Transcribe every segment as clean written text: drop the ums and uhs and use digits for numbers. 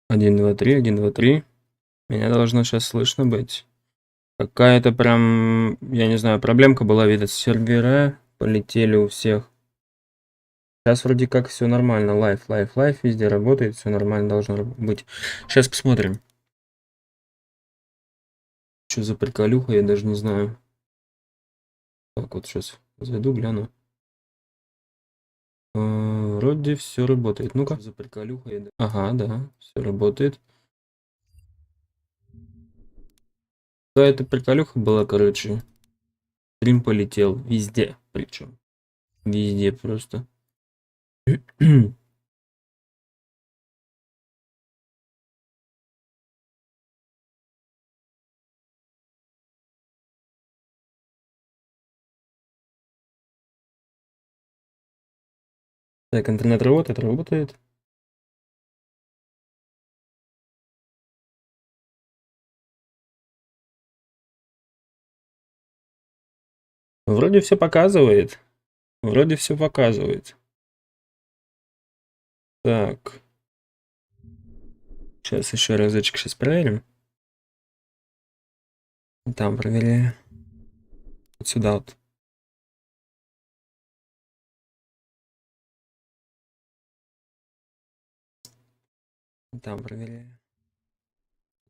1, 2, 3, 1, 2, 3. Меня должно сейчас слышно быть. Какая-то прям, я не знаю, проблемка была, видать, сервера полетели у всех. Сейчас вроде как все нормально. Лайф везде работает, все нормально должно быть. Сейчас посмотрим. Что за приколюха, я даже не знаю. Так, вот сейчас зайду, гляну. Вроде все работает. Ну-ка. За приколюха. Ага, да, все работает. Да, это приколюха была, короче. Стрим полетел везде, причем. Везде просто. Так, интернет работает, работает. Вроде все показывает. Вроде все показывает. Так. Сейчас еще разочек сейчас проверим. Там проверяю. Вот сюда вот. Там проверяю.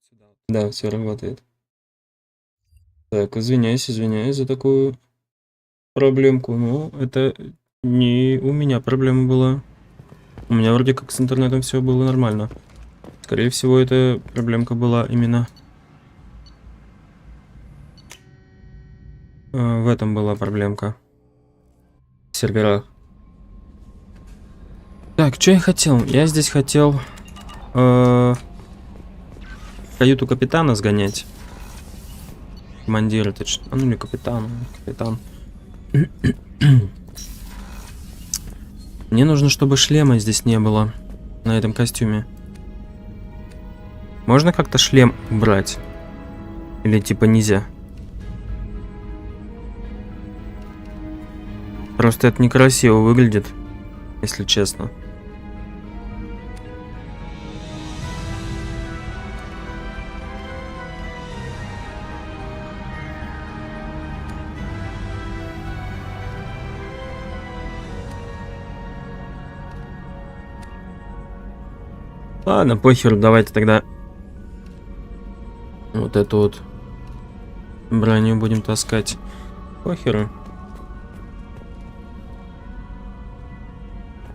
Сюда вот. Да, все работает. Так, извиняюсь за такую проблемку. Ну, это не у меня проблема была. У меня вроде как с интернетом все было нормально. Скорее всего, эта проблемка была именно в этом была проблемка. В серверах. Так, что я хотел? Я здесь хотел каюту капитана сгонять. Командира, точно. Ну или капитан. Капитан. Мне нужно, чтобы шлема здесь не было на этом костюме. Можно как-то шлем брать? Или типа нельзя? Просто это некрасиво выглядит, если честно. Ладно, похер, давайте тогда вот эту вот броню будем таскать. Похеру.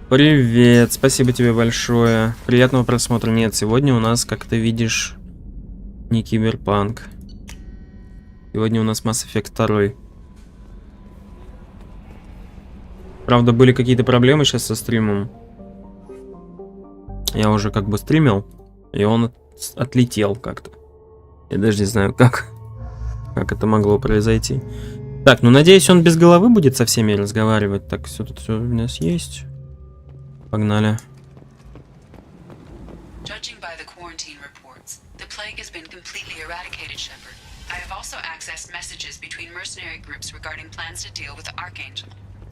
Привет, спасибо тебе большое. Приятного просмотра. Нет, сегодня у нас, как ты видишь, не киберпанк. Сегодня у нас Mass Effect 2. Правда, были какие-то проблемы сейчас со стримом. Я уже как бы стримил, и он отлетел как-то. Я даже не знаю, как это могло произойти. Так, ну надеюсь, он без головы будет со всеми разговаривать. Так, все тут все у нас есть. Погнали.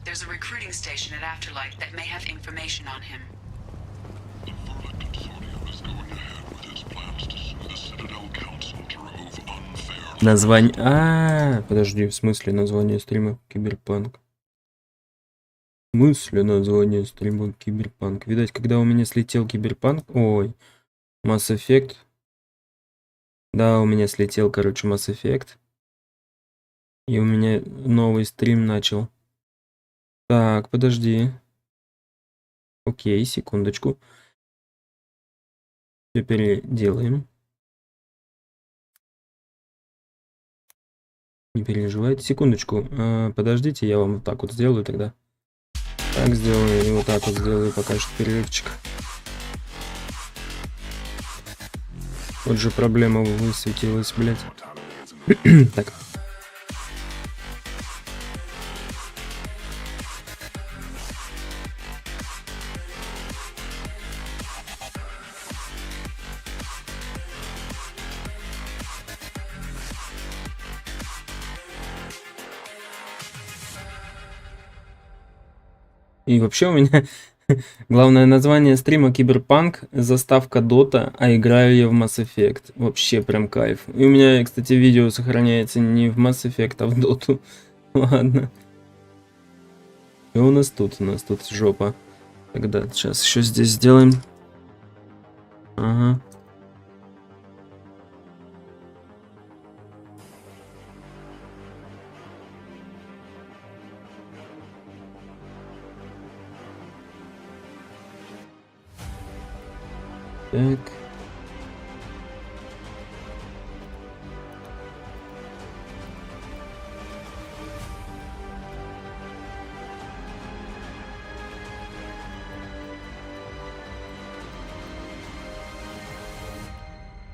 There's a recruiting station at Afterlight that may have information on him. The verdict consortium is going ahead with its plans to sue the Citadel Council to remove unfair... Название... подожди, в смысле название стрима Киберпанк? В смысле название стрима Киберпанк? Видать, когда у меня слетел Киберпанк... Ой, Mass Effect. Да, у меня слетел, короче, Mass Effect. И у меня новый стрим начал. Так, подожди. Окей, секундочку. Все переделаем. Не переживайте. Секундочку. Подождите, я вам вот так вот сделаю тогда. Так сделаю и вот так вот сделаю пока что перерывчик. Вот же проблема высветилась, блядь. Так. И вообще у меня Главное название стрима Киберпанк, заставка Дота, а играю я в Mass Effect. Вообще прям кайф. И у меня, кстати, видео сохраняется не в Mass Effect, а в Доту. Ладно. И у нас тут жопа. Тогда сейчас еще здесь сделаем. Ага. Так.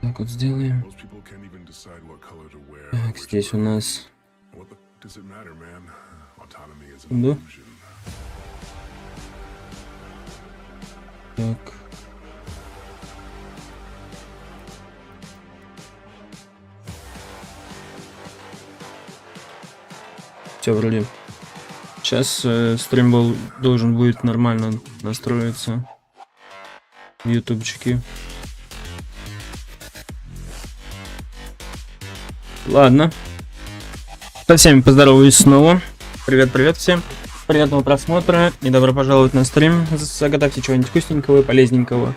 Так вот сделаем. Так, здесь у нас... Да. Так. Все вроде. Сейчас стрим должен будет нормально настроиться. В ютубчике. Ладно. Со всеми поздороваюсь снова. Привет всем. Приятного просмотра и добро пожаловать на стрим. Заготовьте чего-нибудь вкусненького и полезненького.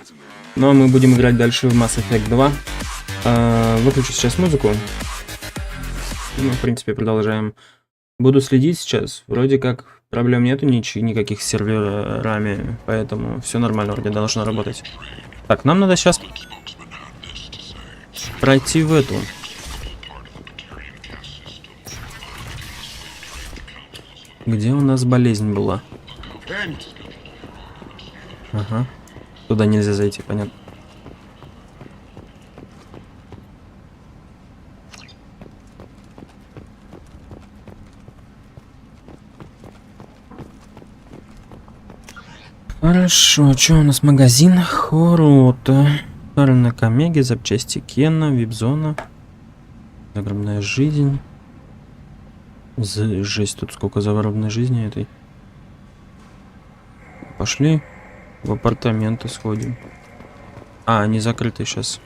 Ну а мы будем играть дальше в Mass Effect 2. Выключу сейчас музыку. Ну, в принципе, продолжаем. Буду следить сейчас. Вроде как проблем нету никаких с серверами, поэтому все нормально вроде должно работать. Так, нам надо сейчас пройти в эту. Где у нас болезнь была? Ага. Туда нельзя зайти, понятно. Хорошо, что у нас магазин? Хорота. На Камеге, запчасти Кена, вип-зона. Огромная жизнь. Жесть, тут сколько заворованной жизни этой. Пошли в апартаменты сходим. А, они закрыты сейчас.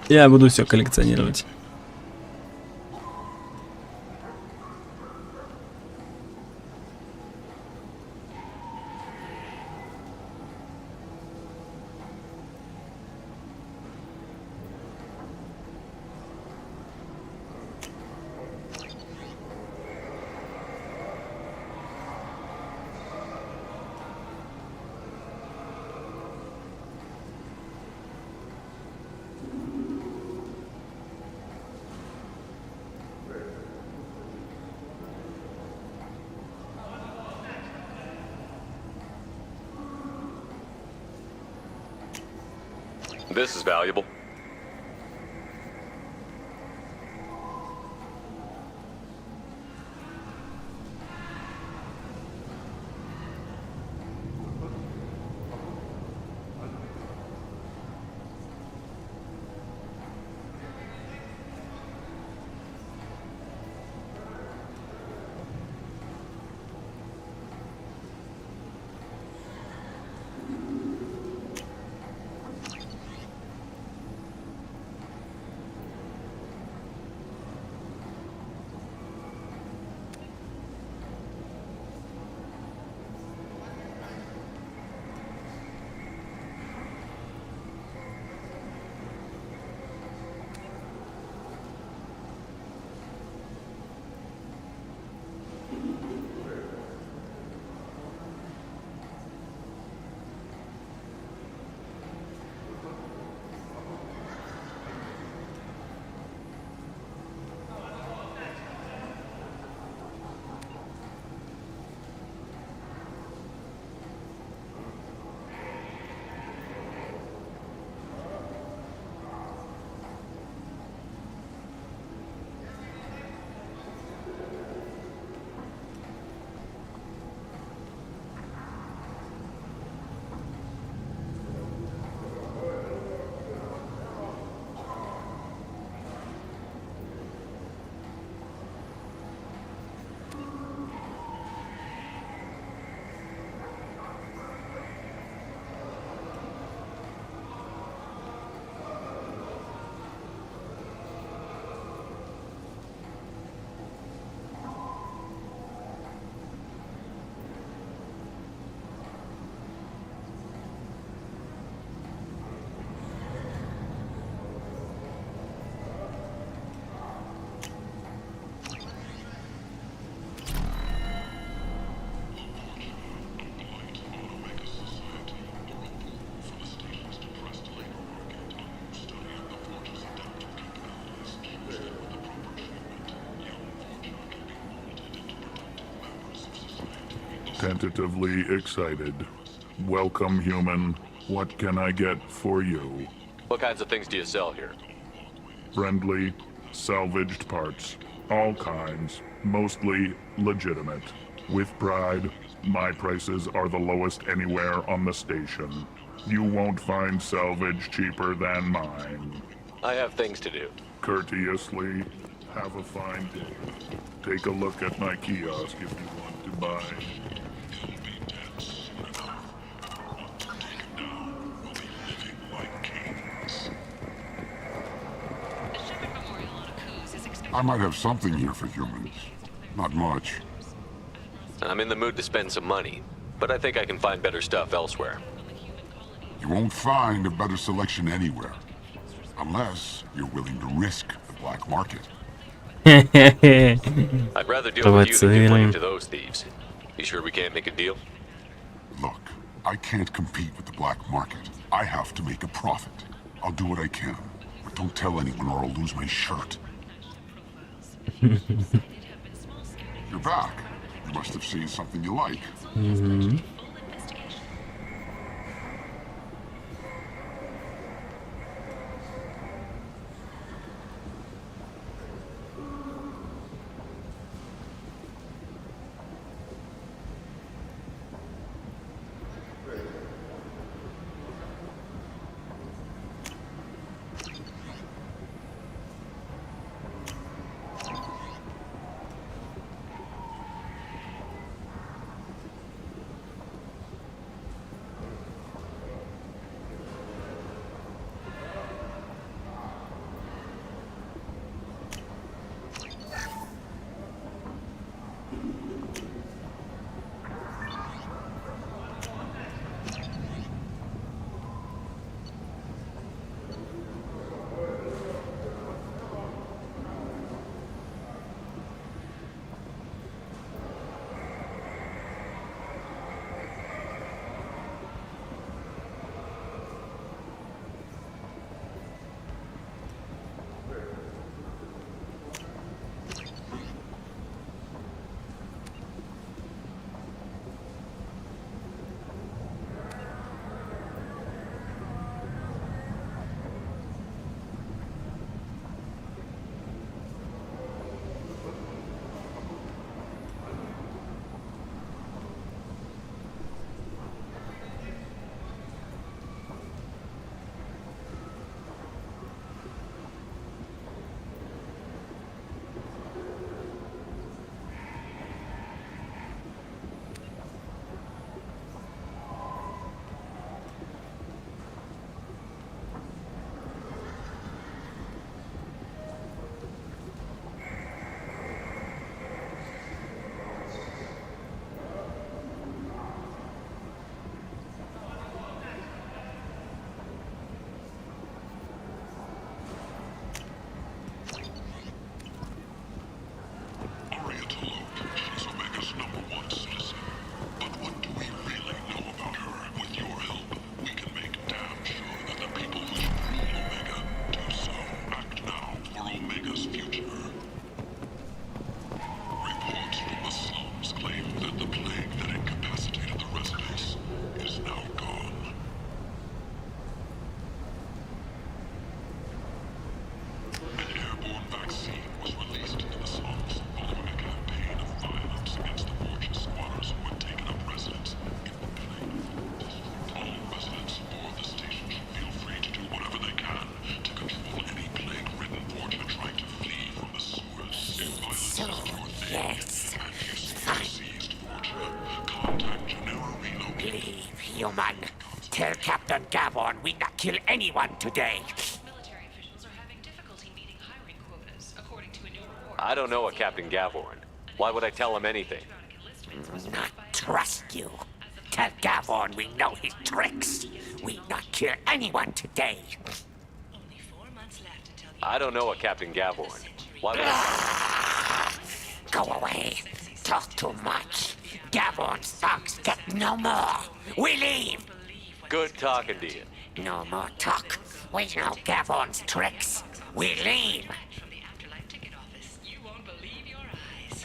Я буду все коллекционировать. This is valuable. Tentatively excited. Welcome, human. What can I get for you? What kinds of things do you sell here? Friendly, salvaged parts. All kinds. Mostly legitimate. With pride, my prices are the lowest anywhere on the station. You won't find salvage cheaper than mine. I have things to do. Courteously, have a fine day. Take a look at my kiosk if you want to buy. He'll be dead soon enough. Take him down. We'll be living like kings. I might have something here for humans. Not much. I'm in the mood to spend some money, but I think I can find better stuff elsewhere. You won't find a better selection anywhere. Unless you're willing to risk the black market. I'd rather deal with you than give money to those thieves. You sure we can't make a deal? Look, I can't compete with the black market. I have to make a profit. I'll do what I can, but don't tell anyone or I'll lose my shirt. You're back. You must have seen something you like. Human, tell Captain Gavon we not kill anyone today. Military officials are having difficulty meeting hiring quotas, according to a new report. I don't know a Captain Gavorn. Why would I tell him anything? Not trust you. Tell Gavon we know his tricks. We not kill anyone today. Only 4 months left until the I don't know a Captain Gavorn. Why would I... Go away. Talk too much. Gavon's thugs get no more. We leave. Good talking to you. No more talk. We know Gavon's tricks. We leave. from the afterlife ticket office. You won't believe your eyes.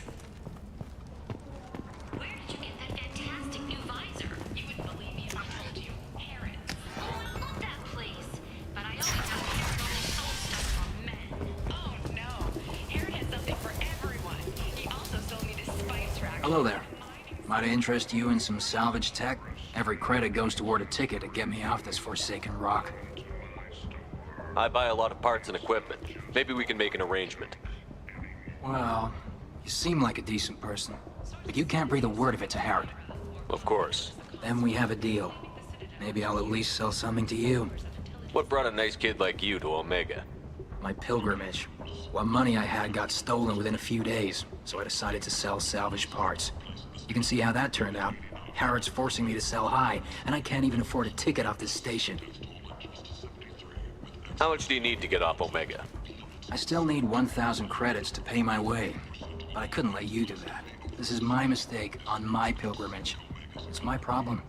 Where did you get that fantastic Hello there. Might I interest you in some salvage tech? Every credit goes toward a ticket to get me off this forsaken rock. I buy a lot of parts and equipment. Maybe we can make an arrangement. Well, you seem like a decent person, but you can't breathe a word of it to Harrod. Of course. Then we have a deal. Maybe I'll at least sell something to you. What brought a nice kid like you to Omega? My pilgrimage. What money I had got stolen within a few days, so I decided to sell salvage parts. You can see how that turned out. Harrod's forcing me to sell high, and I can't even afford a ticket off this station. How much do you need to get off Omega? I still need 1,000 credits to pay my way, but I couldn't let you do that. This is my mistake on my pilgrimage. It's my problem.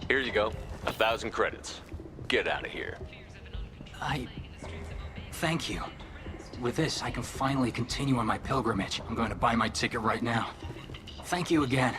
Here you go. 1,000 credits. Get out of here. Thank you. With this, I can finally continue on my pilgrimage. I'm going to buy my ticket right now. Thank you again.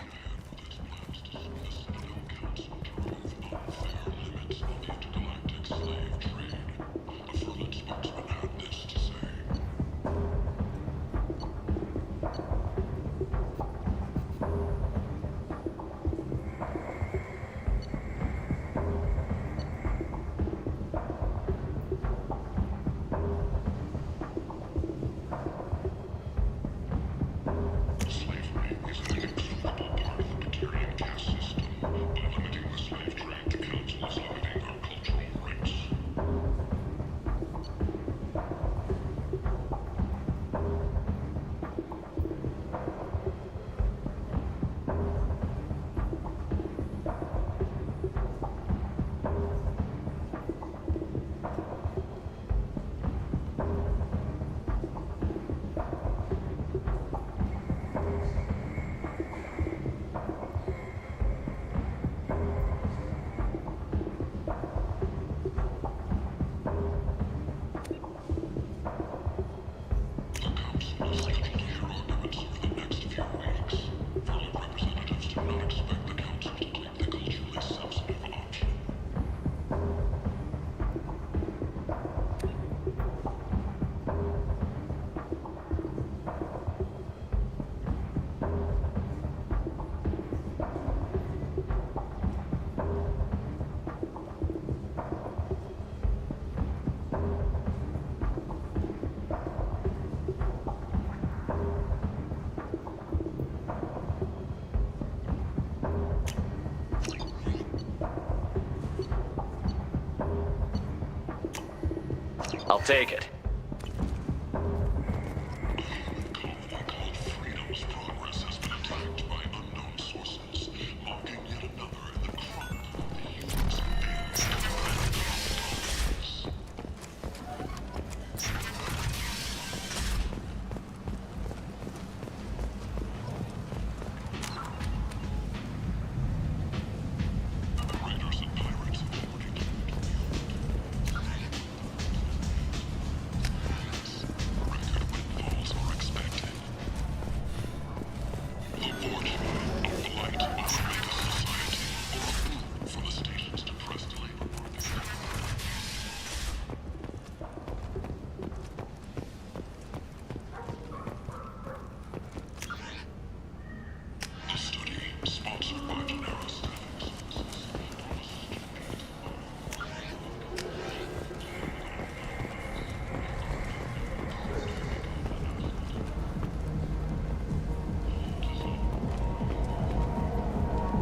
I'll take it.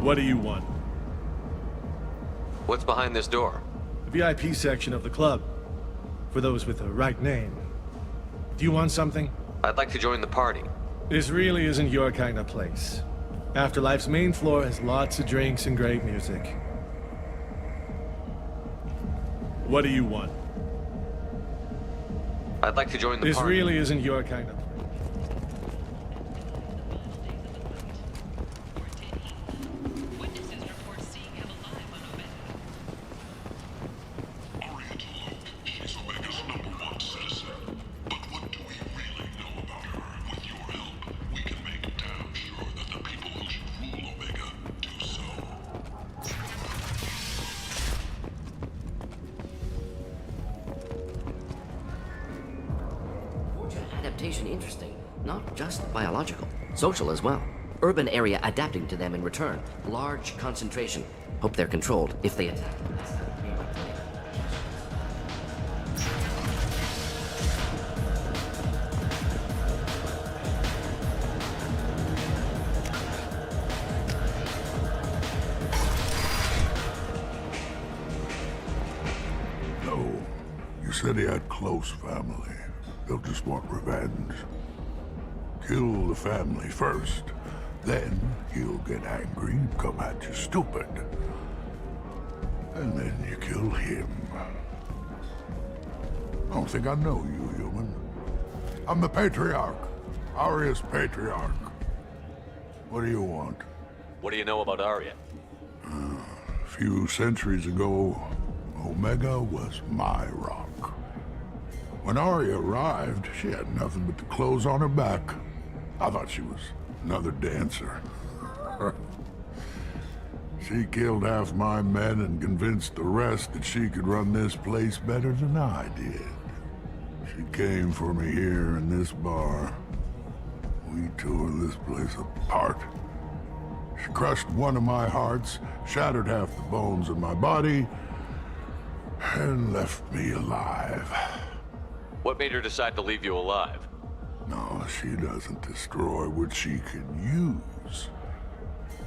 What do you want? What's behind this door? The VIP section of the club. For those with the right name. Do you want something? I'd like to join the party. This really isn't your kind of place. Afterlife's main floor has lots of drinks and great music. What do you want? I'd like to join the This party. really isn't your kind of place. She's Omega's #1 citizen. But what do we really know about her? With your help, we can make damn sure that the people who should rule Omega do so. Adaptation interesting. Not just biological, social as well. Urban area adapting to them in return. Large concentration. Hope they're controlled if they attack. No. You said he had close family. They'll just want revenge. Kill the family first. Then he'll get angry and come at you stupid. And then you kill him. I don't think I know you, human. I'm the Patriarch. Aria's Patriarch. What do you want? What do you know about Arya? A few centuries ago, Omega was my rock. When Arya arrived, she had nothing but the clothes on her back. I thought she was another dancer. She killed half my men and convinced the rest that she could run this place better than I did. She came for me here in this bar. We tore this place apart. She crushed one of my hearts, shattered half the bones in my body, and left me alive. What made her decide to leave you alive? No, she doesn't destroy what she can use.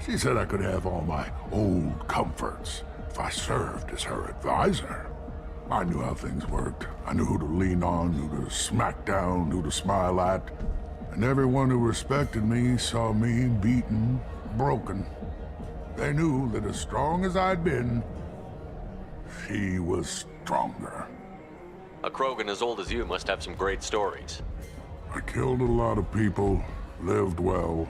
She said I could have all my old comforts if I served as her advisor. I knew how things worked. I knew who to lean on, who to smack down, who to smile at. And everyone who respected me saw me beaten, broken. They knew that as strong as I'd been, she was stronger. A Krogan as old as you must have some great stories. I killed a lot of people, lived well,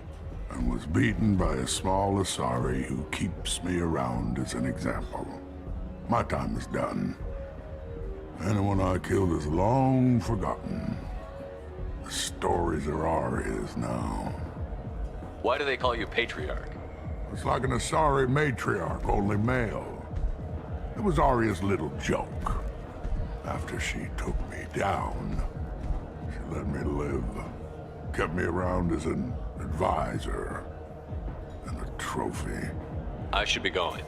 and was beaten by a small Asari who keeps me around as an example. My time is done. Anyone I killed is long forgotten. The stories are Arya's now. Why do they call you Patriarch? It's like an Asari matriarch, only male. It was Arya's little joke. After she took me down, she let me live. Kept me around as an advisor and a trophy. I should be going.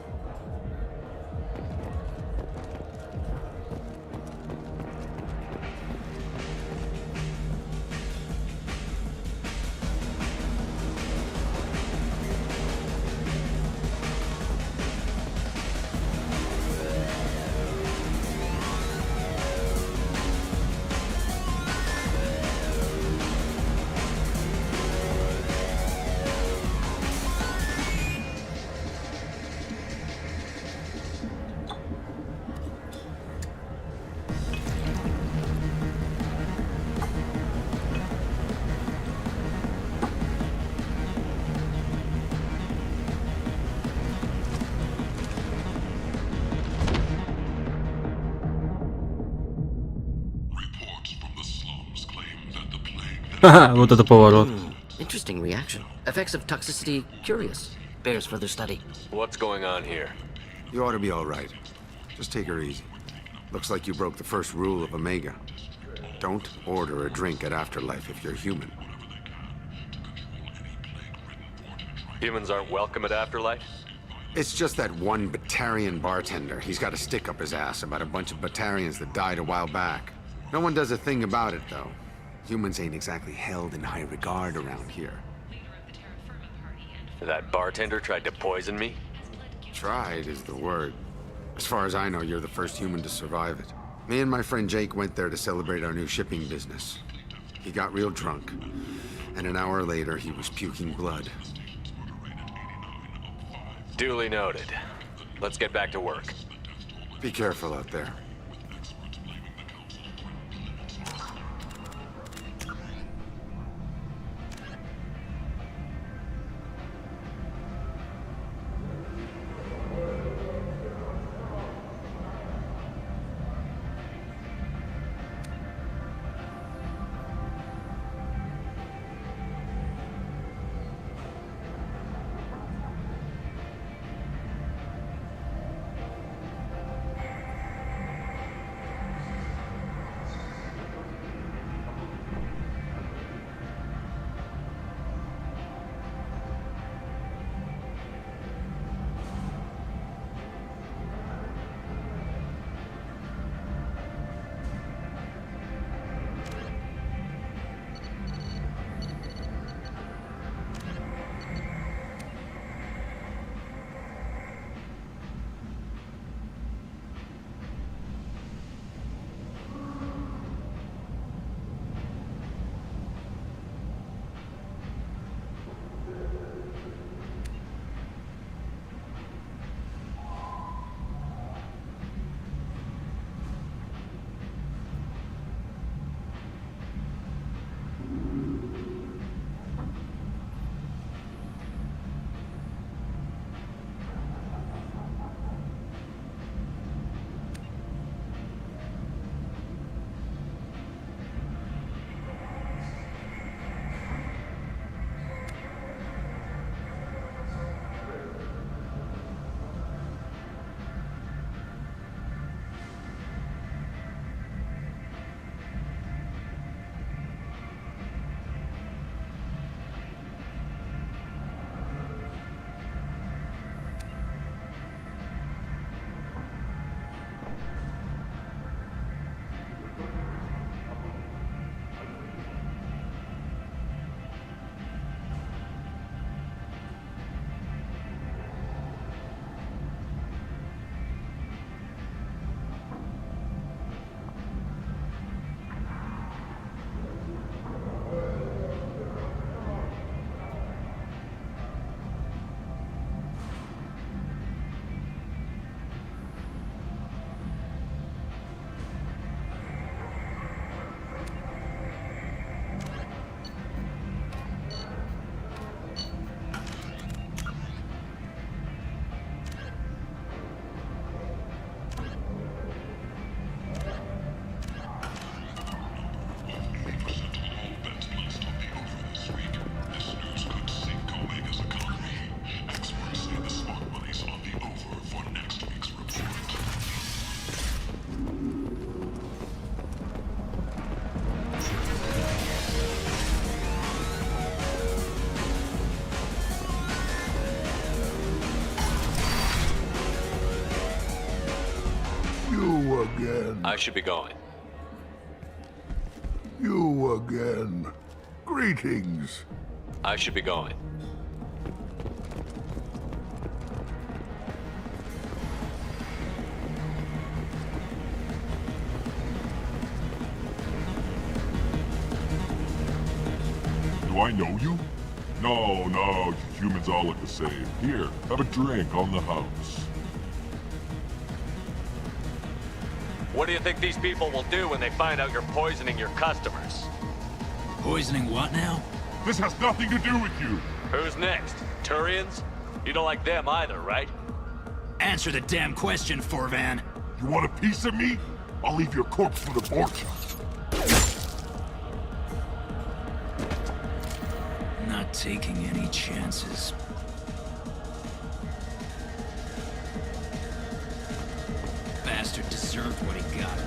Ха-ха, вот это поворот. Interesting reaction. Effects of toxicity, curious. Bears further study. What's going on here? You ought to be all right. Just take her easy. Looks like you broke the first rule of Omega. Don't order a drink at Afterlife if you're human. Humans aren't welcome at Afterlife? It's just that one Batarian bartender. He's got a stick up his ass about a bunch of Batarians that died a while back. No one does a thing about it, though. Humans ain't exactly held in high regard around here. That bartender tried to poison me? Tried is the word. As far as I know, you're the first human to survive it. Me and my friend Jake went there to celebrate our new shipping business. He got real drunk, and an hour later he was puking blood. Duly noted. Let's get back to work. Be careful out there. You again. I should be going. You again. Greetings. I should be going. Do I know you? No, no, you humans all look the same. Here, have a drink on the house. What do you think these people will do when they find out you're poisoning your customers? Poisoning what now? This has nothing to do with you. Who's next? Turians? You don't like them either, right? Answer the damn question, Forvan. You want a piece of me? I'll leave your corpse for the Borgia. Not taking any chances. Bastard deserved what he got.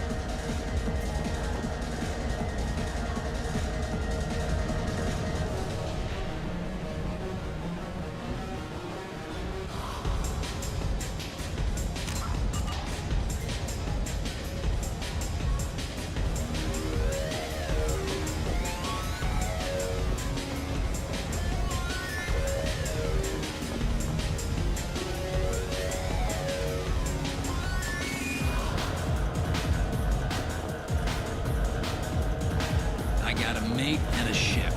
I got a mate and a ship.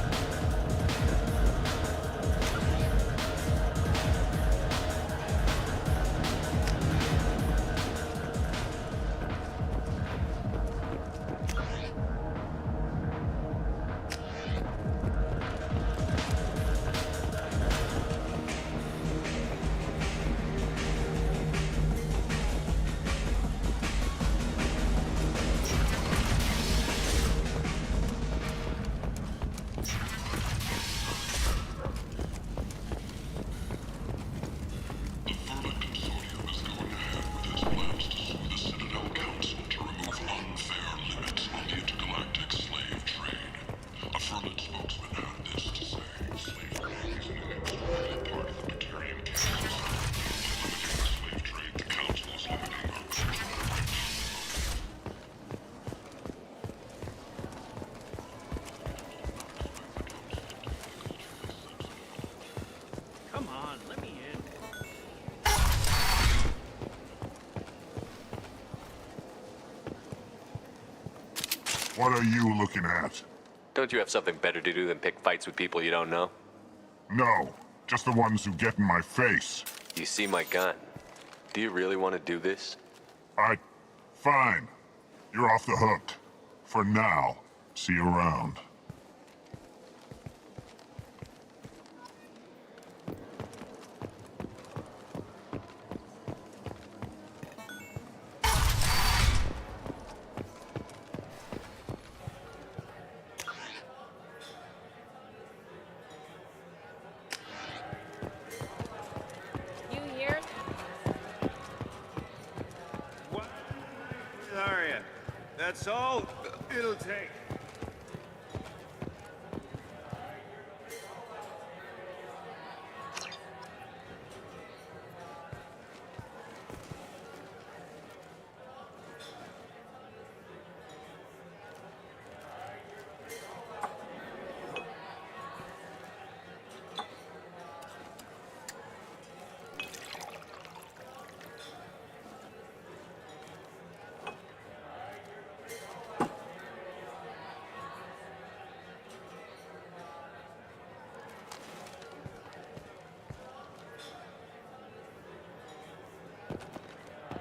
What are you looking at? Don't you have something better to do than pick fights with people you don't know? No, just the ones who get in my face. You see my gun. Do you really want to do this? Fine. You're off the hook. For now. See you around. That's all it'll take.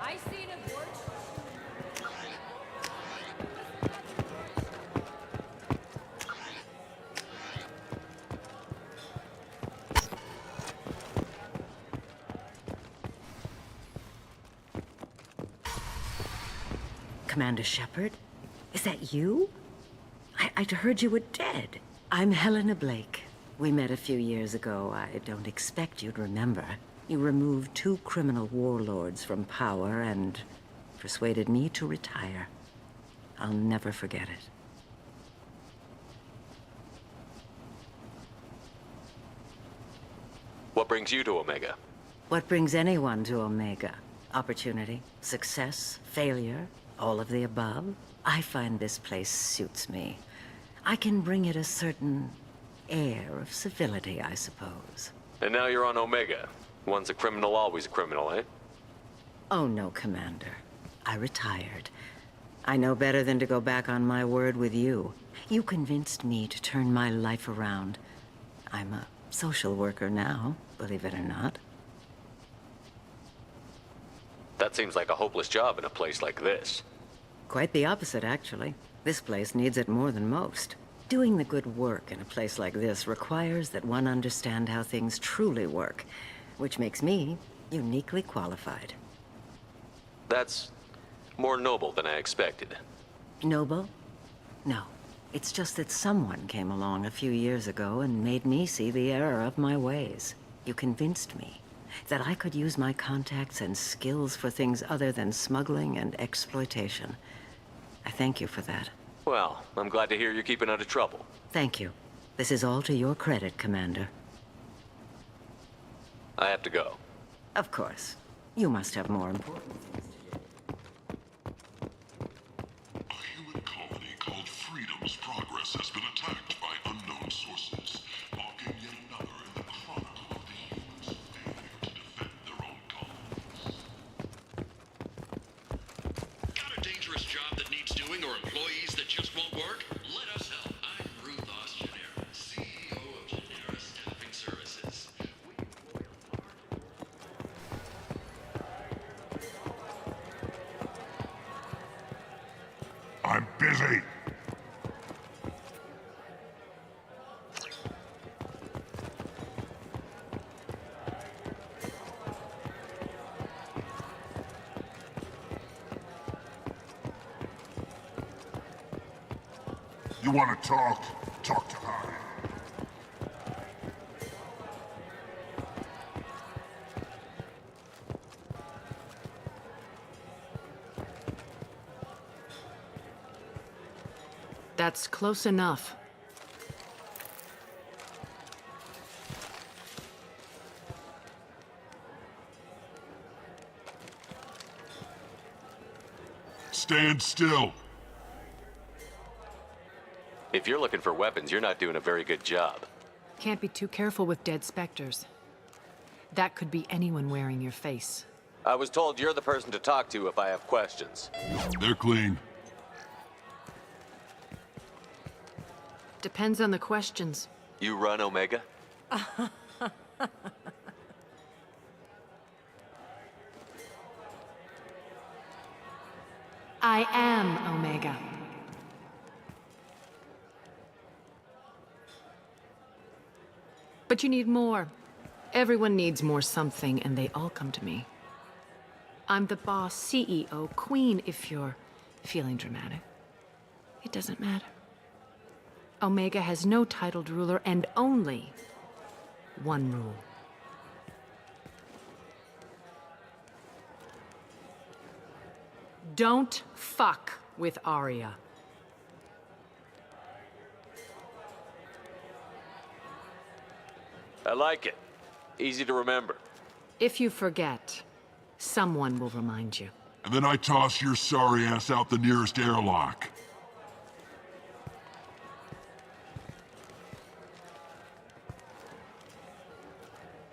I seen him, George. Commander Shepard? Is that you? I'd heard you were dead. I'm Helena Blake. We met a few years ago. I don't expect you'd remember. You removed 2 criminal warlords from power and persuaded me to retire. I'll never forget it. What brings you to Omega? What brings anyone to Omega? Opportunity, success, failure, all of the above. I find this place suits me. I can bring it a certain air of civility, I suppose. And now you're on Omega. Once a criminal, always a criminal, eh? Oh no, Commander. I retired. I know better than to go back on my word with you. You convinced me to turn my life around. I'm a social worker now, believe it or not. That seems like a hopeless job in a place like this. Quite the opposite, actually. This place needs it more than most. Doing the good work in a place like this requires that one understand how things truly work, which makes me uniquely qualified. That's more noble than I expected. Noble? No. It's just that someone came along a few years ago and made me see the error of my ways. You convinced me that I could use my contacts and skills for things other than smuggling and exploitation. I thank you for that. Well, I'm glad to hear you're keeping out of trouble. Thank you. This is all to your credit, Commander. I have to go. Of course. You must have more important things to do. A human colony called Freedom's Progress has been attacked by unknown sources, marking yet another in the chronicle of the humans' failure to defend their own colonies. Got a dangerous job that needs doing or employees that just won't work? Let us help. I'm Ruthos Genera, CEO of Genera Staffing Services. I'm busy. You want to talk? Talk to her. That's close enough. Stand still. If you're looking for weapons, you're not doing a very good job. Can't be too careful with dead specters. That could be anyone wearing your face. I was told you're the person to talk to if I have questions. They're clean. Depends on the questions. You run Omega? I am Omega. But you need more. Everyone needs more something, and they all come to me. I'm the boss, CEO, queen, if you're feeling dramatic. It doesn't matter. Omega has no titled ruler and only one rule. Don't fuck with Arya. I like it. Easy to remember. If you forget, someone will remind you. And then I toss your sorry ass out the nearest airlock.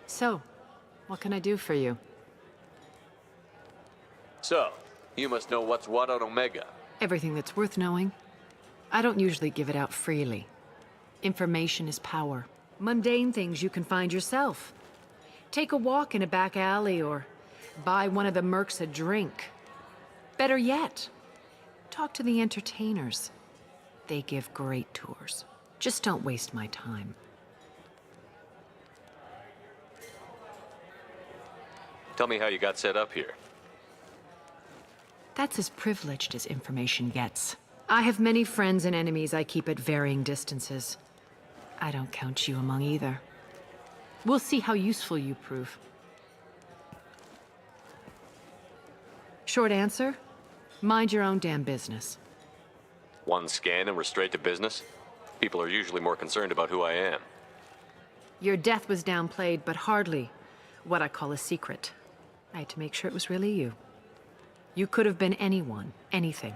So, what can I do for you? So, you must know what's what on Omega. Everything that's worth knowing. I don't usually give it out freely. Information is power. Mundane things you can find yourself. Take a walk in a back alley or buy one of the mercs a drink. Better yet, talk to the entertainers. They give great tours. Just don't waste my time. Tell me how you got set up here. That's as privileged as information gets. I have many friends and enemies I keep at varying distances. I don't count you among either. We'll see how useful you prove. Short answer, mind your own damn business. One scan and we're straight to business? People are usually more concerned about who I am. Your death was downplayed, but hardly what I call a secret. I had to make sure it was really you. You could have been anyone, anything.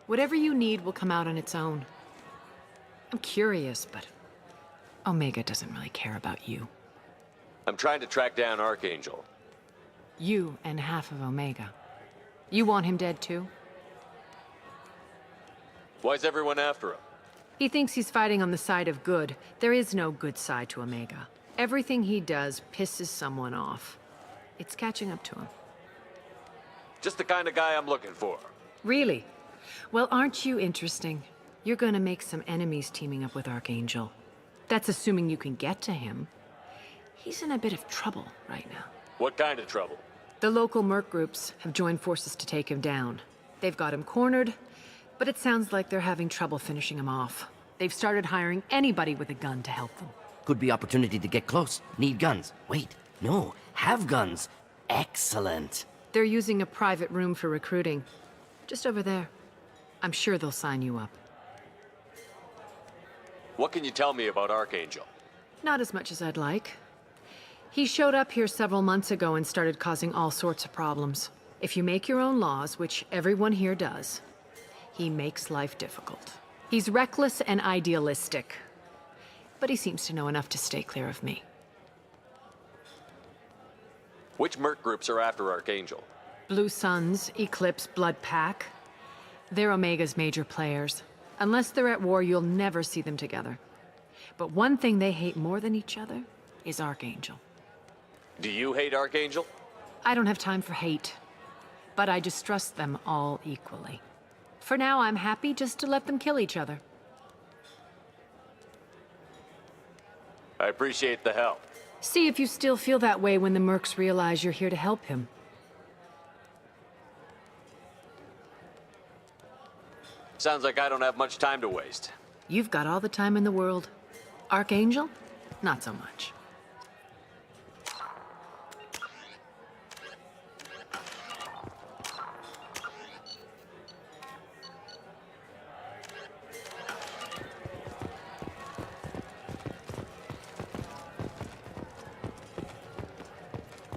Whatever you need will come out on its own. I'm curious, but Omega doesn't really care about you. I'm trying to track down Archangel. You and half of Omega. You want him dead too? Why's everyone after him? He thinks he's fighting on the side of good. There is no good side to Omega. Everything he does pisses someone off. It's catching up to him. Just the kind of guy I'm looking for. Really? Well, aren't you interesting? You're gonna make some enemies teaming up with Archangel. That's assuming you can get to him. He's in a bit of trouble right now. What kind of trouble? The local merc groups have joined forces to take him down. They've got him cornered, but it sounds like they're having trouble finishing him off. They've started hiring anybody with a gun to help them. Could be opportunity to get close. Need guns. Wait, no, have guns. Excellent. They're using a private room for recruiting. Just over there. I'm sure they'll sign you up. What can you tell me about Archangel? Not as much as I'd like. He showed up here several months ago and started causing all sorts of problems. If you make your own laws, which everyone here does, he makes life difficult. He's reckless and idealistic. But he seems to know enough to stay clear of me. Which merc groups are after Archangel? Blue Suns, Eclipse, Blood Pack. They're Omega's major players. Unless they're at war, you'll never see them together. But one thing they hate more than each other is Archangel. Do you hate Archangel? I don't have time for hate. But I distrust them all equally. For now, I'm happy just to let them kill each other. I appreciate the help. See if you still feel that way when the mercs realize you're here to help him. Sounds like I don't have much time to waste. You've got all the time in the world. Archangel? Not so much.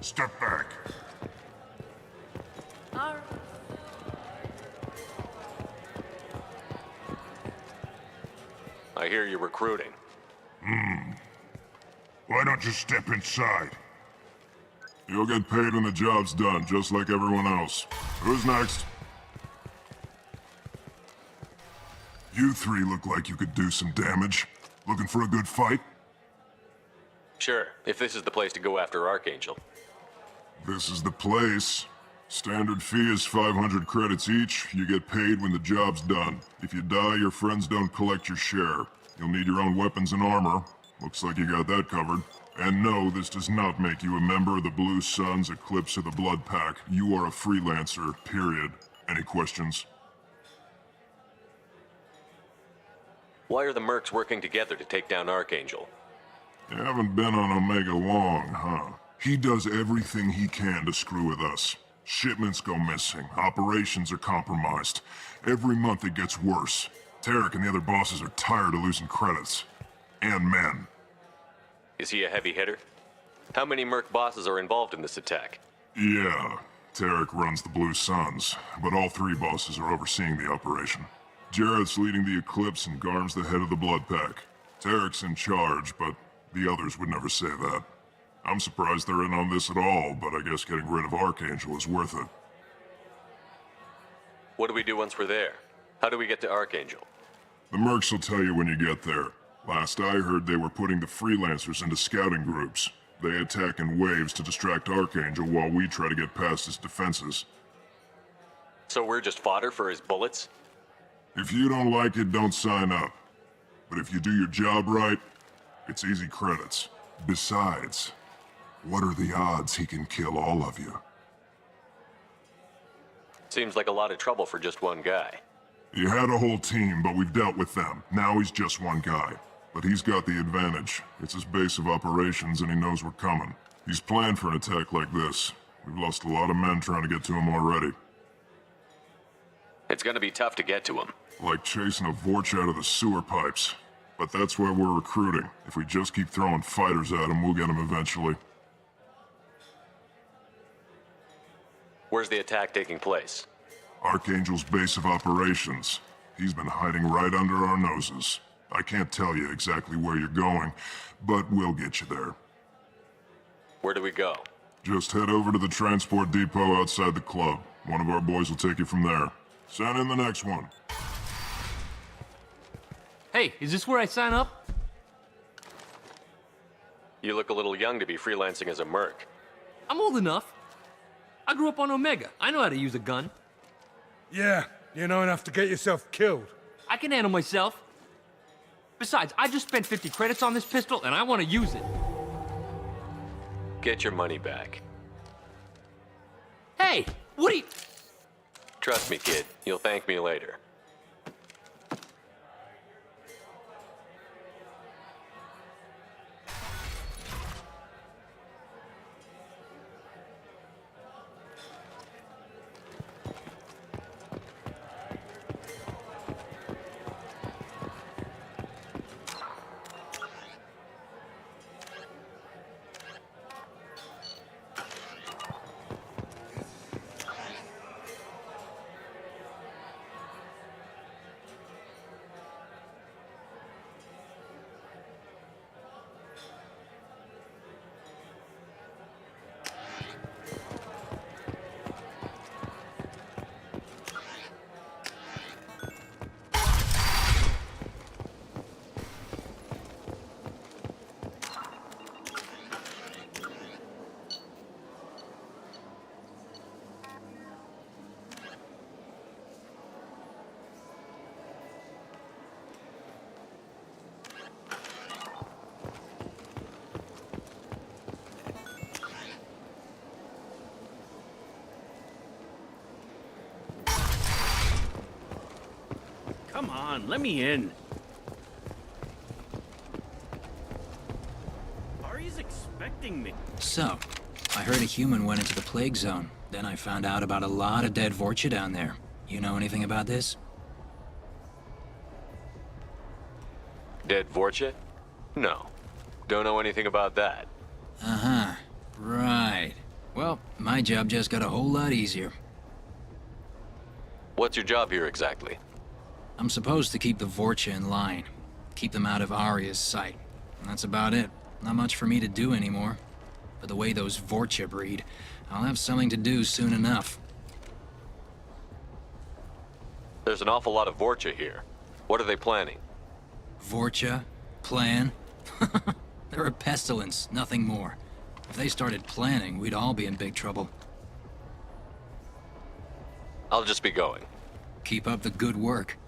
Step back. I hear you're recruiting. Why don't you step inside? You'll get paid when the job's done, just like everyone else. Who's next? You three look like you could do some damage. Looking for a good fight? Sure, if this is the place to go after Archangel. This is the place. Standard fee is 500 credits each. You get paid when the job's done. If you die, your friends don't collect your share. You'll need your own weapons and armor. Looks like you got that covered. And no, this does not make you a member of the Blue Suns, Eclipse, or the Blood Pack. You are a freelancer, period. Any questions? Why are the mercs working together to take down Archangel? You haven't been on Omega long, huh? He does everything he can to screw with us. Shipments go missing, operations are compromised. Every month it gets worse. Tarek and the other bosses are tired of losing credits. And men. Is he a heavy hitter? How many merc bosses are involved in this attack? Yeah, Tarek runs the Blue Suns, but all three bosses are overseeing the operation. Jarrett's leading the Eclipse and Garm's the head of the Blood Pack. Tarek's in charge, but the others would never say that. I'm surprised they're in on this at all, but I guess getting rid of Archangel is worth it. What do we do once we're there? How do we get to Archangel? The mercs will tell you when you get there. Last I heard, they were putting the freelancers into scouting groups. They attack in waves to distract Archangel while we try to get past his defenses. So we're just fodder for his bullets? If you don't like it, don't sign up. But if you do your job right, it's easy credits. Besides, what are the odds he can kill all of you? Seems like a lot of trouble for just one guy. He had a whole team, but we've dealt with them. Now he's just one guy. But he's got the advantage. It's his base of operations and he knows we're coming. He's planned for an attack like this. We've lost a lot of men trying to get to him already. It's gonna be tough to get to him. Like chasing a Vorch out of the sewer pipes. But that's why we're recruiting. If we just keep throwing fighters at him, we'll get him eventually. Where's the attack taking place? Archangel's base of operations. He's been hiding right under our noses. I can't tell you exactly where you're going, but we'll get you there. Where do we go? Just head over to the transport depot outside the club. One of our boys will take you from there. Send in the next one. Hey, is this where I sign up? You look a little young to be freelancing as a merc. I'm old enough. I grew up on Omega. I know how to use a gun. Yeah, you know enough to get yourself killed. I can handle myself. Besides, I just spent 50 credits on this pistol, and I want to use it. Get your money back. Hey, what are you... Trust me, kid. You'll thank me later. Come on, let me in. Ari's expecting me. So, I heard a human went into the plague zone. Then I found out about a lot of dead Vorcha down there. You know anything about this? Dead Vorcha? No. Don't know anything about that. Uh-huh. Right. Well, my job just got a whole lot easier. What's your job here exactly? I'm supposed to keep the Vorcha in line. Keep them out of Arya's sight. And that's about it. Not much for me to do anymore. But the way those Vorcha breed, I'll have something to do soon enough. There's an awful lot of Vorcha here. What are they planning? Vorcha? Plan? They're a pestilence, nothing more. If they started planning, we'd all be in big trouble. I'll just be going. Keep up the good work.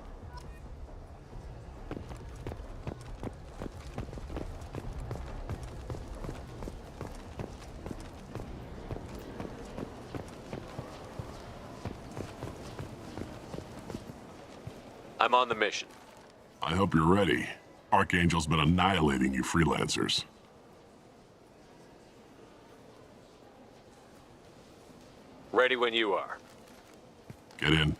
I'm on the mission. I hope you're ready. Archangel's been annihilating you freelancers. Ready when you are. Get in.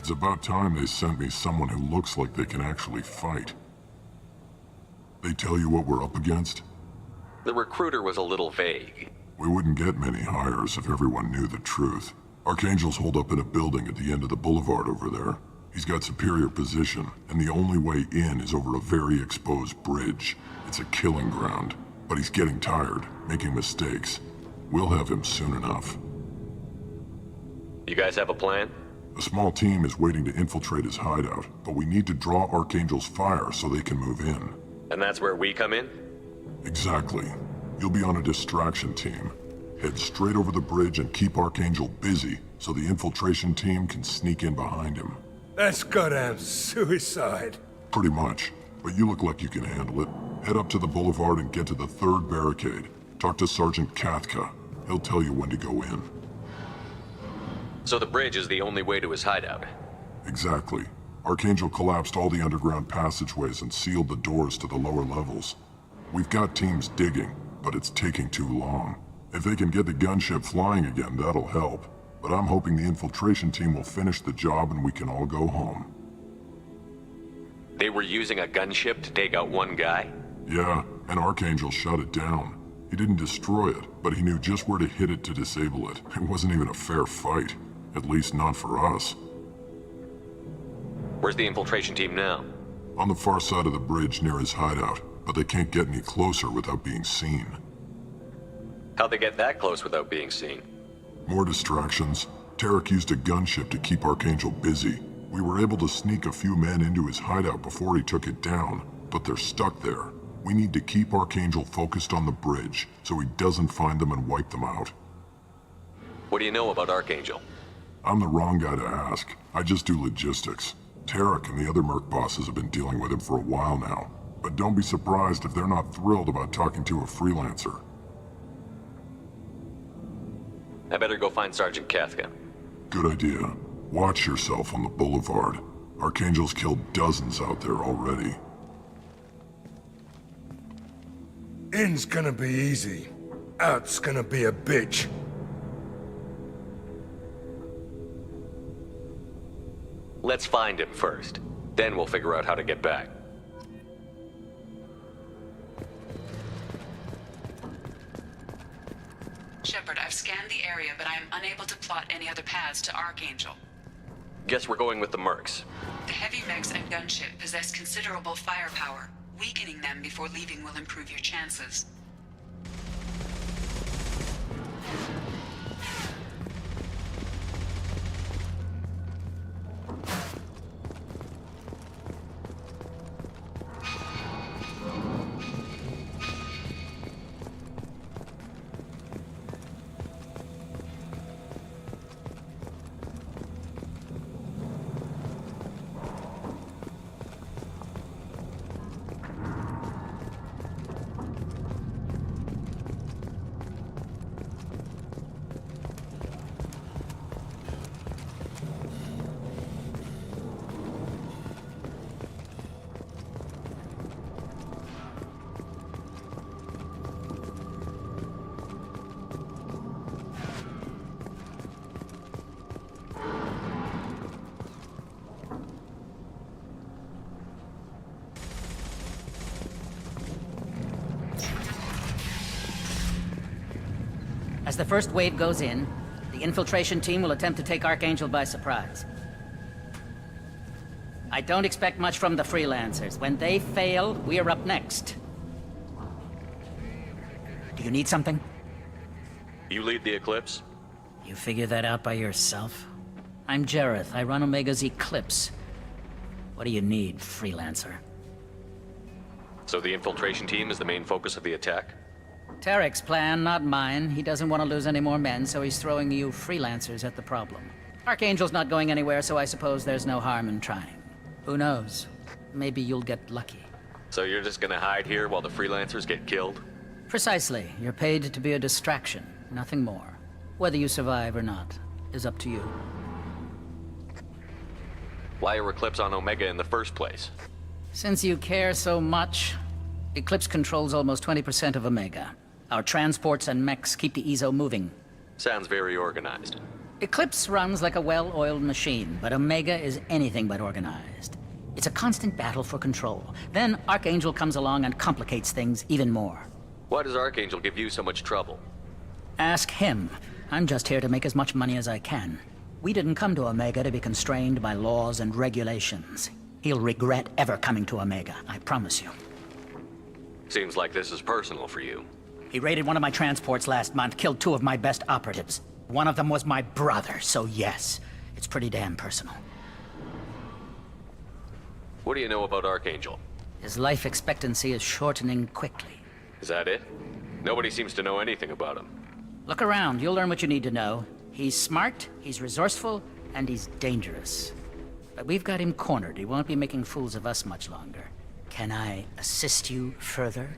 It's about time they sent me someone who looks like they can actually fight. They tell you what we're up against? The recruiter was a little vague. We wouldn't get many hires if everyone knew the truth. Archangel's holed up in a building at the end of the boulevard over there. He's got superior position, and the only way in is over a very exposed bridge. It's a killing ground, but he's getting tired, making mistakes. We'll have him soon enough. You guys have a plan? A small team is waiting to infiltrate his hideout, but we need to draw Archangel's fire so they can move in. And that's where we come in? Exactly. You'll be on a distraction team. Head straight over the bridge and keep Archangel busy so the infiltration team can sneak in behind him. That's goddamn suicide. Pretty much, but you look like you can handle it. Head up to the boulevard and get to the 3rd barricade. Talk to Sergeant Kathka. He'll tell you when to go in. So the bridge is the only way to his hideout? Exactly. Archangel collapsed all the underground passageways and sealed the doors to the lower levels. We've got teams digging, but it's taking too long. If they can get the gunship flying again, that'll help. But I'm hoping the infiltration team will finish the job and we can all go home. They were using a gunship to take out one guy? Yeah, and Archangel shut it down. He didn't destroy it, but he knew just where to hit it to disable it. It wasn't even a fair fight. At least not for us. Where's the infiltration team now? On the far side of the bridge near his hideout, but they can't get any closer without being seen. How'd they get that close without being seen? More distractions. Tarek used a gunship to keep Archangel busy. We were able to sneak a few men into his hideout before he took it down, but they're stuck there. We need to keep Archangel focused on the bridge, so he doesn't find them and wipe them out. What do you know about Archangel? I'm the wrong guy to ask. I just do logistics. Tarek and the other merc bosses have been dealing with him for a while now. But don't be surprised if they're not thrilled about talking to a freelancer. I better go find Sergeant Kathka. Good idea. Watch yourself on the boulevard. Archangel's killed dozens out there already. In's gonna be easy. Out's gonna be a bitch. Let's find him first. Then we'll figure out how to get back. Shepard, I've scanned the area, but I am unable to plot any other paths to Archangel. Guess we're going with the mercs. The heavy mechs and gunship possess considerable firepower. Weakening them before leaving will improve your chances. As the first wave goes in, the infiltration team will attempt to take Archangel by surprise. I don't expect much from the freelancers. When they fail, we're up next. Do you need something? You lead the Eclipse? You figure that out by yourself? I'm Jareth. I run Omega's Eclipse. What do you need, freelancer? So the infiltration team is the main focus of the attack? Tarek's plan, not mine. He doesn't want to lose any more men, so he's throwing you freelancers at the problem. Archangel's not going anywhere, so I suppose there's no harm in trying. Who knows? Maybe you'll get lucky. So you're just gonna hide here while the freelancers get killed? Precisely. You're paid to be a distraction, nothing more. Whether you survive or not is up to you. Why are Eclipse on Omega in the first place? Since you care so much, Eclipse controls almost 20% of Omega. Our transports and mechs keep the EZO moving. Sounds very organized. Eclipse runs like a well-oiled machine, but Omega is anything but organized. It's a constant battle for control. Then Archangel comes along and complicates things even more. Why does Archangel give you so much trouble? Ask him. I'm just here to make as much money as I can. We didn't come to Omega to be constrained by laws and regulations. He'll regret ever coming to Omega, I promise you. Seems like this is personal for you. He raided one of my transports last month, killed 2 of my best operatives. One of them was my brother, so yes, it's pretty damn personal. What do you know about Archangel? His life expectancy is shortening quickly. Is that it? Nobody seems to know anything about him. Look around, you'll learn what you need to know. He's smart, he's resourceful, and he's dangerous. But we've got him cornered. He won't be making fools of us much longer. Can I assist you further?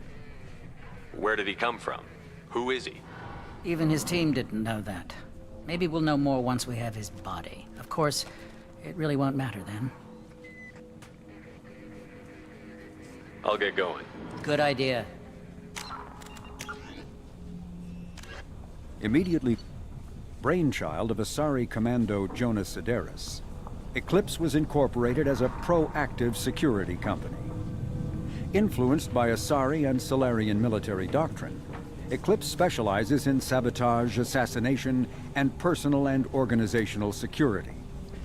Where did he come from? Who is he? Even his team didn't know that. Maybe we'll know more once we have his body. Of course, it really won't matter then. I'll get going. Good idea. Immediately brainchild of Asari Commando Jonas Sedaris, Eclipse was incorporated as a proactive security company. Influenced by Asari and Solarian military doctrine, Eclipse specializes in sabotage, assassination, and personal and organizational security.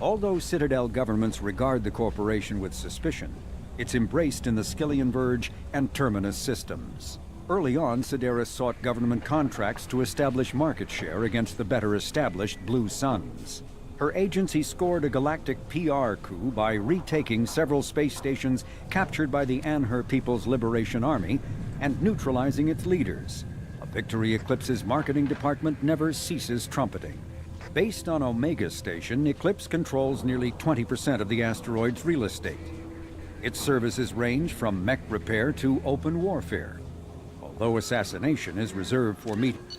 Although Citadel governments regard the corporation with suspicion, it's embraced in the Skillian Verge and Terminus systems. Early on, Sedaris sought government contracts to establish market share against the better-established Blue Suns. Her agency scored a galactic PR coup by retaking several space stations captured by the Anhur People's Liberation Army and neutralizing its leaders. A victory Eclipse's marketing department never ceases trumpeting. Based on Omega Station, Eclipse controls nearly 20% of the asteroid's real estate. Its services range from mech repair to open warfare, although assassination is reserved for meetings.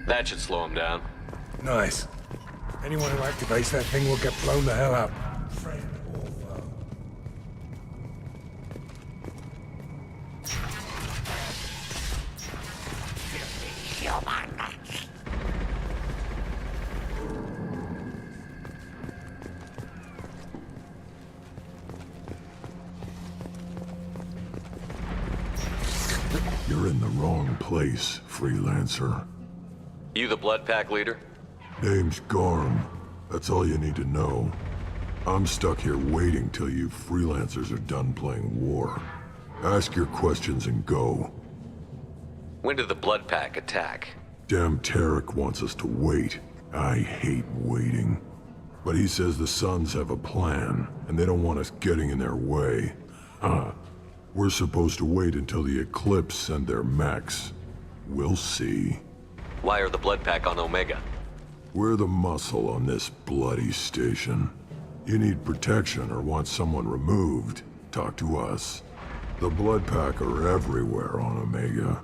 That should slow him down. Nice. Anyone who activates that thing will get blown the hell up. You're in the wrong place, freelancer. You the Blood Pack leader? Name's Garm. That's all you need to know. I'm stuck here waiting till you freelancers are done playing war. Ask your questions and go. When did the Blood Pack attack? Damn Tarek wants us to wait. I hate waiting. But he says the Suns have a plan, and they don't want us getting in their way. We're supposed to wait until the Eclipse send their mechs. We'll see. Why are the Blood Pack on Omega? We're the muscle on this bloody station. You need protection or want someone removed, talk to us. The Blood Pack are everywhere on Omega.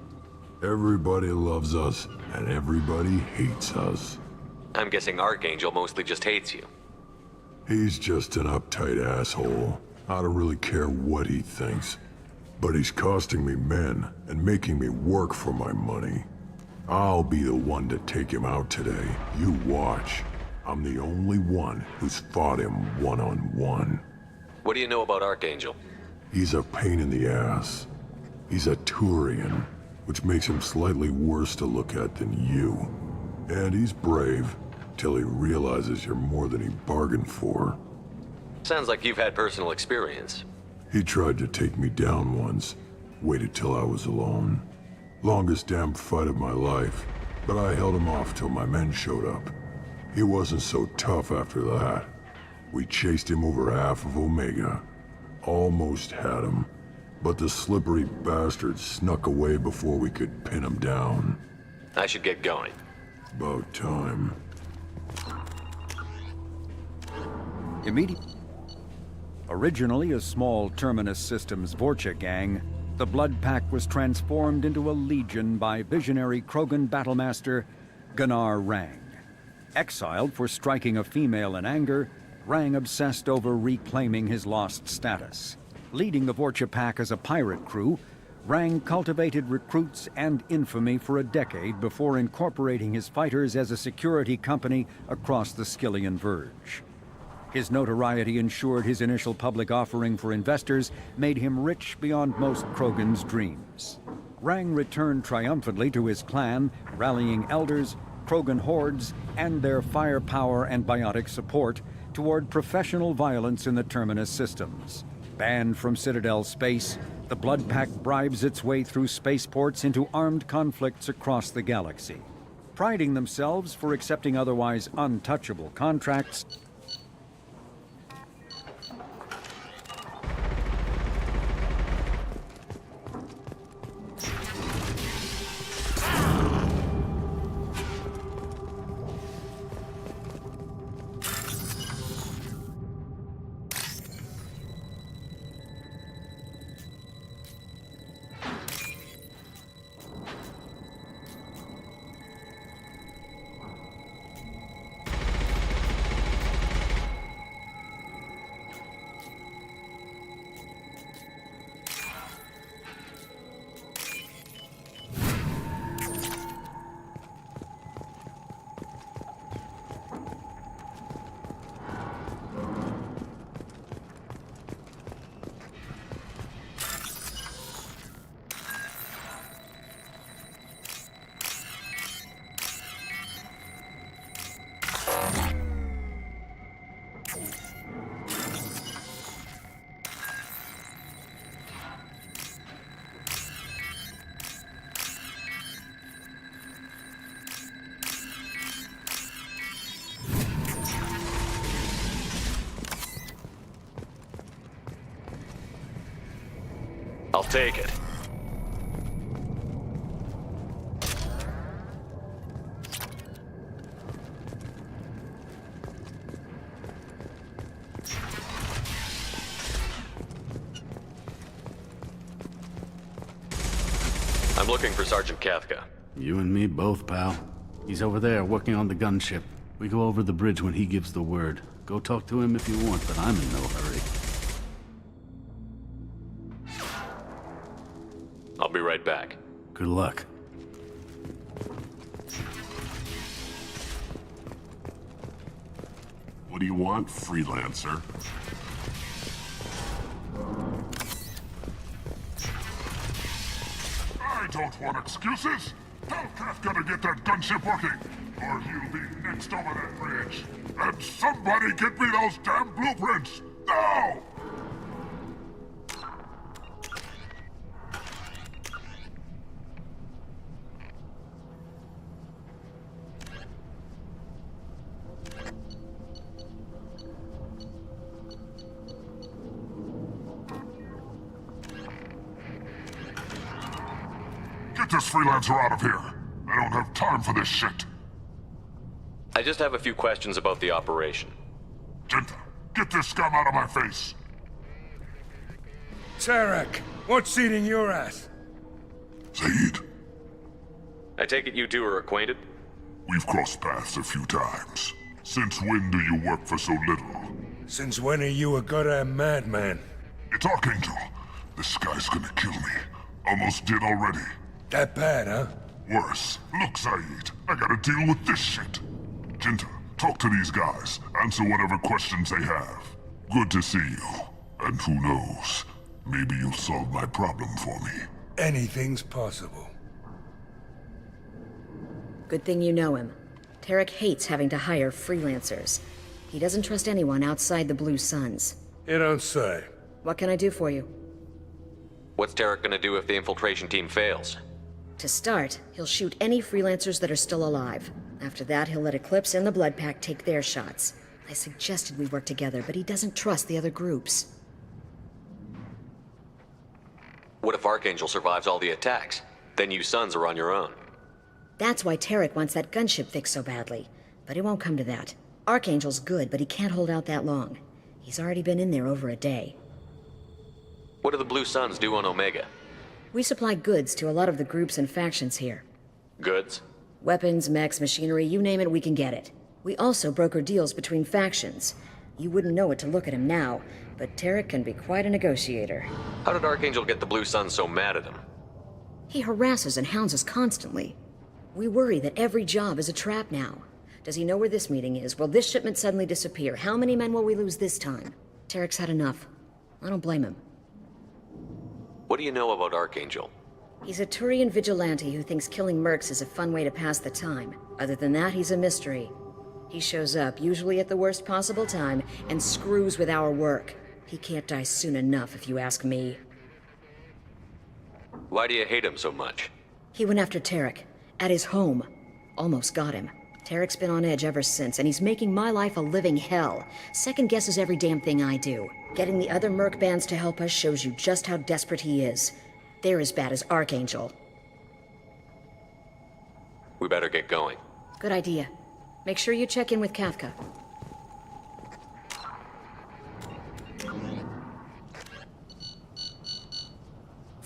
Everybody loves us, and everybody hates us. I'm guessing Archangel mostly just hates you. He's just an uptight asshole. I don't really care what he thinks. But he's costing me men, and making me work for my money. I'll be the one to take him out today. You watch. I'm the only one who's fought him one-on-one. What do you know about Archangel? He's a pain in the ass. He's a Turian, which makes him slightly worse to look at than you. And he's brave, till he realizes you're more than he bargained for. Sounds like you've had personal experience. He tried to take me down once, waited till I was alone. Longest damn fight of my life, but I held him off till my men showed up. He wasn't so tough after that. We chased him over half of Omega. Almost had him, but the slippery bastard snuck away before we could pin him down. I should get going. About time. Originally a small Terminus Systems Vorcha gang, the Blood Pack was transformed into a legion by visionary Krogan battlemaster Gunnar Rang. Exiled for striking a female in anger, Rang obsessed over reclaiming his lost status. Leading the Vorcha Pack as a pirate crew, Rang cultivated recruits and infamy for a decade before incorporating his fighters as a security company across the Skillian Verge. His notoriety ensured his initial public offering for investors made him rich beyond most Krogan's dreams. Rang returned triumphantly to his clan, rallying elders, Krogan hordes, and their firepower and biotic support toward professional violence in the Terminus systems. Banned from Citadel space, the Blood Pack bribes its way through spaceports into armed conflicts across the galaxy. Priding themselves for accepting otherwise untouchable contracts, I'll take it. I'm looking for Sergeant Kafka. You and me both, pal. He's over there working on the gunship. We go over the bridge when he gives the word. Go talk to him if you want, but I'm in no hurry. I'll be right back. Good luck. What do you want, freelancer? I don't want excuses! Tell Kafka to get that gunship working, or he'll be next over that bridge. And somebody get me those damn blueprints! Now! Get this freelancer out of here. I don't have time for this shit. I just have a few questions about the operation. Jinta, get this scum out of my face. Tarek, what's eating your ass? Zaid, I take it you two are acquainted? We've crossed paths a few times. Since when do you work for so little? Since when are you a goddamn madman? It's Archangel. This guy's gonna kill me. Almost did already. That bad, huh? Worse. Look, Saeed, I gotta deal with this shit. Jinta, talk to these guys. Answer whatever questions they have. Good to see you. And who knows, maybe you'll solve my problem for me. Anything's possible. Good thing you know him. Tarek hates having to hire freelancers. He doesn't trust anyone outside the Blue Suns. You don't say. What can I do for you? What's Tarek gonna do if the infiltration team fails? To start, he'll shoot any freelancers that are still alive. After that, he'll let Eclipse and the Blood Pack take their shots. I suggested we work together, but he doesn't trust the other groups. What if Archangel survives all the attacks? Then you Sons are on your own. That's why Tarek wants that gunship fixed so badly. But it won't come to that. Archangel's good, but he can't hold out that long. He's already been in there over a day. What do the Blue Suns do on Omega? We supply goods to a lot of the groups and factions here. Goods? Weapons, mechs, machinery, you name it, we can get it. We also broker deals between factions. You wouldn't know it to look at him now, but Tarek can be quite a negotiator. How did Archangel get the Blue Suns so mad at him? He harasses and hounds us constantly. We worry that every job is a trap now. Does he know where this meeting is? Will this shipment suddenly disappear? How many men will we lose this time? Tarek's had enough. I don't blame him. What do you know about Archangel? He's a Turian vigilante who thinks killing mercs is a fun way to pass the time. Other than that, he's a mystery. He shows up, usually at the worst possible time, and screws with our work. He can't die soon enough, if you ask me. Why do you hate him so much? He went after Tarek. At his home. Almost got him. Tarek's been on edge ever since, and he's making my life a living hell. Second guesses every damn thing I do. Getting the other merc bands to help us shows you just how desperate he is. They're as bad as Archangel. We better get going. Good idea. Make sure you check in with Kafka.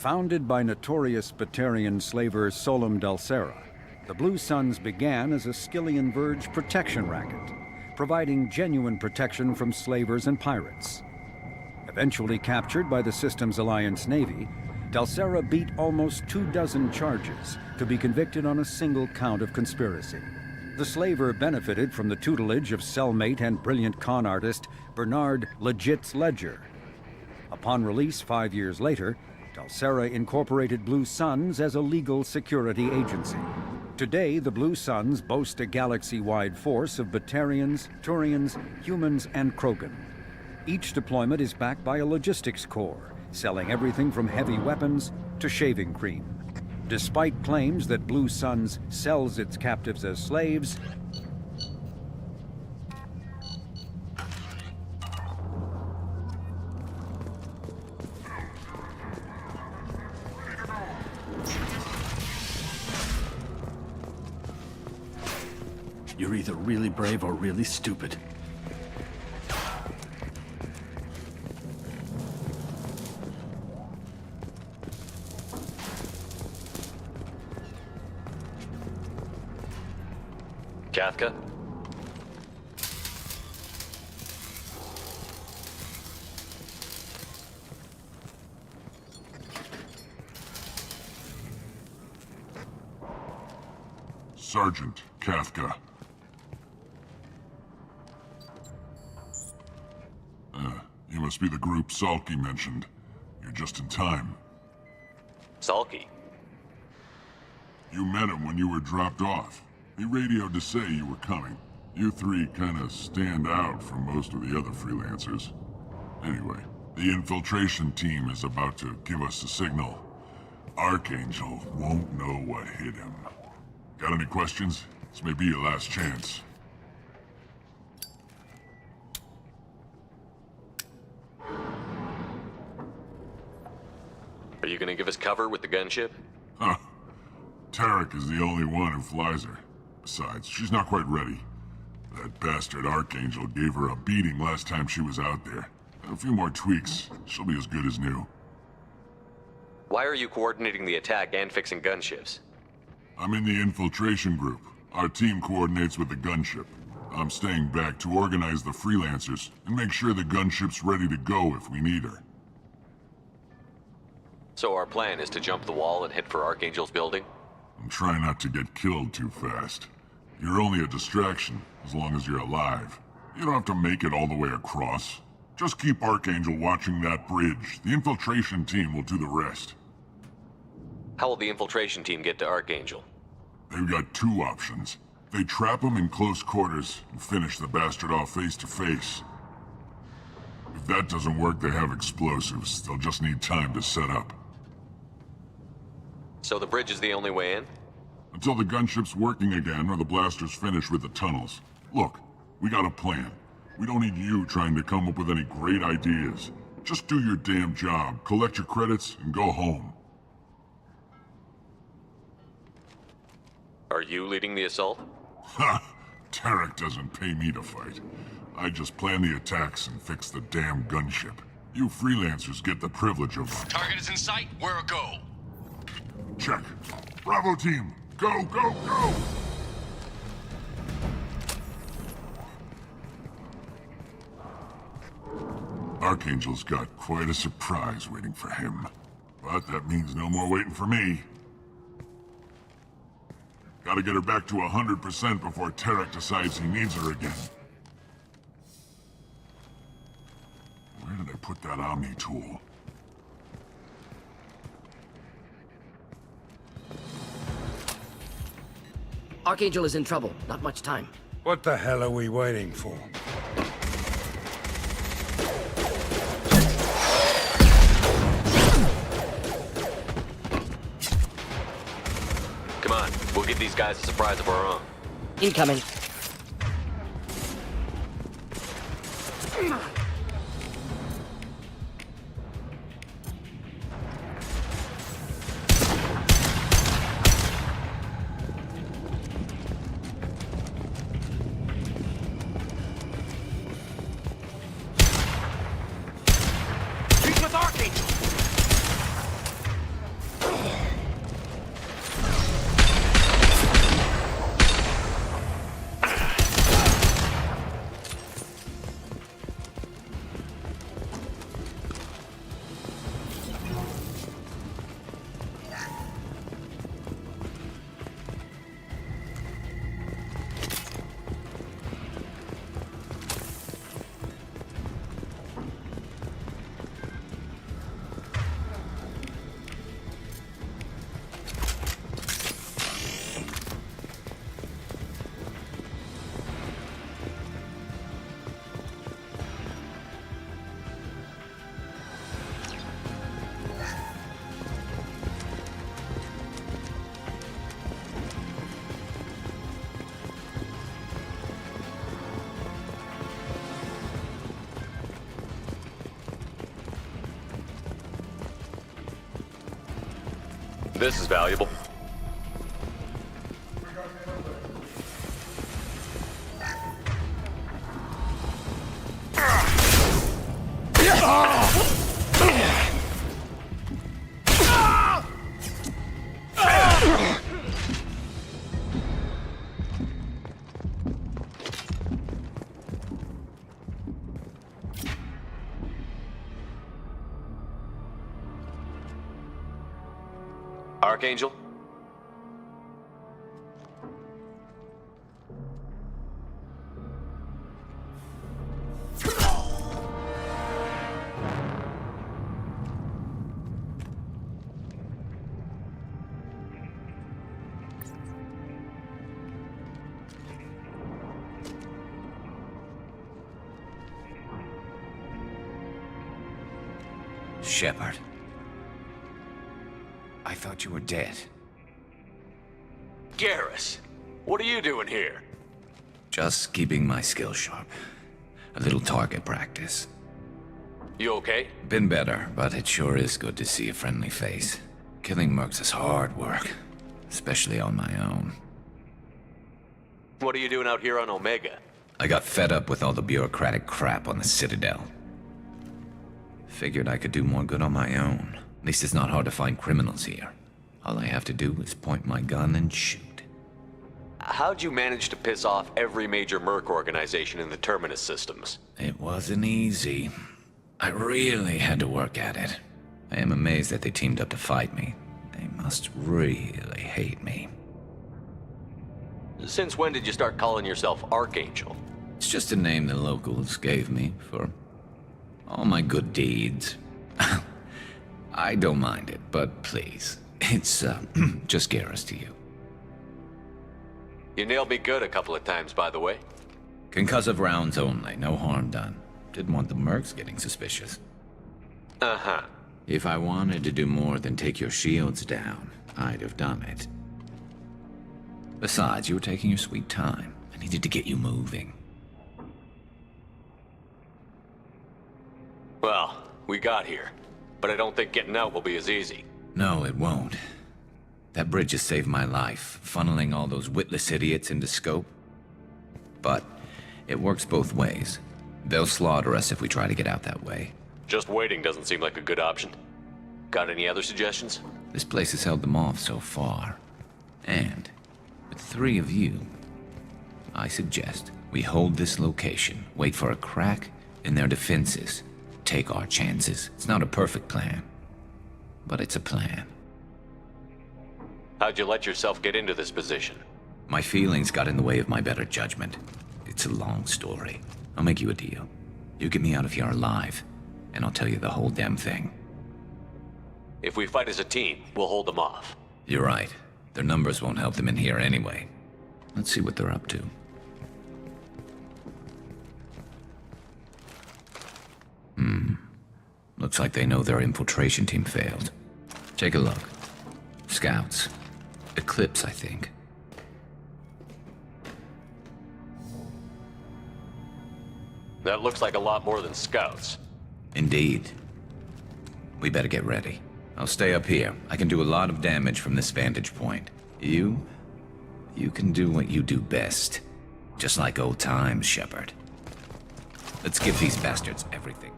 Founded by notorious Batarian slaver Solum Dalsera, the Blue Suns began as a Skillian Verge protection racket, providing genuine protection from slavers and pirates. Eventually captured by the Systems Alliance Navy, Dalsera beat almost 24 charges to be convicted on a single count of conspiracy. The slaver benefited from the tutelage of cellmate and brilliant con artist Bernard Legit's Ledger. Upon release 5 years later, Dalsera incorporated Blue Suns as a legal security agency. Today, the Blue Suns boast a galaxy-wide force of Batarians, Turians, humans, and Krogan. Each deployment is backed by a logistics corps, selling everything from heavy weapons to shaving cream. Despite claims that Blue Suns sells its captives as slaves, You're either really brave or really stupid. Kafka? Sergeant Kafka. You must be the group Salky mentioned. You're just in time. Salky? You met him when you were dropped off. He radioed to say you were coming. You three kind of stand out from most of the other freelancers. Anyway, the infiltration team is about to give us a signal. Archangel won't know what hit him. Got any questions? This may be your last chance. Are you gonna give us cover with the gunship? Huh. Tarek is the only one who flies her. Besides, she's not quite ready. That bastard Archangel gave her a beating last time she was out there. A few more tweaks, she'll be as good as new. Why are you coordinating the attack and fixing gunships? I'm in the infiltration group. Our team coordinates with the gunship. I'm staying back to organize the freelancers and make sure the gunship's ready to go if we need her. So our plan is to jump the wall and head for Archangel's building? And try not to get killed too fast. You're only a distraction, as long as you're alive. You don't have to make it all the way across. Just keep Archangel watching that bridge. The infiltration team will do the rest. How will the infiltration team get to Archangel? They've got two options. They trap him in close quarters and finish the bastard off face to face. If that doesn't work, they have explosives. They'll just need time to set up. So the bridge is the only way in? Until the gunship's working again or the blasters finish with the tunnels. Look, we got a plan. We don't need you trying to come up with any great ideas. Just do your damn job, collect your credits, and go home. Are you leading the assault? Ha! Tarek doesn't pay me to fight. I just plan the attacks and fix the damn gunship. You freelancers get the privilege of... Target is in sight. Where a go? Check. Bravo team! Go, go, go! Archangel's got quite a surprise waiting for him. But that means no more waiting for me. Gotta get her back to 100% before Tarek decides he needs her again. Where did I put that Omni tool? Archangel is in trouble. Not much time. What the hell are we waiting for? Come on, we'll give these guys a surprise of our own. Incoming. He's with Archangel! This is valuable. Archangel? Shepard. I thought you were dead. Garrus, what are you doing here? Just keeping my skills sharp. A little target practice. You okay? Been better, but it sure is good to see a friendly face. Killing mercs is hard work, especially on my own. What are you doing out here on Omega? I got fed up with all the bureaucratic crap on the Citadel. Figured I could do more good on my own. At least it's not hard to find criminals here. All I have to do is point my gun and shoot. How'd you manage to piss off every major merc organization in the Terminus systems? It wasn't easy. I really had to work at it. I am amazed that they teamed up to fight me. They must really hate me. Since when did you start calling yourself Archangel? It's just a name the locals gave me for all my good deeds. I don't mind it, but please, it's just Garrus to you. You nailed me good a couple of times, by the way. Concussive rounds only, no harm done. Didn't want the mercs getting suspicious. Uh-huh. If I wanted to do more than take your shields down, I'd have done it. Besides, you were taking your sweet time. I needed to get you moving. Well, we got here. But I don't think getting out will be as easy. No, it won't. That bridge has saved my life, funneling all those witless idiots into scope. But it works both ways. They'll slaughter us if we try to get out that way. Just waiting doesn't seem like a good option. Got any other suggestions? This place has held them off so far. And with 3 of you, I suggest we hold this location, wait for a crack in their defenses, take our chances. It's not a perfect plan, but it's a plan. How'd you let yourself get into this position? My feelings got in the way of my better judgment. It's a long story. I'll make you a deal. You get me out of here alive, and I'll tell you the whole damn thing. If we fight as a team, we'll hold them off. You're right. Their numbers won't help them in here anyway. Let's see what they're up to. Looks like they know their infiltration team failed. Take a look. Scouts. Eclipse, I think. That looks like a lot more than scouts. Indeed. We better get ready. I'll stay up here. I can do a lot of damage from this vantage point. You can do what you do best. Just like old times, Shepard. Let's give these bastards everything.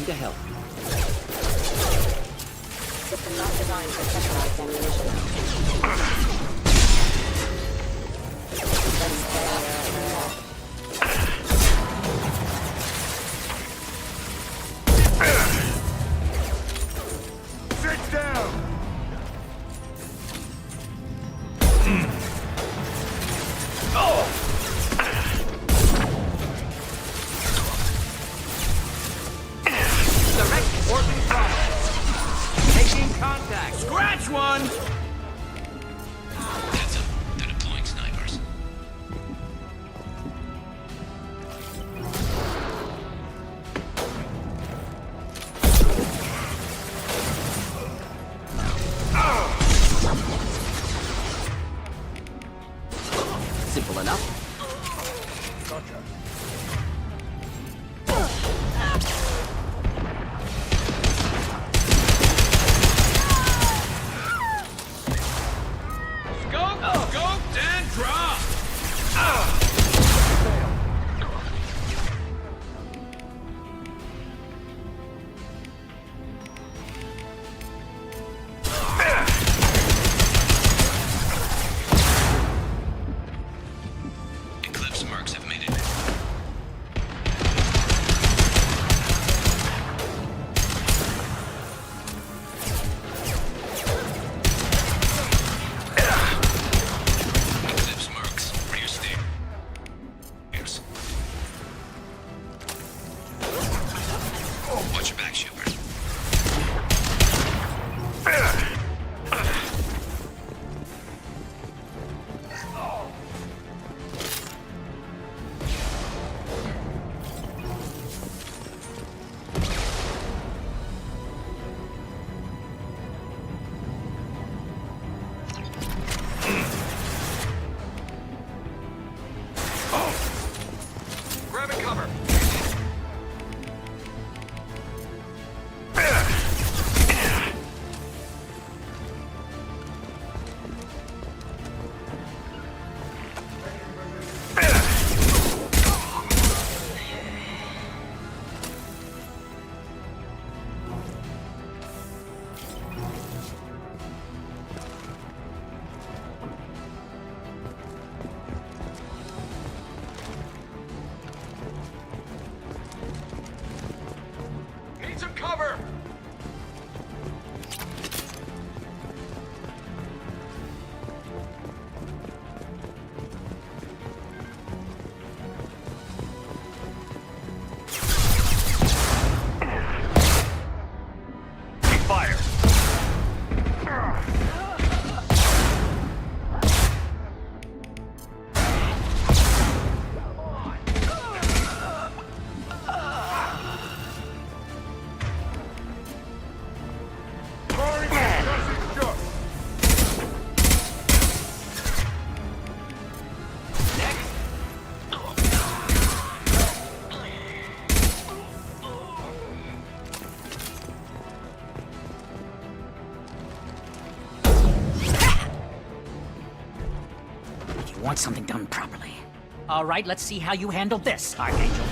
to help. System not designed for pressurized ammunition. Sit down! Direct orbiting problem. Taking contact. Scratch one! Heads up, they're deploying snipers. Simple enough. Scoped and dropped! Eclipse mercs have made it. Eclipse mercs, rear stick. Yes. Watch your back, Shepard. Grabbing cover. Need some cover! Keep fire! You want something done properly. All right, let's see how you handle this, Archangel.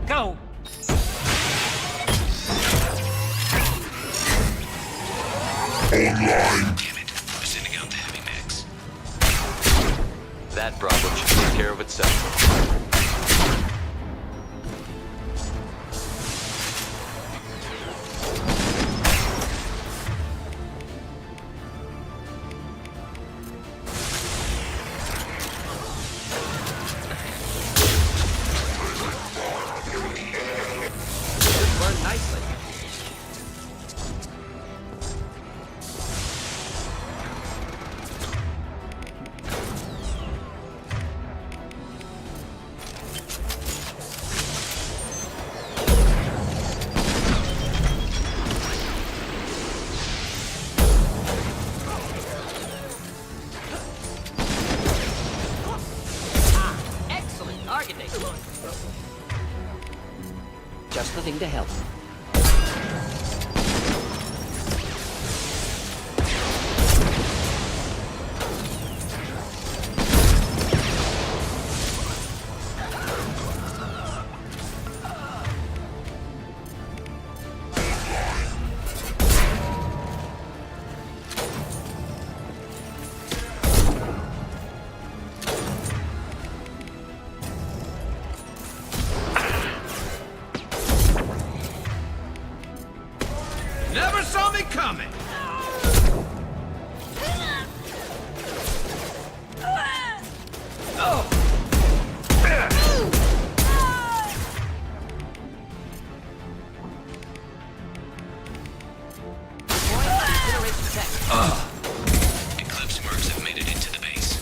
Go! Damn it. We're sending out the heavy mix. That problem should take care of itself. Learn nicely. Excellent targeting. Just the thing to help. coming! Eclipse mercs have made it into the base.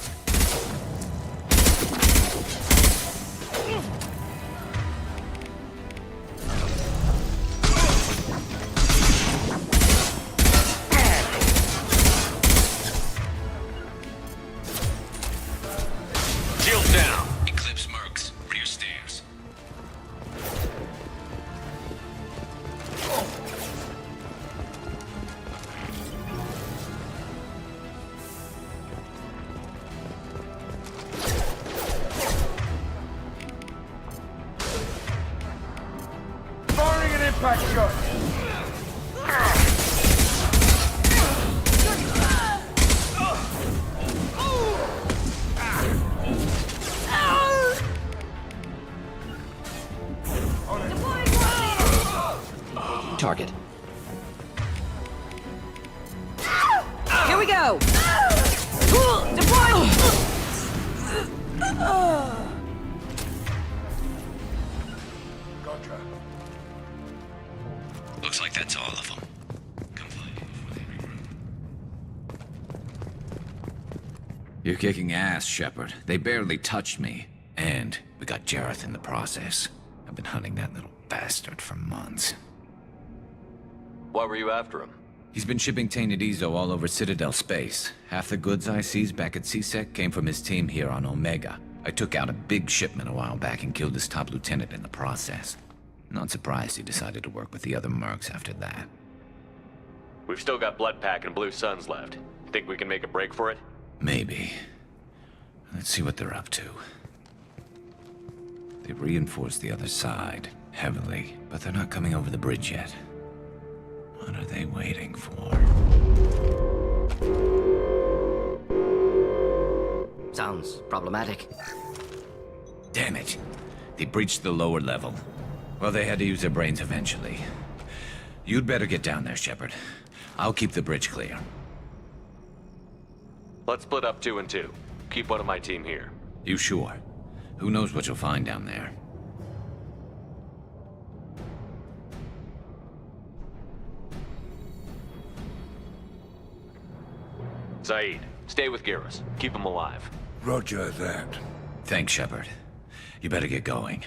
Shield down. Eclipse mercs, rear stairs. Firing an impact shot! Target. Here we go! Deploy! Gotcha. Looks like that's all of them. You're kicking ass, Shepard. They barely touched me. And we got Jareth in the process. I've been hunting that little bastard for months. Why were you after him? He's been shipping tainted Ezo all over Citadel space. Half the goods I seized back at CSEC came from his team here on Omega. I took out a big shipment a while back and killed his top lieutenant in the process. Not surprised he decided to work with the other mercs after that. We've still got Bloodpack and Blue Suns left. Think we can make a break for it? Maybe. Let's see what they're up to. They reinforced the other side, heavily, but they're not coming over the bridge yet. What are they waiting for? Sounds problematic. Damn it. They breached the lower level. Well, they had to use their brains eventually. You'd better get down there, Shepard. I'll keep the bridge clear. Let's split up 2 and 2. Keep one of my team here. You sure? Who knows what you'll find down there? Saeed, stay with Garrus. Keep him alive. Roger that. Thanks, Shepard. You better get going.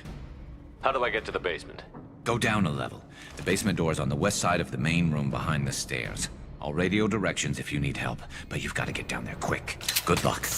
How do I get to the basement? Go down a level. The basement door's on the west side of the main room behind the stairs. I'll radio directions if you need help, but you've got to get down there quick. Good luck.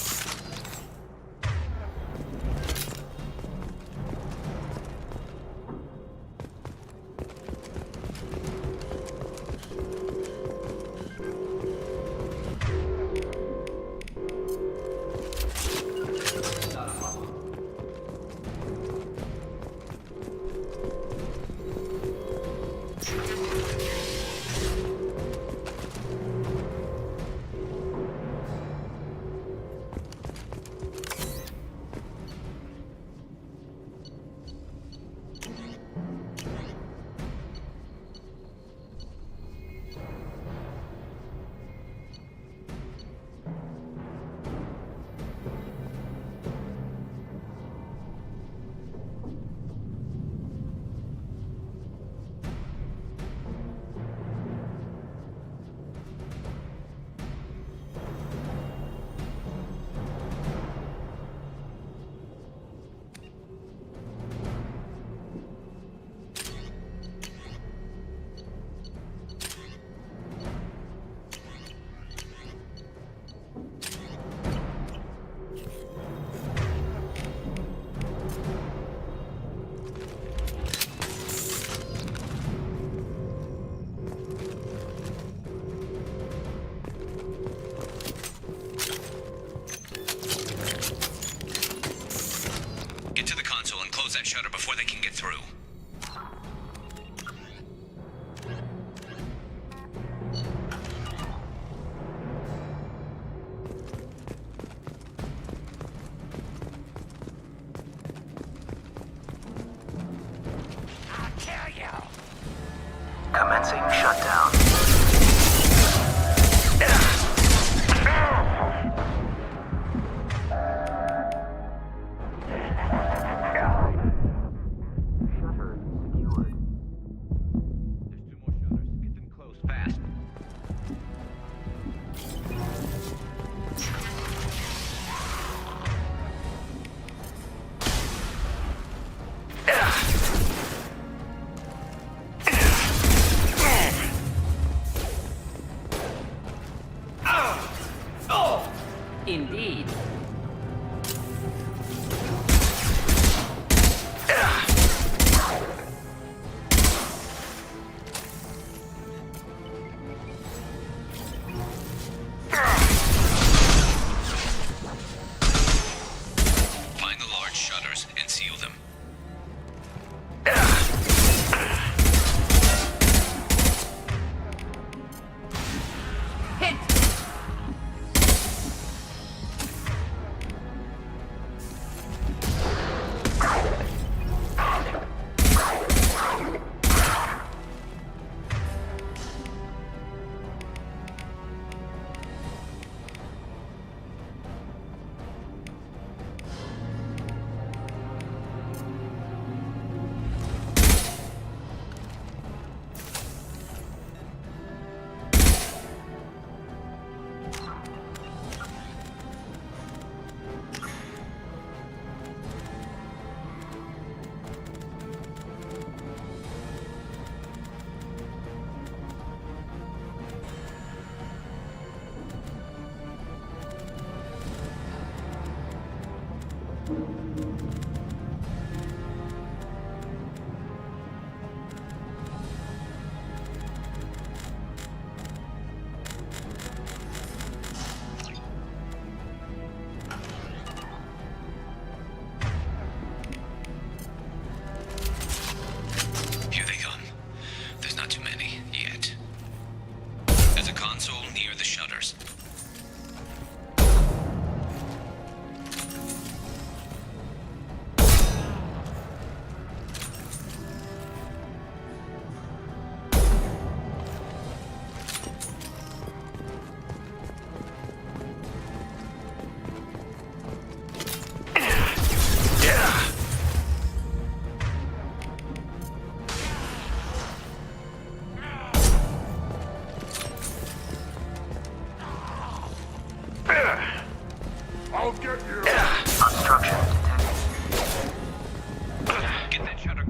that shutter before they can get through. Commencing shutdown. and seal them. Here they come. There's not too many yet. There's a console near the shutters. I'll get you. Obstruction detected. Get that shutter.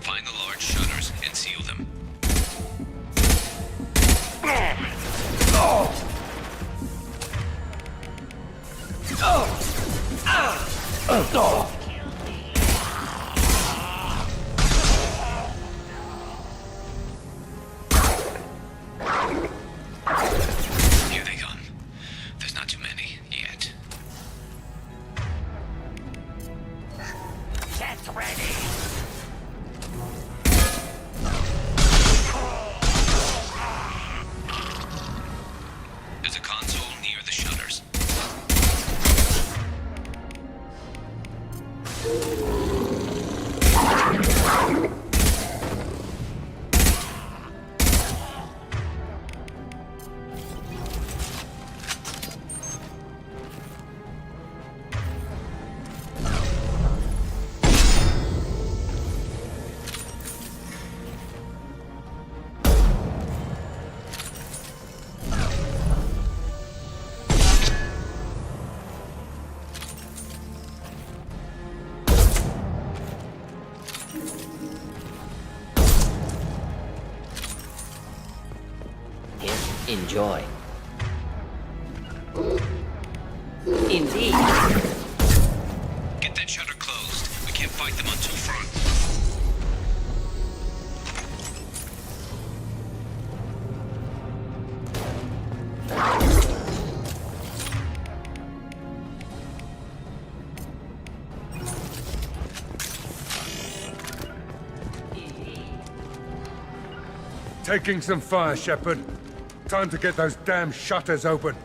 Find the large shutters and seal them. Here they come. There's not too many yet. Get ready! There's a console near the shutters. Enjoy. Indeed. Get that shutter closed. We can't fight them on two fronts. Taking some fire, Shepard. Time to get those damn shutters open.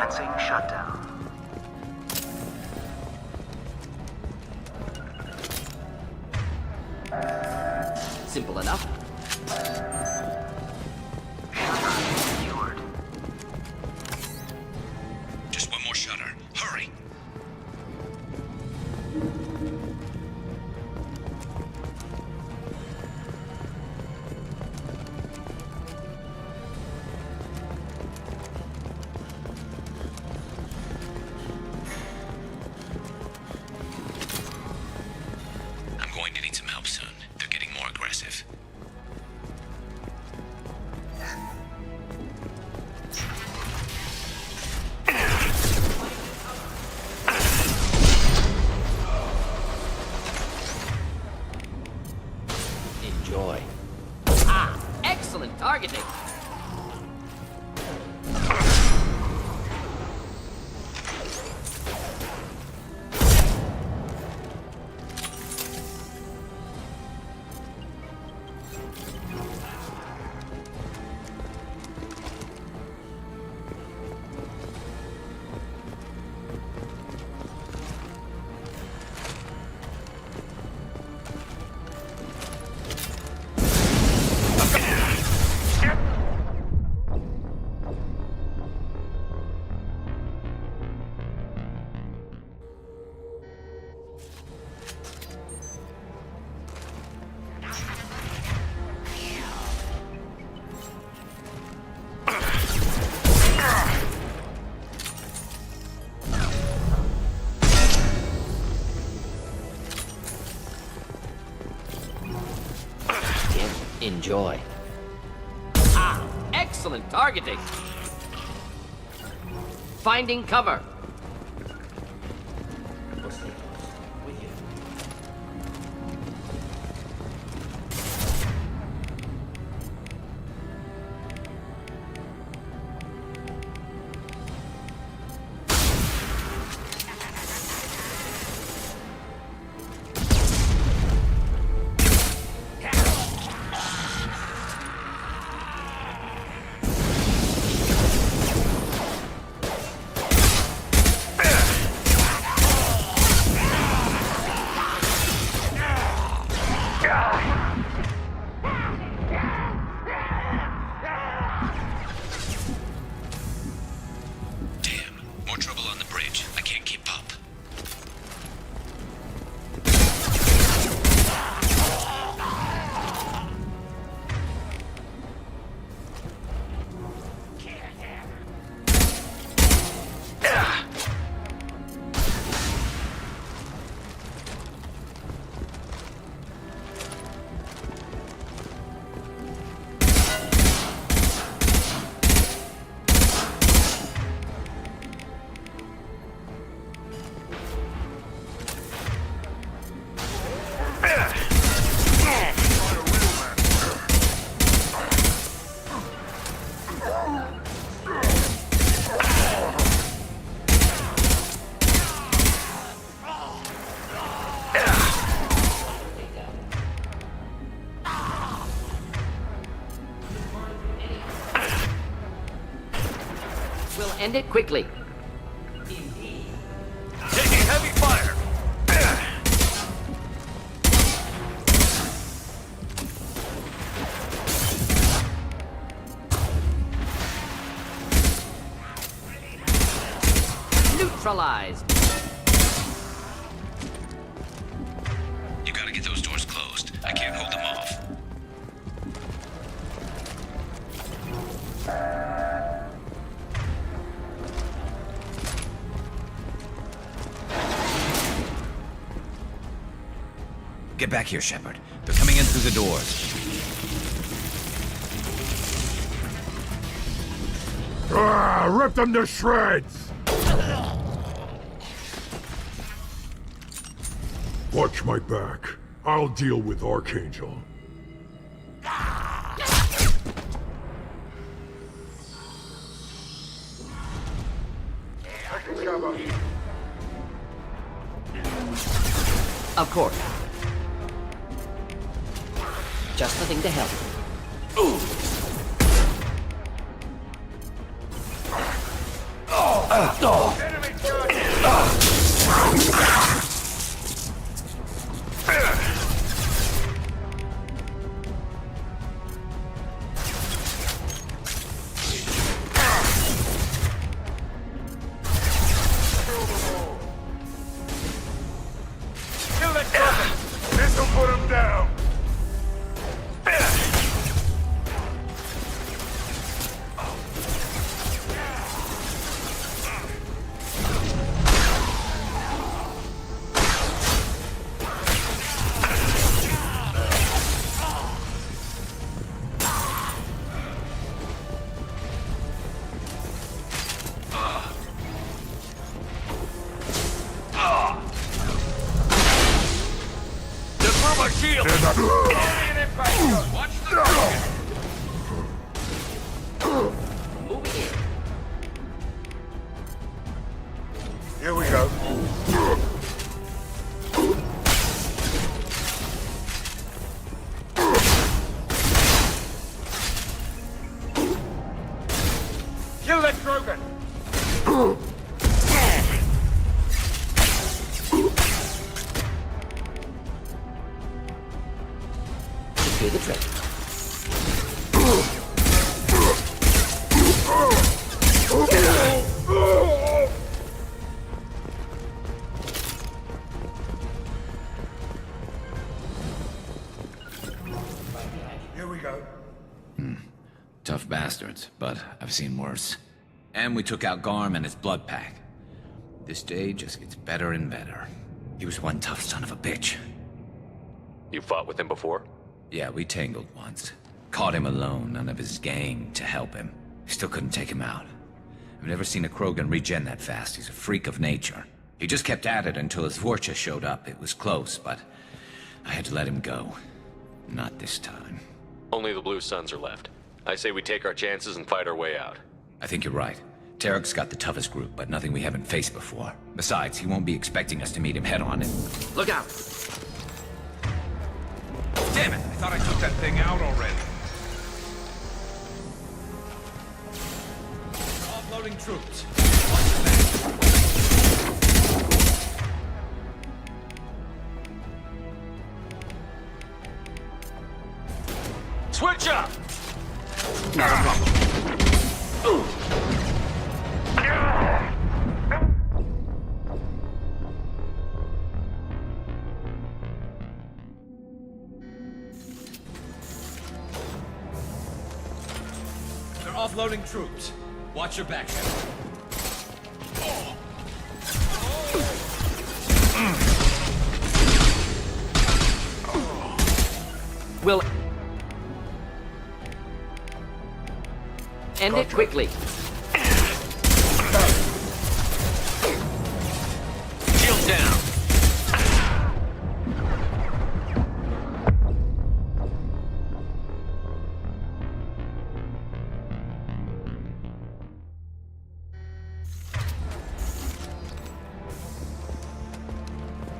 Commencing shutdown. Simple enough. Just one more shutter. Hurry! I'm going to need some help soon. They're getting more aggressive. Enjoy. Ah, excellent targeting. Enjoy. Ah, excellent targeting. Finding cover. More trouble on the bridge. I can't keep up. We'll end it quickly. Taking heavy fire! Neutralized. You gotta get those doors closed. I can't hold them off. Get back here, Shepard. They're coming in through the doors. Rip them to shreds! Watch my back. I'll deal with Archangel. Of course. Just the thing to help. Ooh. This'll put him down. Here we go. Kill that Krogan! Do the trick. Here we go. Tough bastards, but I've seen worse. And we took out Garm and his blood pack. This day just gets better and better. He was one tough son of a bitch. You fought with him before? Yeah, we tangled once. Caught him alone, none of his gang to help him. Still couldn't take him out. I've never seen a Krogan regen that fast. He's a freak of nature. He just kept at it until his Vorcha showed up. It was close, but I had to let him go. Not this time. Only the Blue Suns are left. I say we take our chances and fight our way out. I think you're right. Tarek's got the toughest group, but nothing we haven't faced before. Besides, he won't be expecting us to meet him head-on and... Look out! Damn it! I thought I took that thing out already. Offloading troops. Switch up! Not a problem. They're offloading troops. Watch your back, Shepard. We'll end it quickly. Shield down.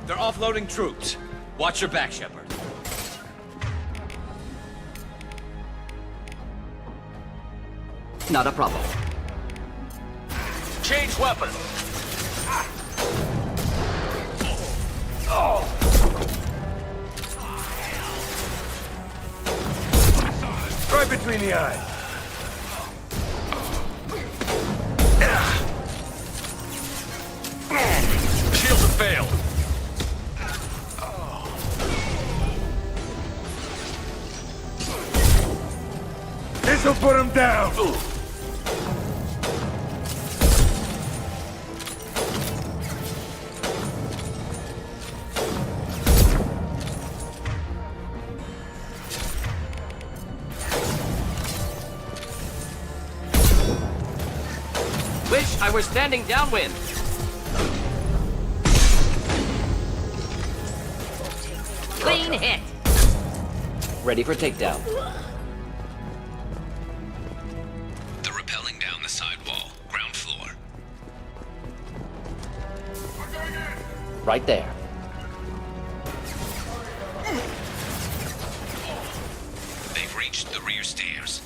They're offloading troops. Watch your back, Shepard. Not a problem. Change weapon. Right between the eyes. Shields have failed. This'll put him down. Wish I were standing downwind. Clean hit. Ready for takedown. They're rappelling down the side wall, ground floor. Right there. They've reached the rear stairs.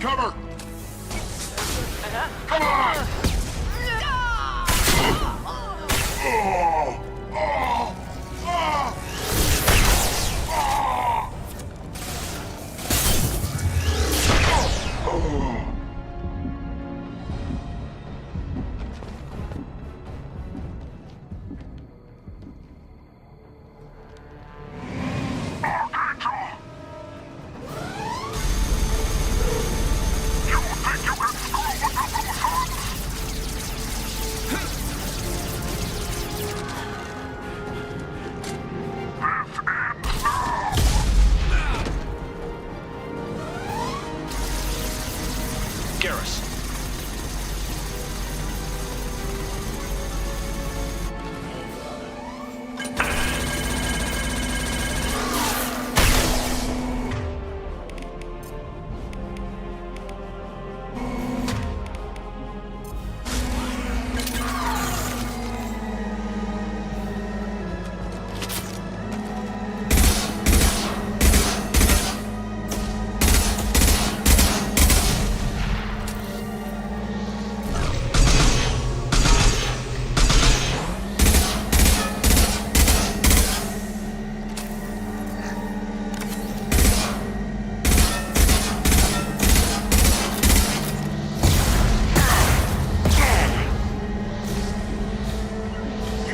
cover! Come on! Garrus.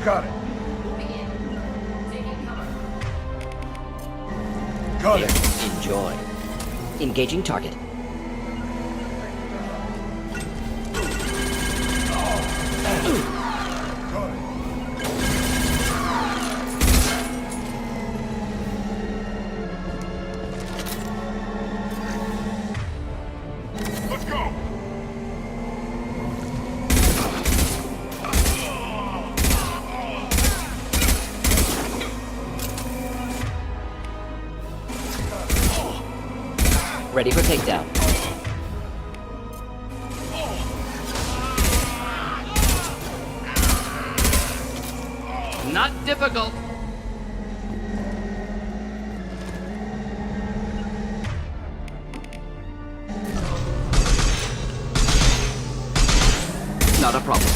Got it. Got it. Enjoy. Engaging target. Let's go! Ready for takedown. Not difficult. Not a problem.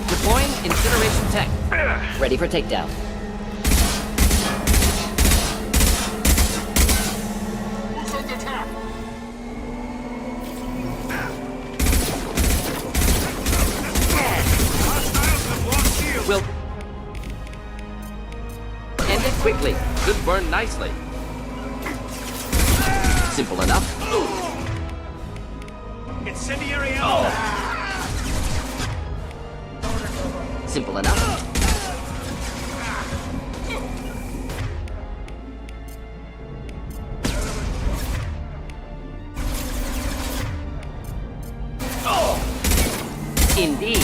Deploying incineration tech. Ready for takedown. Who's on the top? We'll end it quickly. Could burn nicely. Simple enough. Incendiary ammo! Simple enough. Indeed.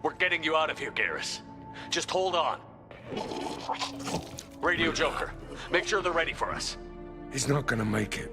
We're getting you out of here, Garrus. Just hold on. Radio Joker, make sure they're ready for us. He's not gonna make it.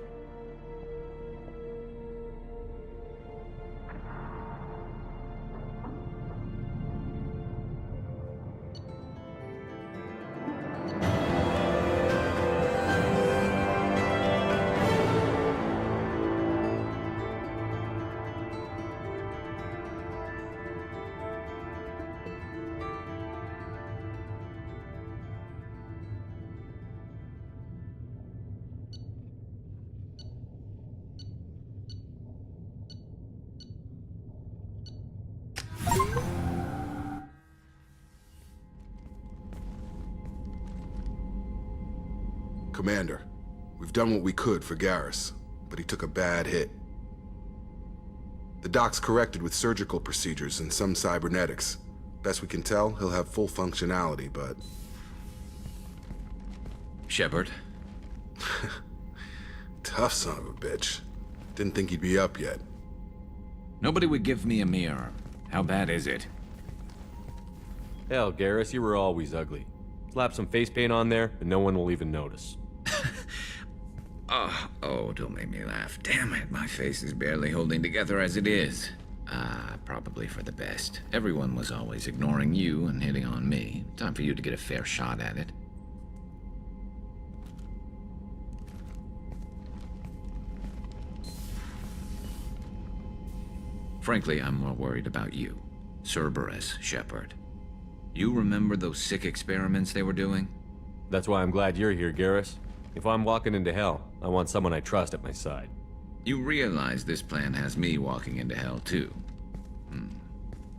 Commander, we've done what we could for Garrus, but he took a bad hit. The doc's corrected with surgical procedures and some cybernetics. Best we can tell, he'll have full functionality, but... Shepard? Tough son of a bitch. Didn't think he'd be up yet. Nobody would give me a mirror. How bad is it? Hell, Garrus, you were always ugly. Slap some face paint on there, and no one will even notice. Oh, don't make me laugh. Damn it, my face is barely holding together as it is. Probably for the best. Everyone was always ignoring you and hitting on me. Time for you to get a fair shot at it. Frankly, I'm more worried about you. Cerberus, Shepard. You remember those sick experiments they were doing? That's why I'm glad you're here, Garrus. If I'm walking into hell, I want someone I trust at my side. You realize this plan has me walking into hell, too.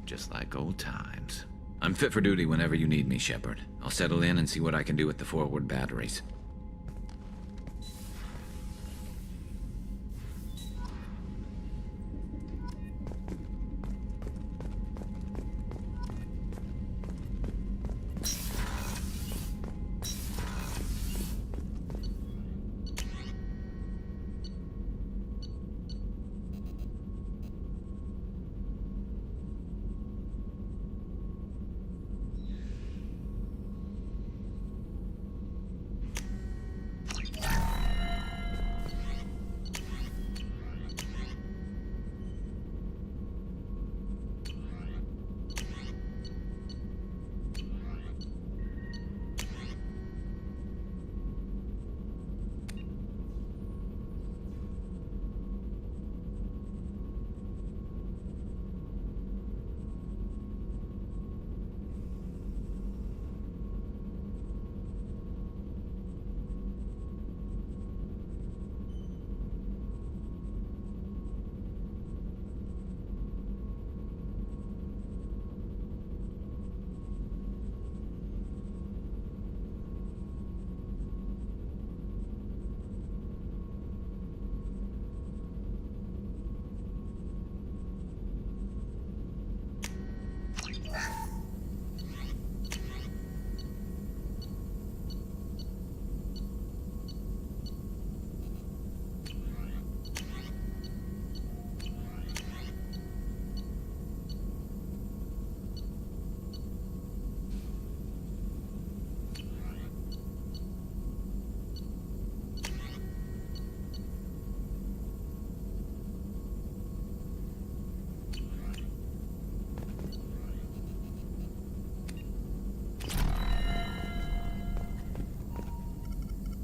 Just like old times. I'm fit for duty whenever you need me, Shepard. I'll settle in and see what I can do with the forward batteries.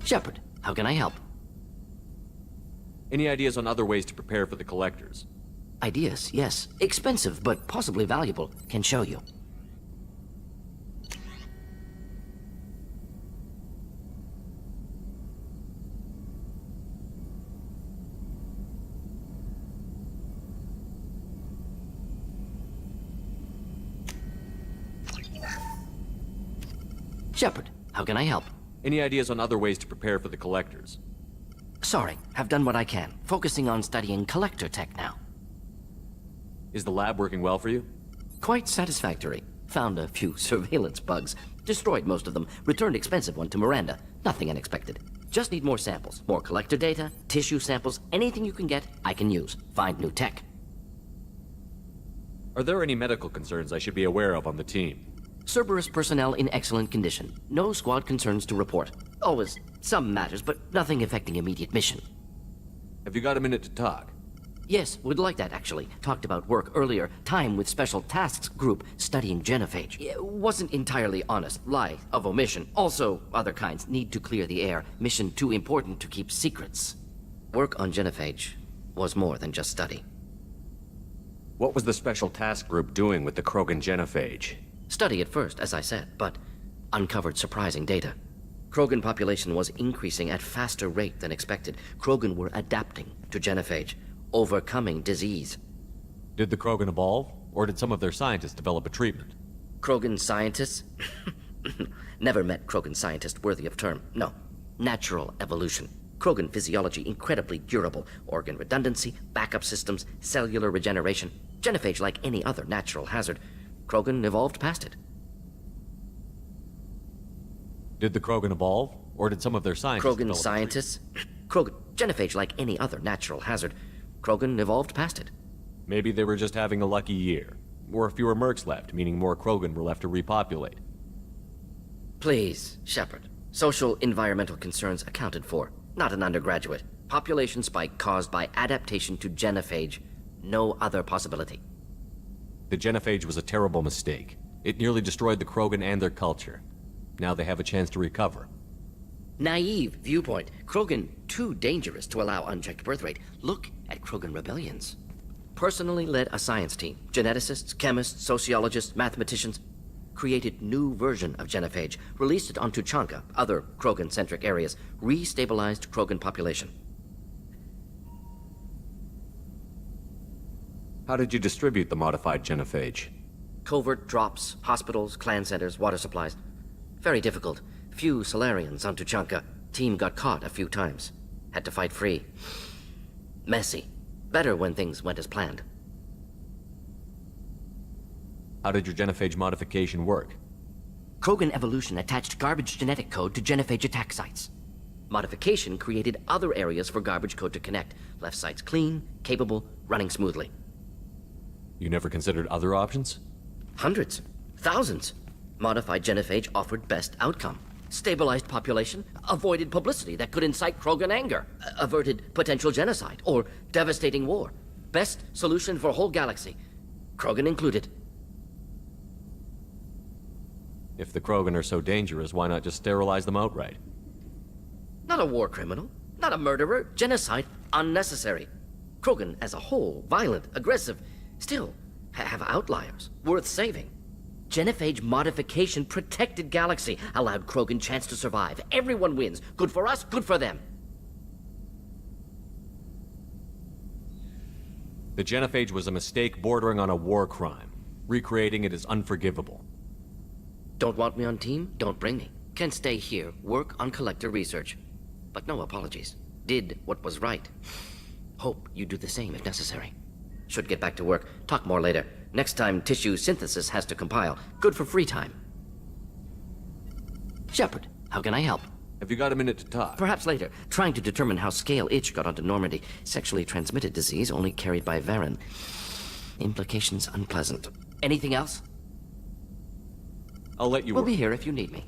Shepard, how can I help? Any ideas on other ways to prepare for the collectors? Ideas, yes. Expensive, but possibly valuable. Can show you. Shepard, how can I help? Any ideas on other ways to prepare for the collectors? Sorry, have done what I can. Focusing on studying collector tech now. Is the lab working well for you? Quite satisfactory. Found a few surveillance bugs. Destroyed most of them. Returned expensive one to Miranda. Nothing unexpected. Just need more samples. More collector data, tissue samples, anything you can get, I can use. Find new tech. Are there any medical concerns I should be aware of on the team? Cerberus personnel in excellent condition. No squad concerns to report. Always some matters, but nothing affecting immediate mission. Have you got a minute to talk? Yes, would like that actually. Talked about work earlier. Time with Special Tasks Group studying genophage. Wasn't entirely honest. Lie of omission. Also, other kinds need to clear the air. Mission too important to keep secrets. Work on genophage was more than just study. What was the Special Task Group doing with the Krogan genophage? Study at first, as I said, but uncovered surprising data. Krogan population was increasing at faster rate than expected. Krogan were adapting to genophage, overcoming disease. Did the Krogan evolve, or did some of their scientists develop a treatment? Krogan scientists? Never met Krogan scientist worthy of term, no. Natural evolution. Krogan physiology incredibly durable. Organ redundancy, backup systems, cellular regeneration. Genophage like any other natural hazard. Krogan evolved past it. Did the Krogan evolve? Or did some of their scientists Krogan develop scientists? Krogan. Genophage like any other natural hazard. Krogan evolved past it. Maybe they were just having a lucky year. Or fewer mercs left, meaning more Krogan were left to repopulate. Please, Shepard. Social environmental concerns accounted for. Not an undergraduate. Population spike caused by adaptation to genophage. No other possibility. The genophage was a terrible mistake. It nearly destroyed the Krogan and their culture. Now they have a chance to recover. Naive viewpoint. Krogan too dangerous to allow unchecked birth rate. Look at Krogan rebellions. Personally led a science team. Geneticists, chemists, sociologists, mathematicians. Created new version of genophage. Released it on Tuchanka, other Krogan-centric areas. Restabilized Krogan population. How did you distribute the modified genophage? Covert drops, hospitals, clan centers, water supplies. Very difficult. Few Solarians on Tuchanka. Team got caught a few times. Had to fight free. Messy. Better when things went as planned. How did your genophage modification work? Krogan evolution attached garbage genetic code to genophage attack sites. Modification created other areas for garbage code to connect. Left sites clean, capable, running smoothly. You never considered other options? Hundreds. Thousands. Modified genophage offered best outcome. Stabilized population, avoided publicity that could incite Krogan anger, averted potential genocide, or devastating war. Best solution for whole galaxy. Krogan included. If the Krogan are so dangerous, why not just sterilize them outright? Not a war criminal, not a murderer. Genocide, unnecessary. Krogan as a whole, violent, aggressive, still have outliers, worth saving. Genophage modification protected galaxy, allowed Krogan chance to survive. Everyone wins. Good for us, good for them. The genophage was a mistake bordering on a war crime. Recreating it is unforgivable. Don't want me on team? Don't bring me. Can stay here, work on collector research. But no apologies. Did what was right. Hope you do the same if necessary. Should get back to work. Talk more later. Next time, tissue synthesis has to compile. Good for free time. Shepard, how can I help? Have you got a minute to talk? Perhaps later. Trying to determine how scale itch got onto Normandy. Sexually transmitted disease only carried by Varen. Implications unpleasant. Anything else? I'll let you We'll work. be here if you need me.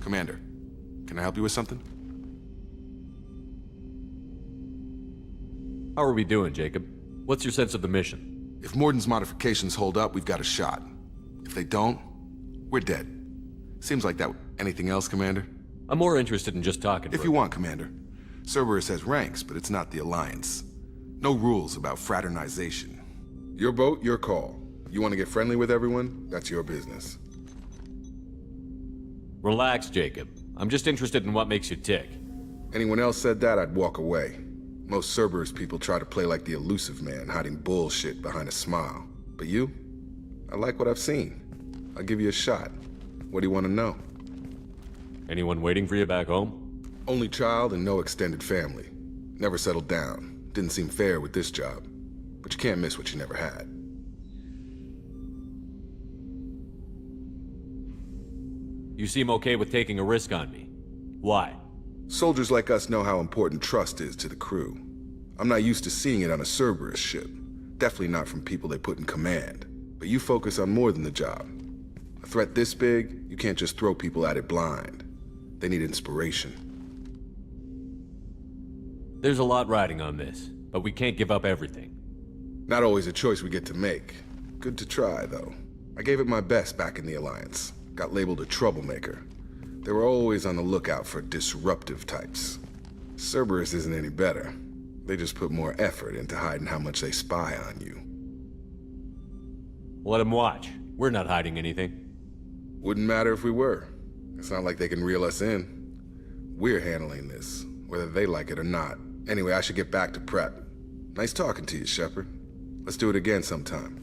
Commander, can I help you with something? How are we doing, Jacob? What's your sense of the mission? If Morden's modifications hold up, we've got a shot. If they don't, we're dead. Seems like that. Anything else, Commander? I'm more interested in just talking. If you want, Commander. Cerberus has ranks, but it's not the Alliance. No rules about fraternization. Your boat, your call. You want to get friendly with everyone? That's your business. Relax, Jacob. I'm just interested in what makes you tick. Anyone else said that, I'd walk away. Most Cerberus people try to play like the elusive man, hiding bullshit behind a smile. But you? I like what I've seen. I'll give you a shot. What do you want to know? Anyone waiting for you back home? Only child and no extended family. Never settled down. Didn't seem fair with this job. But you can't miss what you never had. You seem okay with taking a risk on me. Why? Soldiers like us know how important trust is to the crew. I'm not used to seeing it on a Cerberus ship. Definitely not from people they put in command. But you focus on more than the job. A threat this big, you can't just throw people at it blind. They need inspiration. There's a lot riding on this, but we can't give up everything. Not always a choice we get to make. Good to try, though. I gave it my best back in the Alliance. Got labeled a troublemaker. They were always on the lookout for disruptive types. Cerberus isn't any better. They just put more effort into hiding how much they spy on you. Let them watch. We're not hiding anything. Wouldn't matter if we were. It's not like they can reel us in. We're handling this, whether they like it or not. Anyway, I should get back to prep. Nice talking to you, Shepard. Let's do it again sometime.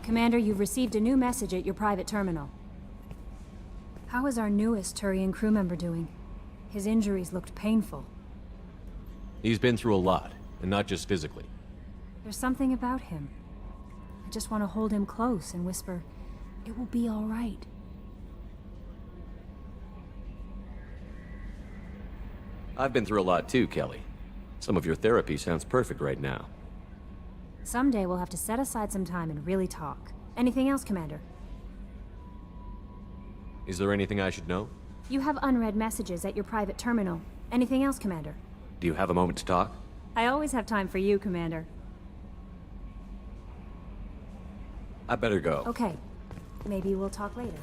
Commander, you've received a new message at your private terminal. How is our newest Turian crew member doing? His injuries looked painful. He's been through a lot, and not just physically. There's something about him. I just want to hold him close and whisper, "It will be all right." I've been through a lot too, Kelly. Some of your therapy sounds perfect right now. Someday we'll have to set aside some time and really talk. Anything else, Commander? Is there anything I should know? You have unread messages at your private terminal. Anything else, Commander? Do you have a moment to talk? I always have time for you, Commander. I better go. Okay. Maybe we'll talk later.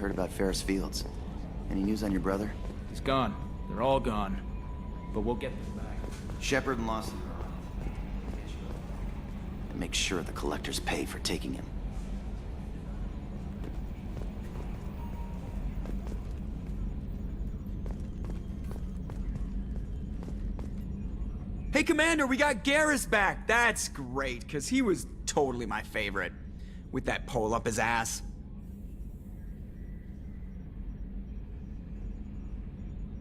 heard about Ferris Fields. Any news on your brother? He's gone. They're all gone. But we'll get them back. Shepard and Lawson. Make sure the collectors pay for taking him. Hey, Commander, we got Garrus back. That's great, because he was totally my favorite. With that pole up his ass.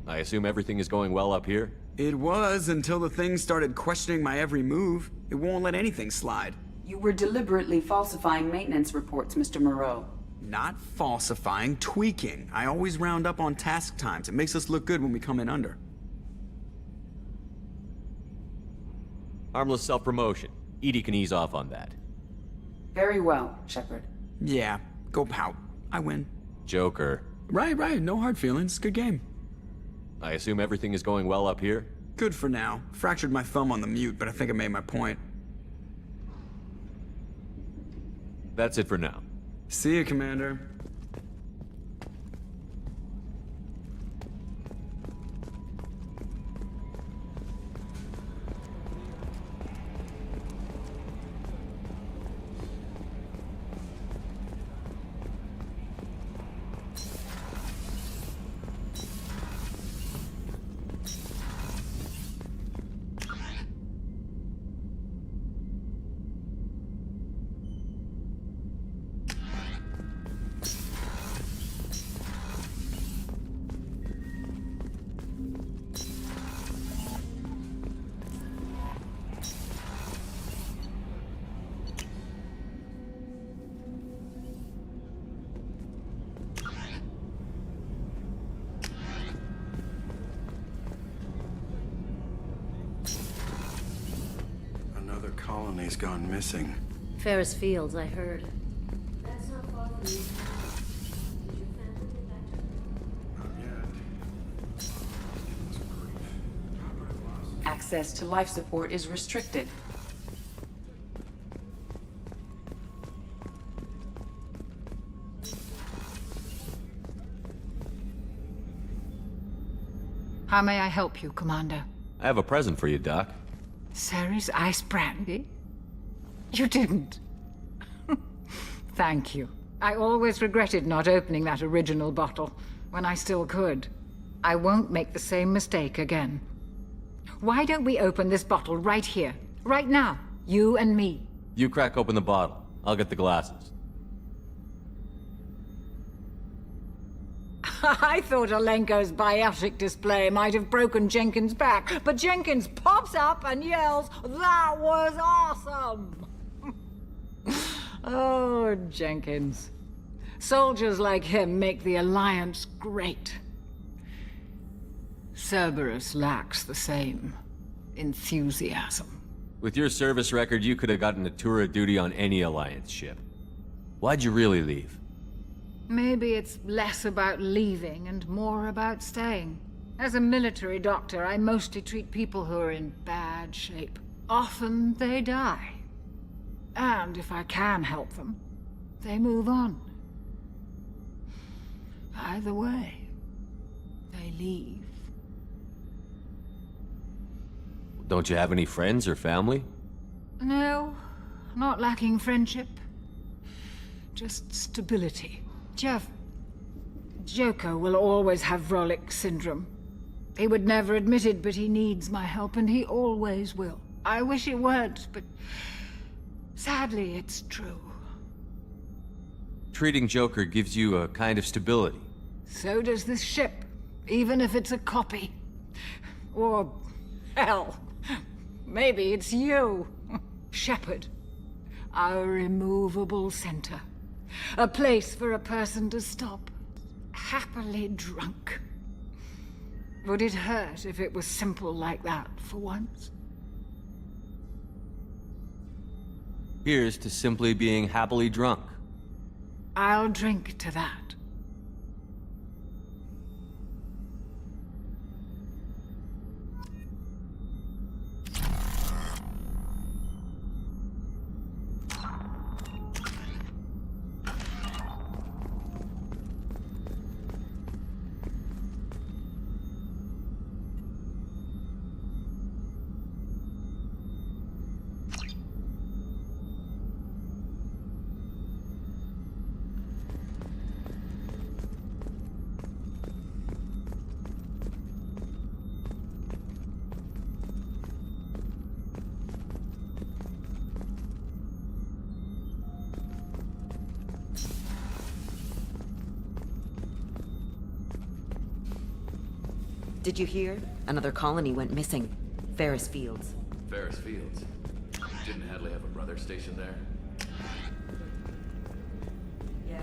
I assume everything is going well up here? It was, until the thing started questioning my every move. It won't let anything slide. You were deliberately falsifying maintenance reports, Mr. Moreau. Not falsifying, tweaking. I always round up on task times. It makes us look good when we come in under. Harmless self-promotion. Edie can ease off on that. Very well, Shepard. Yeah, go pout. I win. Joker. Right, no hard feelings. Good game. I assume everything is going well up here? Good for now. Fractured my thumb on the mute, but I think I made my point. That's it for now. See you, Commander. Another colony's gone missing. Ferris Fields, I heard. That's not far from you. Access to life support is restricted. How may I help you, Commander? I have a present for you, Doc. Ceres ice brandy? You didn't. Thank you. I always regretted not opening that original bottle when I still could. I won't make the same mistake again. Why don't we open this bottle right here, right now, you and me? You crack open the bottle. I'll get the glasses. I thought Alenko's biotic display might have broken Jenkins' back, but Jenkins pops up and yells, "That was awesome!" Oh, Jenkins. Soldiers like him make the Alliance great. Cerberus lacks the same enthusiasm. With your service record, you could have gotten a tour of duty on any Alliance ship. Why'd you really leave? Maybe it's less about leaving and more about staying. As a military doctor, I mostly treat people who are in bad shape. Often they die. And if I can help them, they move on. Either way, they leave. Don't you have any friends or family? No, not lacking friendship. Just stability. Jeff, Joker will always have Vrolic syndrome. He would never admit it, but he needs my help, and he always will. I wish it weren't, but sadly, it's true. Treating Joker gives you a kind of stability. So does this ship, even if it's a copy. Or, hell, maybe it's you, Shepard. Our immovable center. A place for a person to stop, happily drunk. Would it hurt if it was simple like that for once? Here's to simply being happily drunk. I'll drink to that. Did you hear? Another colony went missing. Ferris Fields. Ferris Fields? Didn't Hadley have a brother stationed there? Yeah.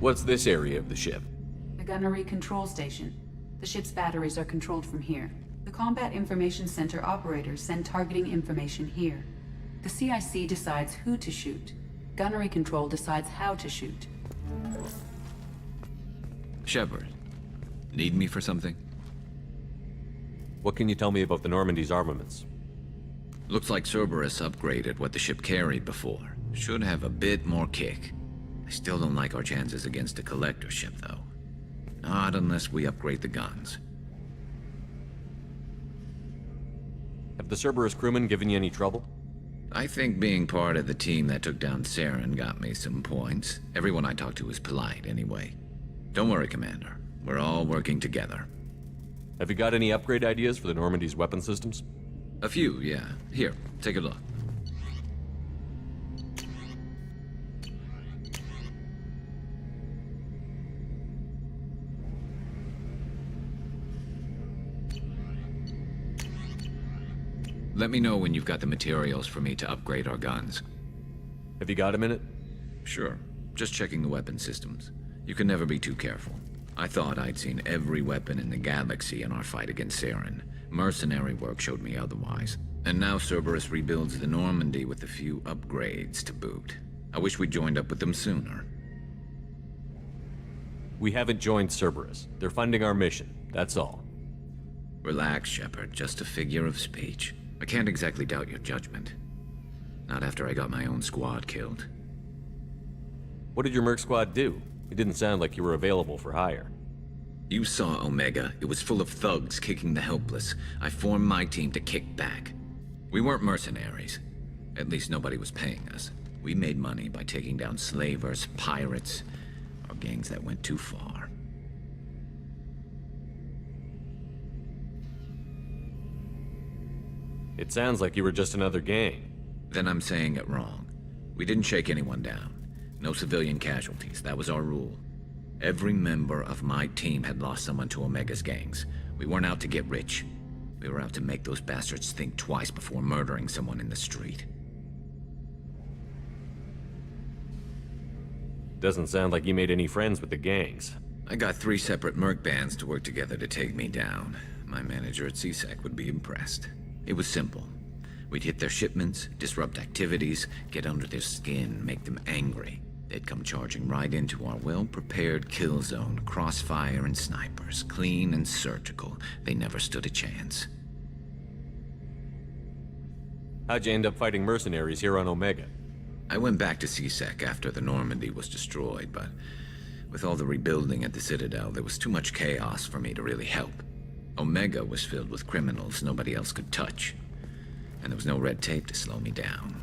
What's this area of the ship? The gunnery control station. The ship's batteries are controlled from here. The Combat Information Center operators send targeting information here. The CIC decides who to shoot. Gunnery control decides how to shoot. Shepard, need me for something? What can you tell me about the Normandy's armaments? Looks like Cerberus upgraded what the ship carried before. Should have a bit more kick. I still don't like our chances against a collector ship, though. Not unless we upgrade the guns. Have the Cerberus crewmen given you any trouble? I think being part of the team that took down Saren got me some points. Everyone I talked to was polite, anyway. Don't worry, Commander. We're all working together. Have you got any upgrade ideas for the Normandy's weapon systems? A few, yeah. Here, take a look. Let me know when you've got the materials for me to upgrade our guns. Have you got a minute? Sure. Just checking the weapon systems. You can never be too careful. I thought I'd seen every weapon in the galaxy in our fight against Saren. Mercenary work showed me otherwise. And now Cerberus rebuilds the Normandy with a few upgrades to boot. I wish we'd joined up with them sooner. We haven't joined Cerberus. They're funding our mission, that's all. Relax, Shepard. Just a figure of speech. I can't exactly doubt your judgment. Not after I got my own squad killed. What did your merc squad do? It didn't sound like you were available for hire. You saw Omega. It was full of thugs kicking the helpless. I formed my team to kick back. We weren't mercenaries. At least nobody was paying us. We made money by taking down slavers, pirates, or gangs that went too far. It sounds like you were just another gang. Then I'm saying it wrong. We didn't shake anyone down. No civilian casualties. That was our rule. Every member of my team had lost someone to Omega's gangs. We weren't out to get rich. We were out to make those bastards think twice before murdering someone in the street. Doesn't sound like you made any friends with the gangs. I got 3 separate merc bands to work together to take me down. My manager at CSEC would be impressed. It was simple. We'd hit their shipments, disrupt activities, get under their skin, make them angry. They'd come charging right into our well-prepared kill zone, crossfire and snipers, clean and surgical. They never stood a chance. How'd you end up fighting mercenaries here on Omega? I went back to CSEC after the Normandy was destroyed, but with all the rebuilding at the Citadel, there was too much chaos for me to really help. Omega was filled with criminals nobody else could touch, and there was no red tape to slow me down.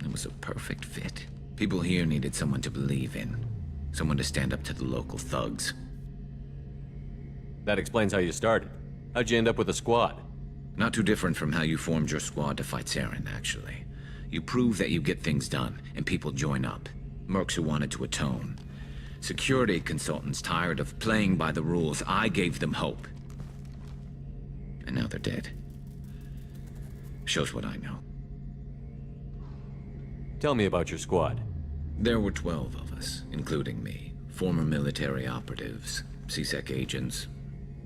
It was a perfect fit. People here needed someone to believe in, someone to stand up to the local thugs. That explains how you started. How'd you end up with a squad? Not too different from how you formed your squad to fight Saren, actually. You prove that you get things done, and people join up. Mercs who wanted to atone. Security consultants tired of playing by the rules. I gave them hope. And now they're dead. Shows what I know. Tell me about your squad. There were 12 of us, including me. Former military operatives, CSEC agents,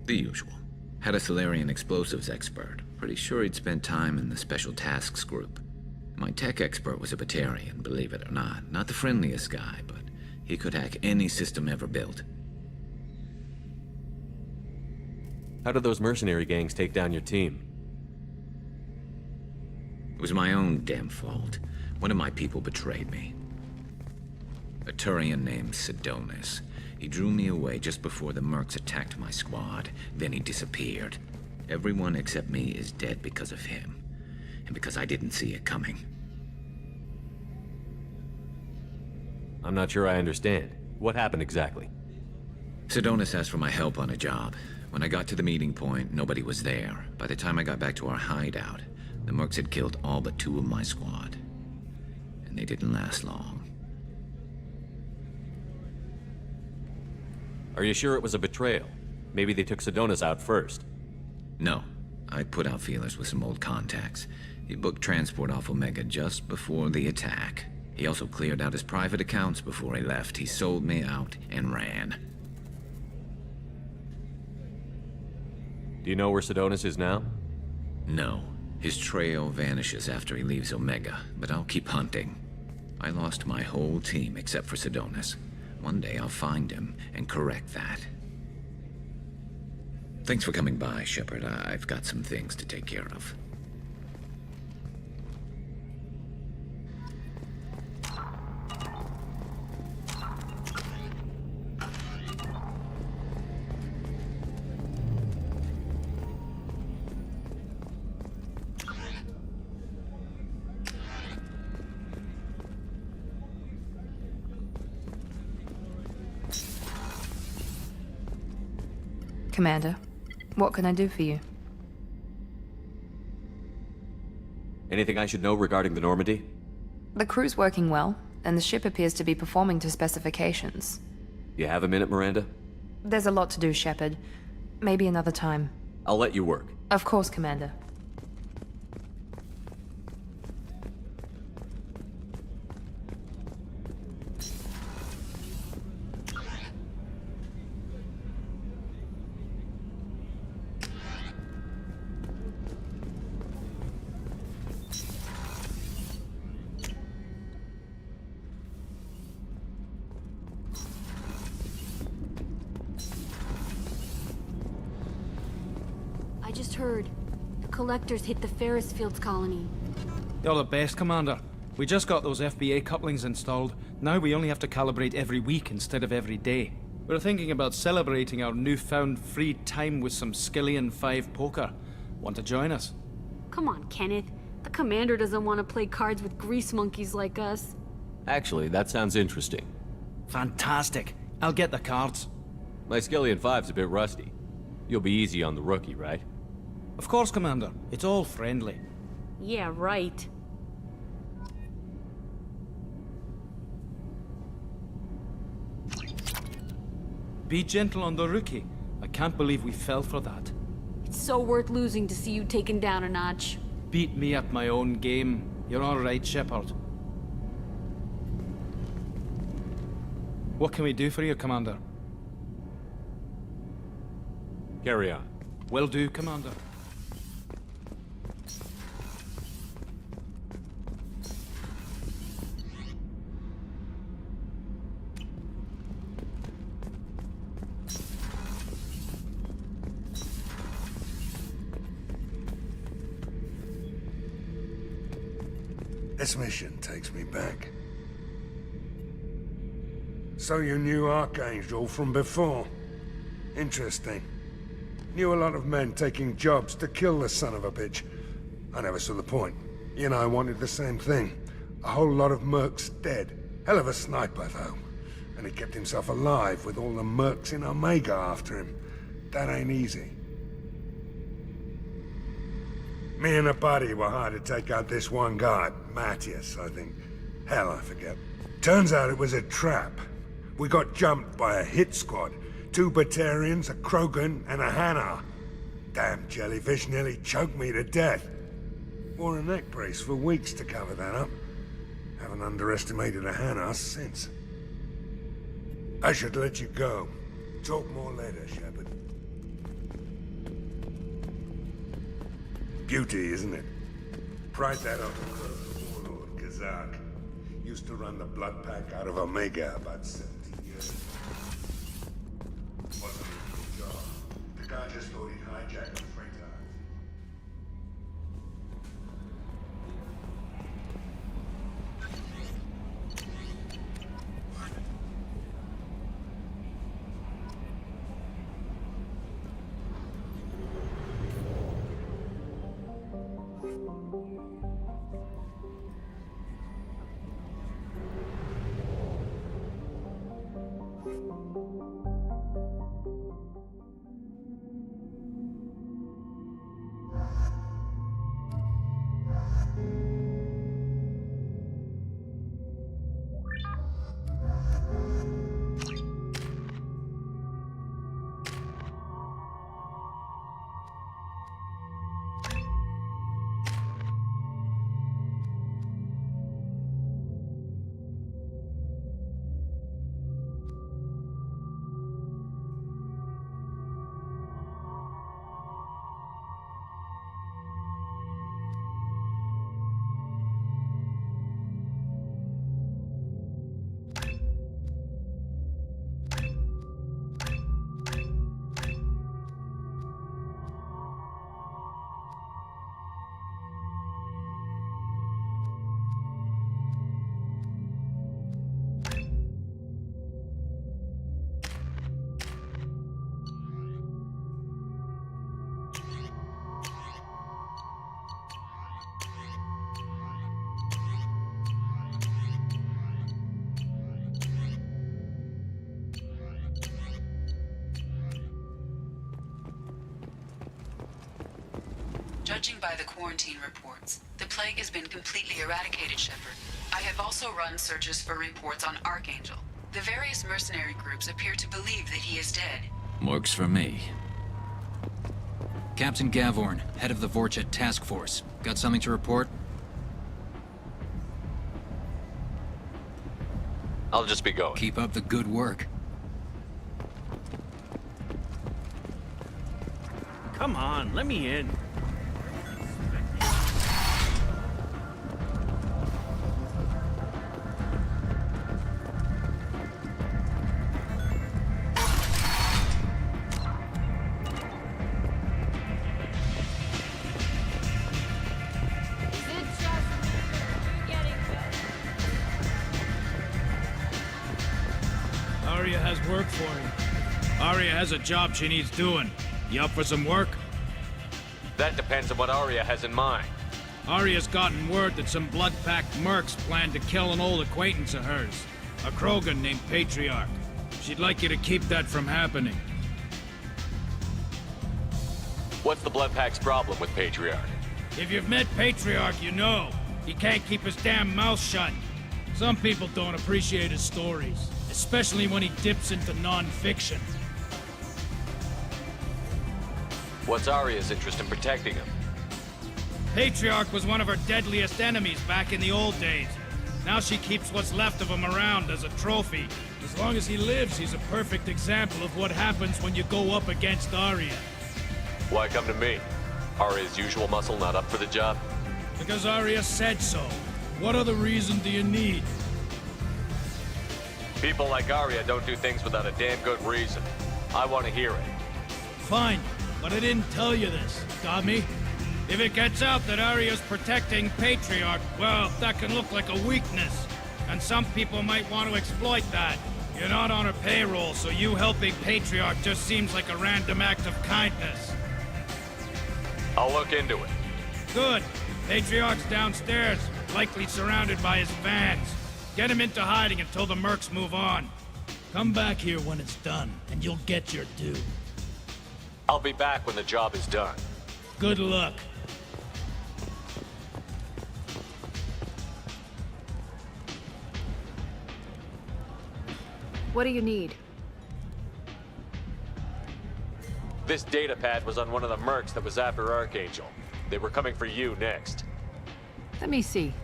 the usual. Had a Solarian explosives expert. Pretty sure he'd spent time in the Special Tasks Group. My tech expert was a Batarian, believe it or not. Not the friendliest guy, but he could hack any system ever built. How did those mercenary gangs take down your team? It was my own damn fault. One of my people betrayed me. A Turian named Sidonis. He drew me away just before the mercs attacked my squad. Then he disappeared. Everyone except me is dead because of him. And because I didn't see it coming. I'm not sure I understand. What happened exactly? Sidonis asked for my help on a job. When I got to the meeting point, nobody was there. By the time I got back to our hideout, the mercs had killed all but 2 of my squad. And they didn't last long. Are you sure it was a betrayal? Maybe they took Sidonis out first. No. I put out feelers with some old contacts. He booked transport off Omega just before the attack. He also cleared out his private accounts before he left. He sold me out and ran. Do you know where Sidonis is now? No. His trail vanishes after he leaves Omega, but I'll keep hunting. I lost my whole team except for Sidonis. One day I'll find him and correct that. Thanks for coming by, Shepard. I've got some things to take care of. Commander, what can I do for you? Anything I should know regarding the Normandy? The crew's working well, and the ship appears to be performing to specifications. You have a minute, Miranda? There's a lot to do, Shepard. Maybe another time. I'll let you work. Of course, Commander. I just heard. The collectors hit the Ferris Fields colony. You're the best, Commander. We just got those FBA couplings installed. Now we only have to calibrate every week instead of every day. We're thinking about celebrating our newfound free time with some Skillian 5 poker. Want to join us? Come on, Kenneth. The commander doesn't want to play cards with grease monkeys like us. Actually, that sounds interesting. Fantastic. I'll get the cards. My Skillian 5's a bit rusty. You'll be easy on the rookie, right? Of course, Commander. It's all friendly. Yeah, right. Be gentle on the rookie. I can't believe we fell for that. It's so worth losing to see you taken down a notch. Beat me at my own game. You're all right, Shepard. What can we do for you, Commander? Carry on. Will do, Commander. This mission takes me back. So you knew Archangel from before? Interesting. Knew a lot of men taking jobs to kill the son of a bitch. I never saw the point. He and I wanted the same thing. A whole lot of mercs dead. Hell of a sniper, though. And he kept himself alive with all the mercs in Omega after him. That ain't easy. Me and a buddy were hired to take out this one guy, Matthias, I think. Hell, I forget. Turns out it was a trap. We got jumped by a hit squad. 2 Batarians, a Krogan, and a Hanar. Damn jellyfish nearly choked me to death. Wore a neck brace for weeks to cover that up. Haven't underestimated a Hanar since. I should let you go. Talk more later, Shepard. Beauty, isn't it? Pried that up across the warlord, Kazak. Used to run the blood pack out of Omega about 17 years ago. Wasn't a good job. The guy just thought he'd hijack a freighter. Judging by the quarantine reports, the plague has been completely eradicated, Shepard. I have also run searches for reports on Archangel. The various mercenary groups appear to believe that he is dead. Works for me. Captain Gavorn, head of the Vorchet Task Force. Got something to report? I'll just be going. Keep up the good work. Come on, let me in. Arya has work for you. Arya has a job she needs doing. You up for some work? That depends on what Arya has in mind. Arya's gotten word that some blood-packed mercs plan to kill an old acquaintance of hers, a Krogan named Patriarch. She'd like you to keep that from happening. What's the Bloodpack's problem with Patriarch? If you've met Patriarch, you know. He can't keep his damn mouth shut. Some people don't appreciate his stories, especially when he dips into non-fiction. What's Arya's interest in protecting him? Patriarch was one of her deadliest enemies back in the old days. Now she keeps what's left of him around as a trophy. As long as he lives, he's a perfect example of what happens when you go up against Arya. Why come to me? Arya's usual muscle not up for the job? Because Arya said so. What other reason do you need? People like Arya don't do things without a damn good reason. I want to hear it. Fine, but I didn't tell you this. Got me? If it gets out that Arya's protecting Patriarch, well, that can look like a weakness. And some people might want to exploit that. You're not on her payroll, so you helping Patriarch just seems like a random act of kindness. I'll look into it. Good. Patriarch's downstairs, likely surrounded by his fans. Get him into hiding until the mercs move on. Come back here when it's done, and you'll get your due. I'll be back when the job is done. Good luck. What do you need? This data pad was on one of the mercs that was after Archangel. They were coming for you next. Let me see.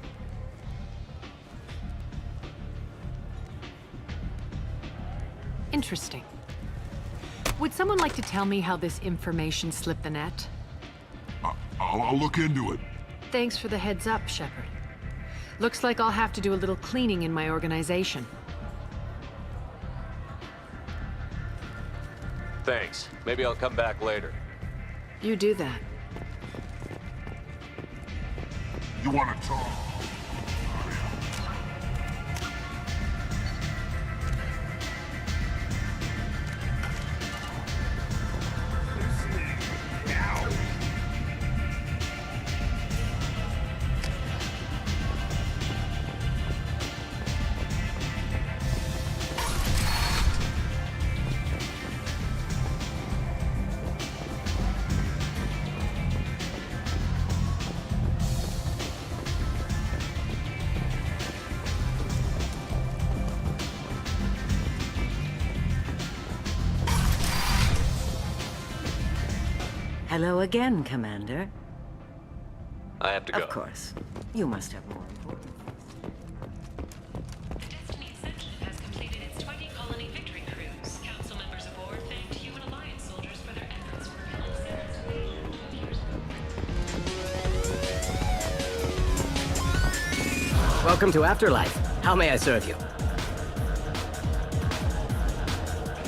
Interesting. Would someone like to tell me how this information slipped the net? I'll look into it. Thanks for the heads up, Shepard. Looks like I'll have to do a little cleaning in my organization. Thanks. Maybe I'll come back later. You do that. You want to talk? Hello again, Commander. I have to go. Of course. You must have more important. The Destiny Ascension has completed its 20 colony victory cruise. Council members aboard thanked human alliance soldiers for their efforts working on Sarah's. Welcome to Afterlife. How may I serve you?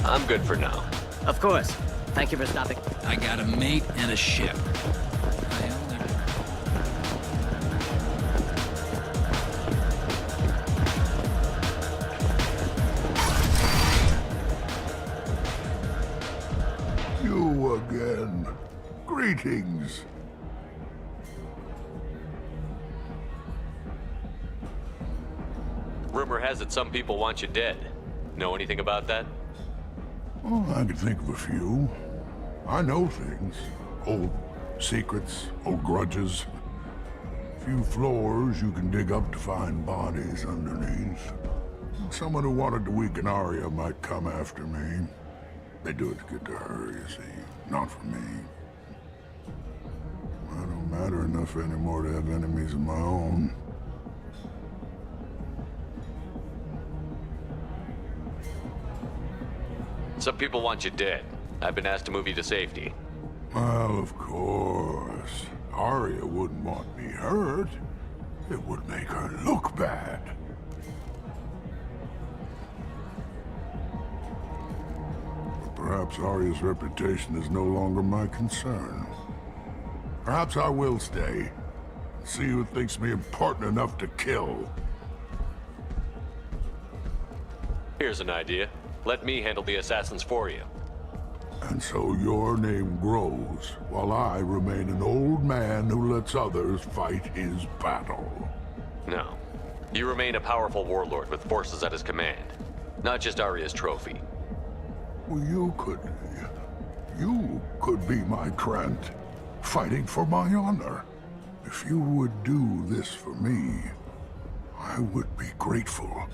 I'm good for now. Of course. Thank you for stopping. I got a mate and a ship. You again. Greetings. Rumor has it some people want you dead. Know anything about that? Oh, I could think of a few. I know things. Old secrets, old grudges. Few floors you can dig up to find bodies underneath. Someone who wanted to weaken Arya might come after me. They do it to get to her, you see. Not for me. I don't matter enough anymore to have enemies of my own. Some people want you dead. I've been asked to move you to safety. Well, of course. Arya wouldn't want me hurt. It would make her look bad. But perhaps Arya's reputation is no longer my concern. Perhaps I will stay. See who thinks me important enough to kill. Here's an idea. Let me handle the assassins for you. And so your name grows, while I remain an old man who lets others fight his battle. No. You remain a powerful warlord with forces at his command. Not just Arya's trophy. Well, you could be my Trent, fighting for my honor. If you would do this for me, I would be grateful.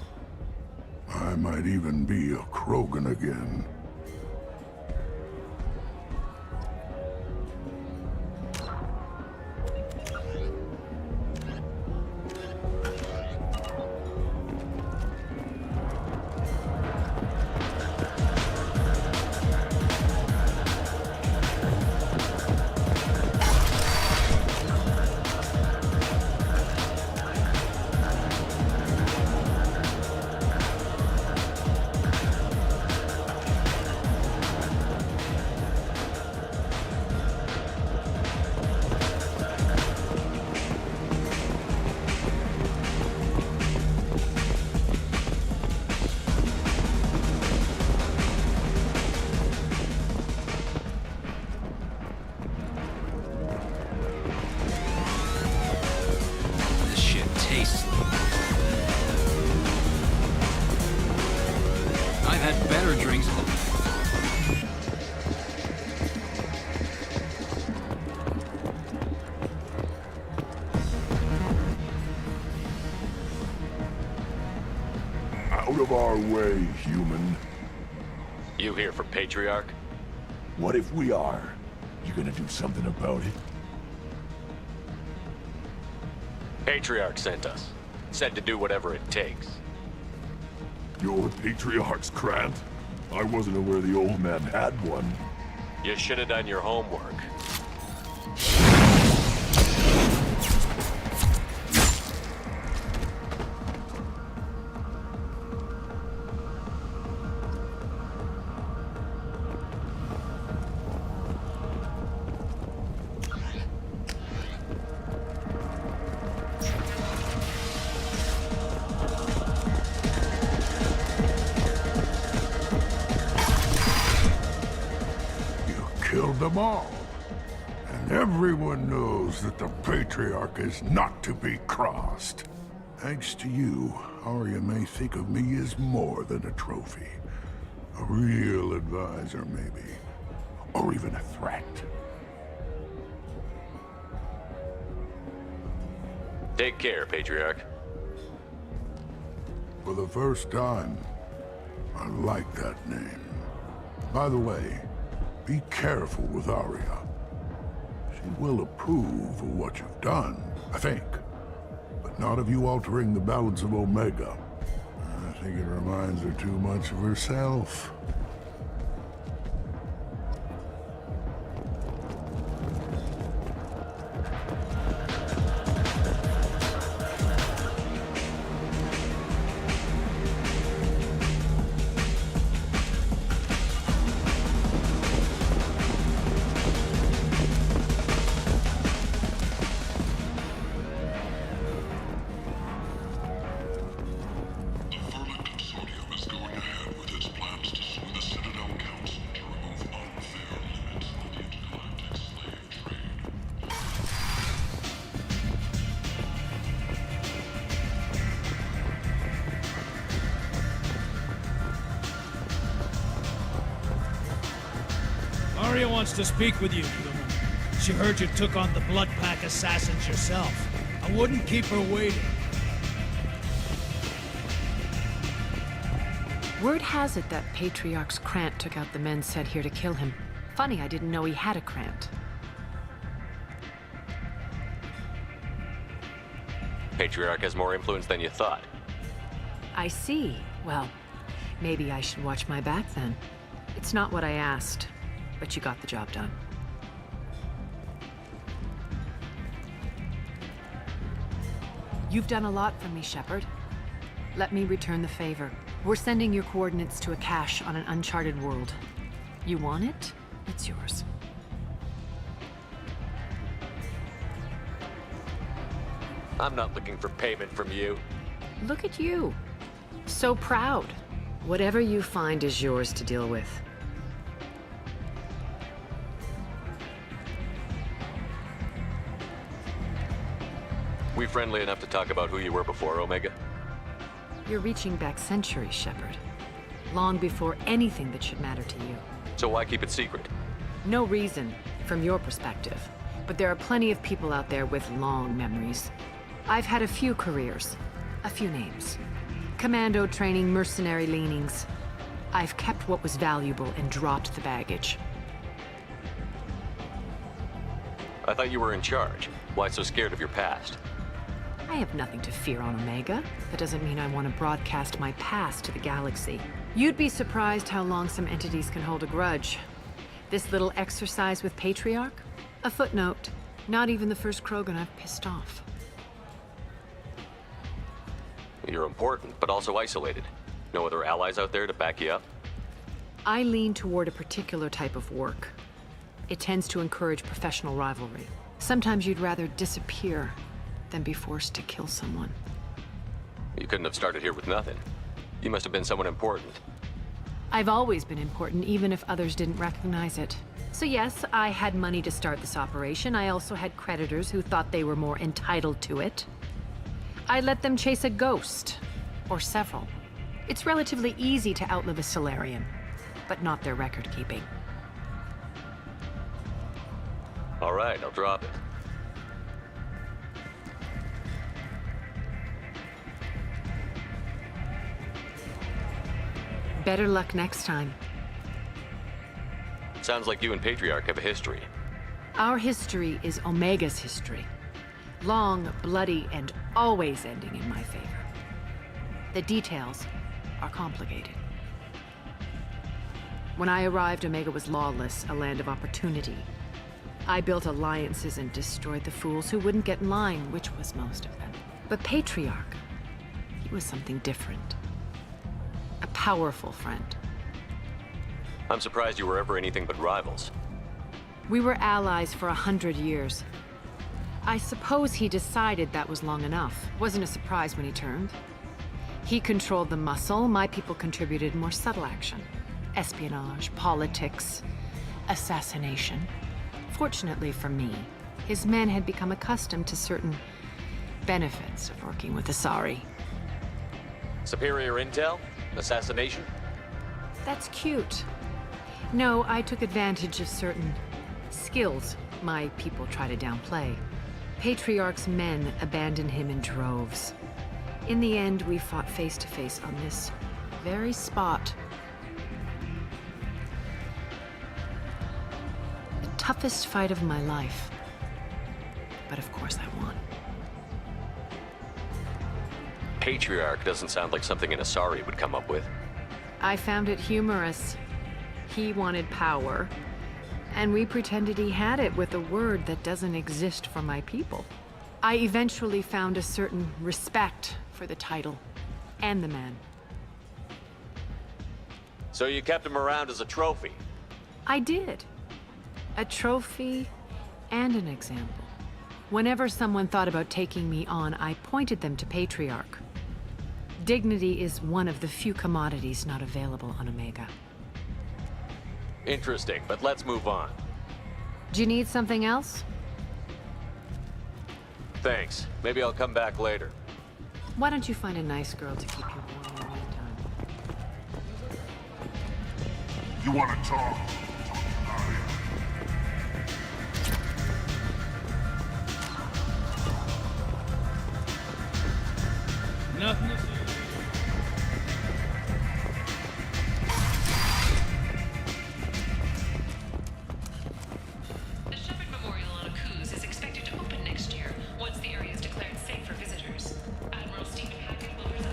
I might even be a Krogan again. Out of our way, human. You here for Patriarch? What if we are? You gonna do something about it? Patriarch sent us. Said to do whatever it takes. You're Patriarch's Grant? I wasn't aware the old man had one. You should have done your homework. Killed them all. And everyone knows that the Patriarch is not to be crossed. Thanks to you, Arya may think of me as more than a trophy. A real advisor, maybe. Or even a threat. Take care, Patriarch. For the first time, I like that name. By the way, be careful with Arya. She will approve of what you've done, I think. But not of you altering the balance of Omega. I think it reminds her too much of herself. Arya wants to speak with you, human. She heard you took on the Blood Pack assassins yourself. I wouldn't keep her waiting. Word has it that Patriarch's Krant took out the men sent here to kill him. Funny, I didn't know he had a Krant. Patriarch has more influence than you thought. I see. Well, maybe I should watch my back then. It's not what I asked, but you got the job done. You've done a lot for me, Shepard. Let me return the favor. We're sending your coordinates to a cache on an uncharted world. You want it? It's yours. I'm not looking for payment from you. Look at you. So proud. Whatever you find is yours to deal with. We friendly enough to talk about who you were before, Omega? You're reaching back centuries, Shepard. Long before anything that should matter to you. So why keep it secret? No reason, from your perspective. But there are plenty of people out there with long memories. I've had a few careers, a few names. Commando training, mercenary leanings. I've kept what was valuable and dropped the baggage. I thought you were in charge. Why so scared of your past? I have nothing to fear on Omega. That doesn't mean I want to broadcast my past to the galaxy. You'd be surprised how long some entities can hold a grudge. This little exercise with Patriarch? A footnote. Not even the first Krogan I've pissed off. You're important, but also isolated. No other allies out there to back you up? I lean toward a particular type of work. It tends to encourage professional rivalry. Sometimes you'd rather disappear than be forced to kill someone. You couldn't have started here with nothing. You must have been someone important. I've always been important, even if others didn't recognize it. So yes, I had money to start this operation. I also had creditors who thought they were more entitled to it. I let them chase a ghost, or several. It's relatively easy to outlive a Solarian, but not their record-keeping. All right, I'll drop it. Better luck next time. Sounds like you and Patriarch have a history. Our history is Omega's history. Long, bloody, and always ending in my favor. The details are complicated. When I arrived, Omega was lawless, a land of opportunity. I built alliances and destroyed the fools who wouldn't get in line, which was most of them. But Patriarch, he was something different. A powerful friend. I'm surprised you were ever anything but rivals. We were allies for 100 years. I suppose he decided that was long enough. Wasn't a surprise when he turned. He controlled the muscle, my people contributed more subtle action. Espionage, politics, assassination. Fortunately for me, his men had become accustomed to certain benefits of working with Asari. Superior intel? Assassination? That's cute. No, I took advantage of certain skills my people try to downplay. Patriarch's men abandoned him in droves. In the end, we fought face to face on this very spot. The toughest fight of my life. But of course I won. Patriarch doesn't sound like something an Asari would come up with. I found it humorous. He wanted power, and we pretended he had it with a word that doesn't exist for my people. I eventually found a certain respect for the title and the man. So you kept him around as a trophy? I did. A trophy and an example. Whenever someone thought about taking me on, I pointed them to Patriarch. Dignity is one of the few commodities not available on Omega. Interesting, but let's move on. Do you need something else? Thanks. Maybe I'll come back later. Why don't you find a nice girl to keep you warm in the meantime? You want to talk? Nothing to see. The Shepard Memorial on Akuz is expected to open next year, once the area is declared safe for visitors. Admiral Stephen Hackett will preside.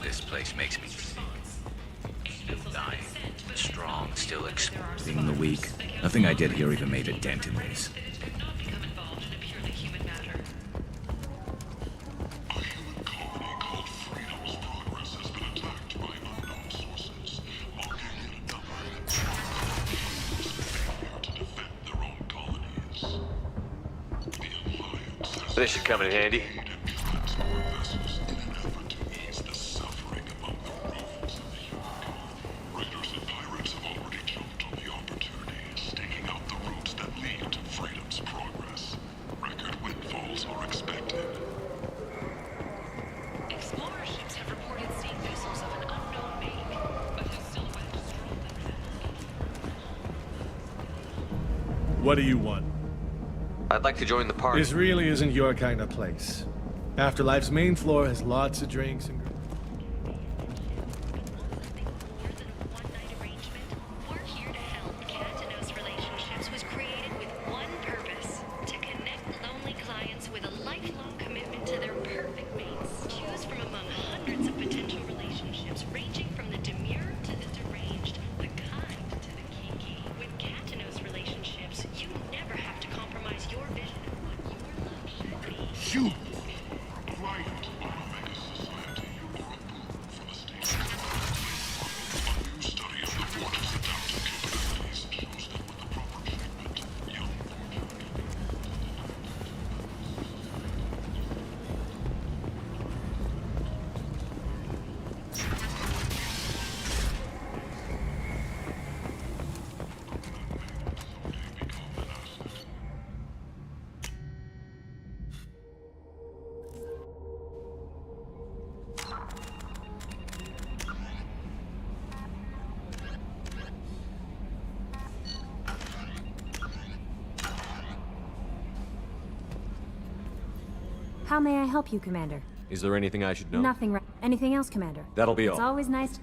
This place makes me the strong still exploiting the weak. Nothing I did here even made a dent in this. This should come in handy. What do you want? I'd like to join the party. This really isn't your kind of place. Afterlife's main floor has lots of drinks and... How may I help you, Commander? Is there anything I should know? Nothing. Anything else, Commander? That'll be all. It's always nice.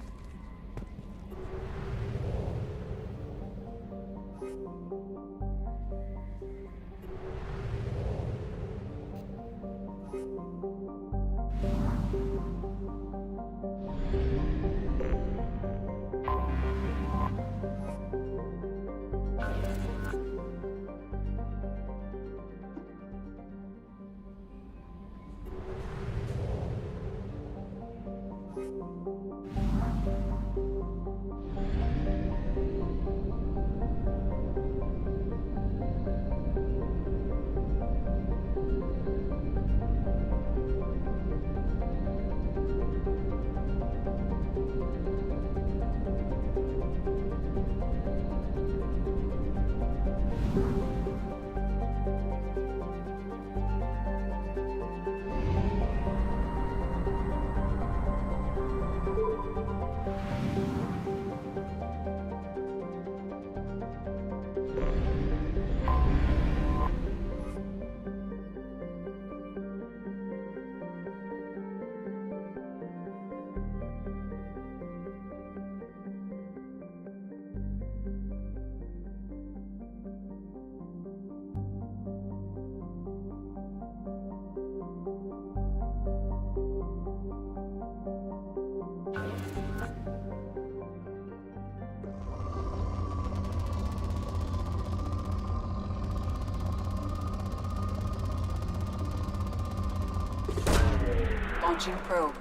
Launching probe.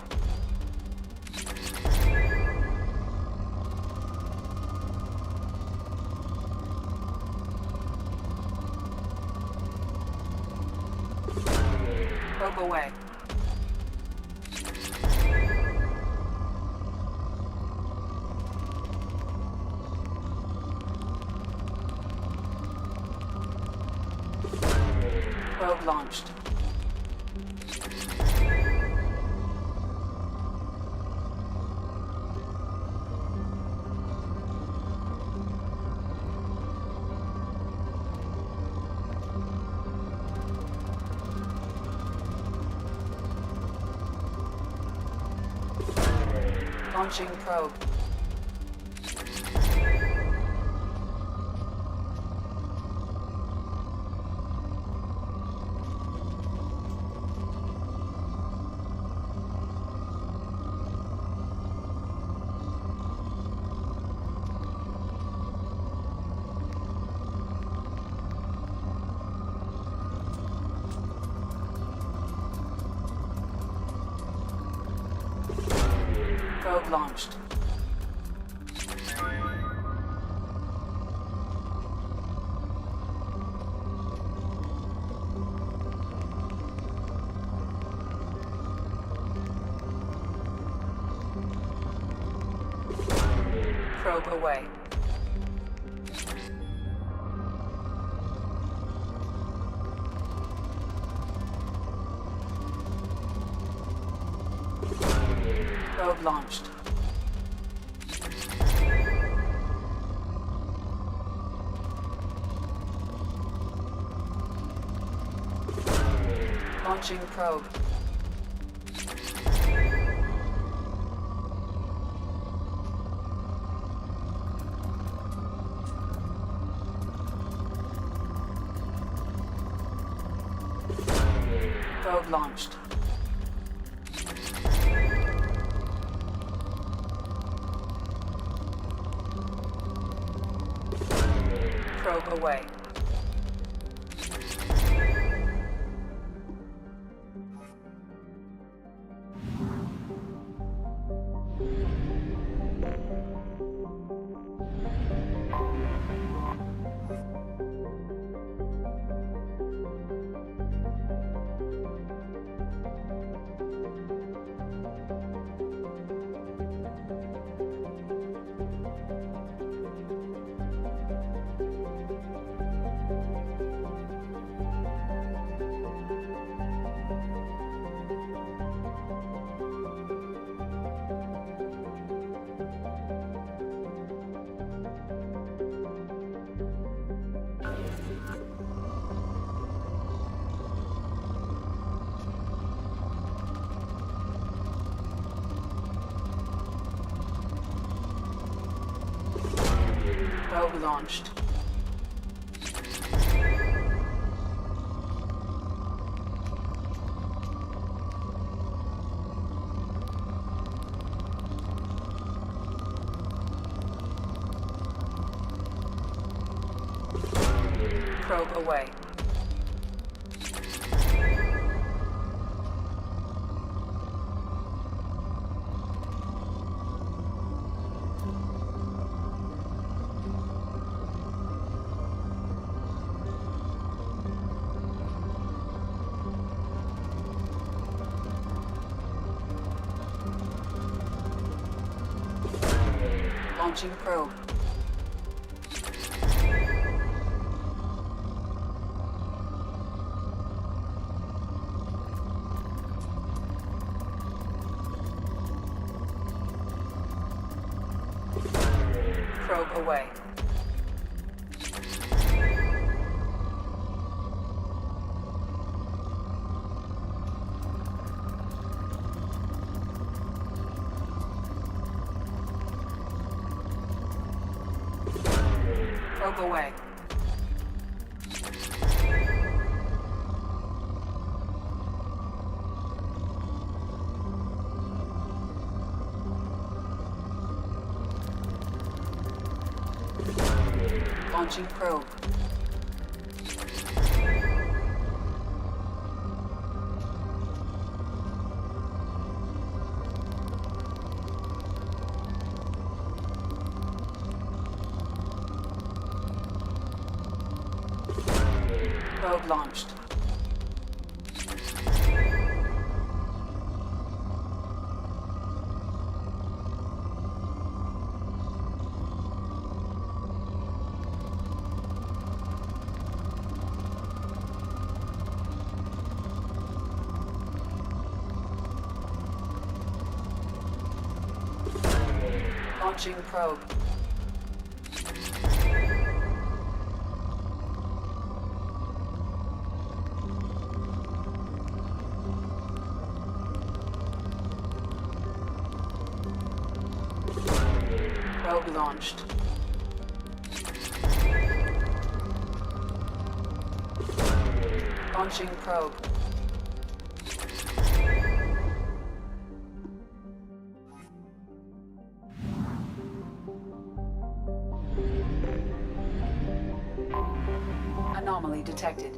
Probe away. Probe launched. Launching probe. Probe launched. Probe away. Probe launched. Launching probe. Probe launched. Probe away. Probe launched. Probe away. Launching probe. Probe away. Probe away. Launching probe. Probe launched. Launching probe. Probe launched. Launching probe. Anomaly detected.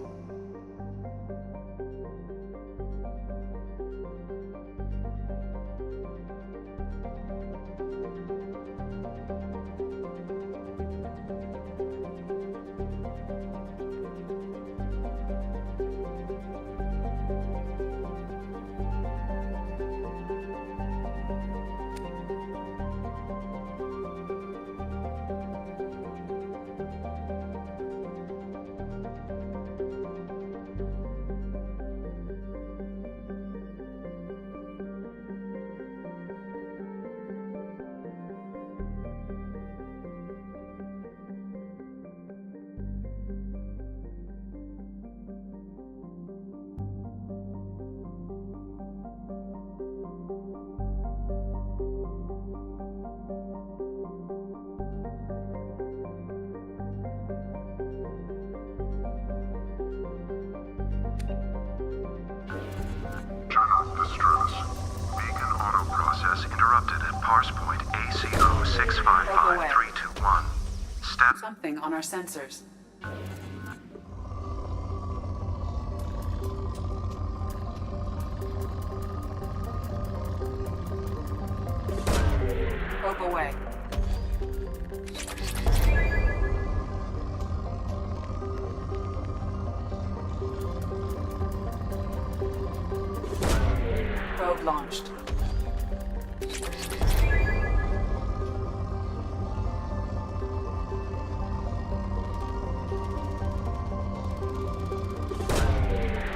parse point ACO 655321. Something on our sensors. Probe away. Probe launched.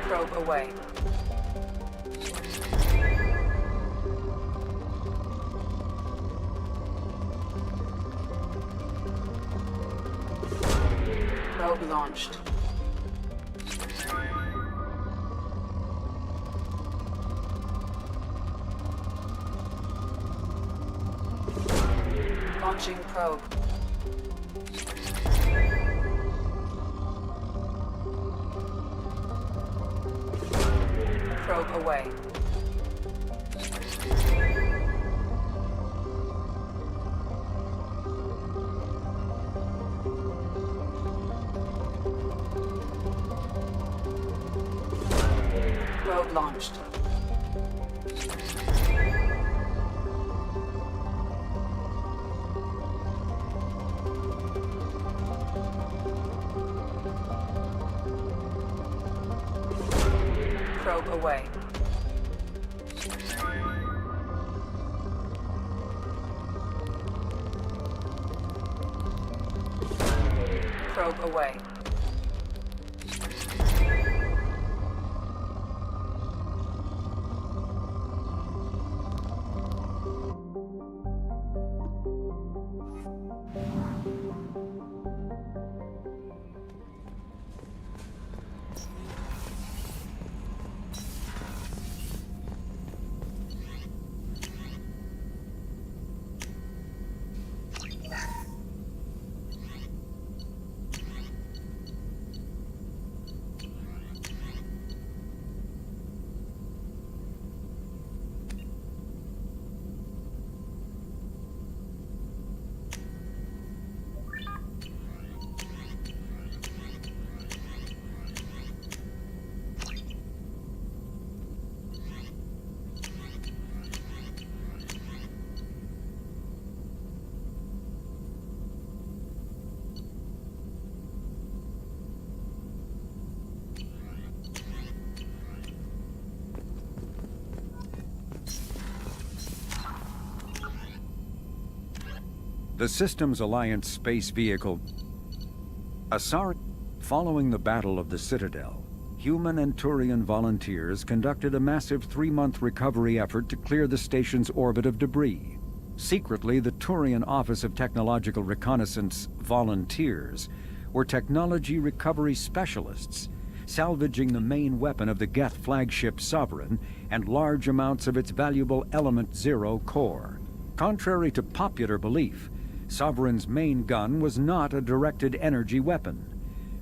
Probe away. Probe launched. Launching probe. Probe away. Probe launched. Probe away. Probe away. The Systems Alliance space vehicle Asari. Following the Battle of the Citadel, human and Turian volunteers conducted a massive 3-month recovery effort to clear the station's orbit of debris. Secretly, the Turian Office of Technological Reconnaissance volunteers were technology recovery specialists, salvaging the main weapon of the Geth flagship Sovereign and large amounts of its valuable Element Zero core. Contrary to popular belief, Sovereign's main gun was not a directed energy weapon.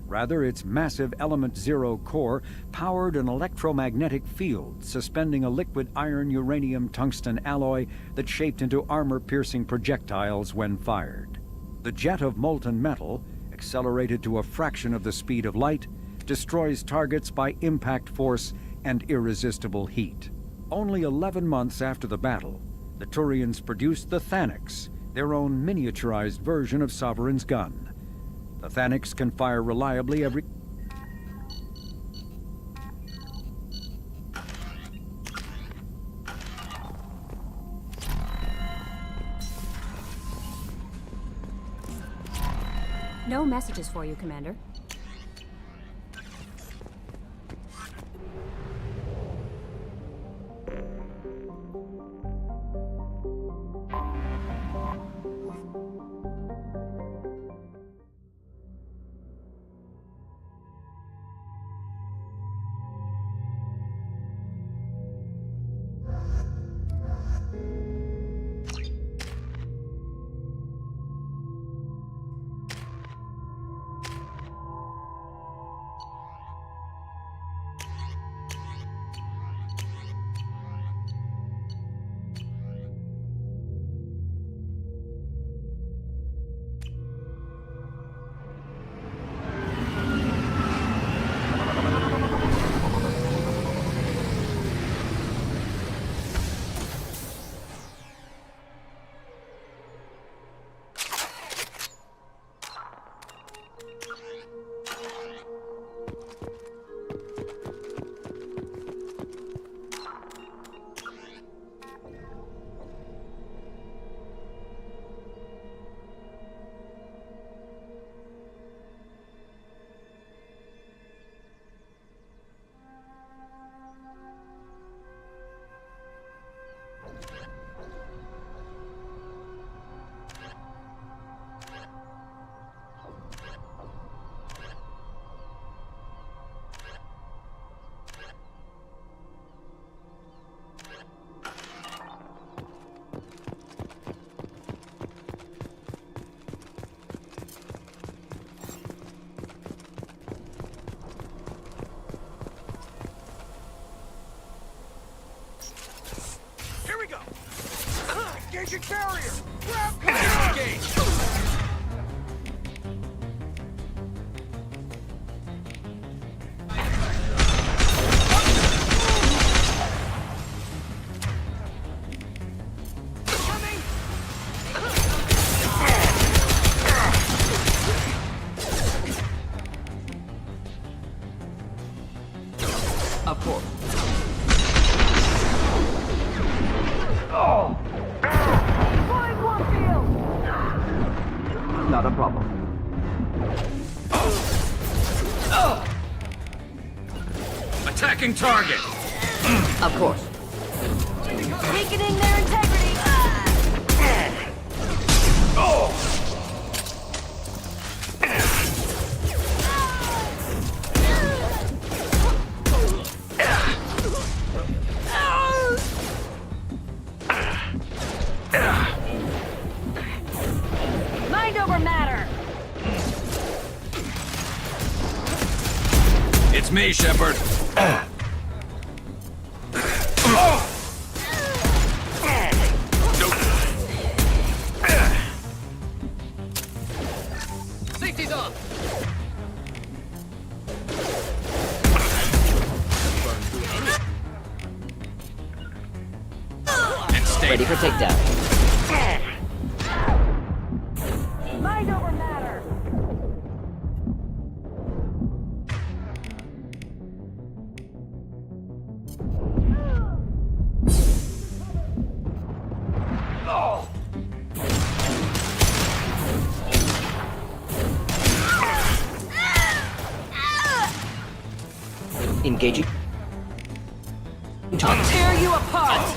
Rather, its massive Element Zero core powered an electromagnetic field suspending a liquid iron uranium tungsten alloy that shaped into armor-piercing projectiles when fired. The jet of molten metal, accelerated to a fraction of the speed of light, destroys targets by impact force and irresistible heat. Only 11 months after the battle, the Turians produced the Thanix, their own miniaturized version of Sovereign's gun. The Thanix can fire reliably every... No messages for you, Commander. Engaging barrier! Grab cover! Engage! Of course. Not a problem. Attacking target! Of course. Weakening their integrity! Mind over matter! It's me, Shepard. Safety's on. Ready for takedown. Mind over matter! Engaging. I'll tear you apart!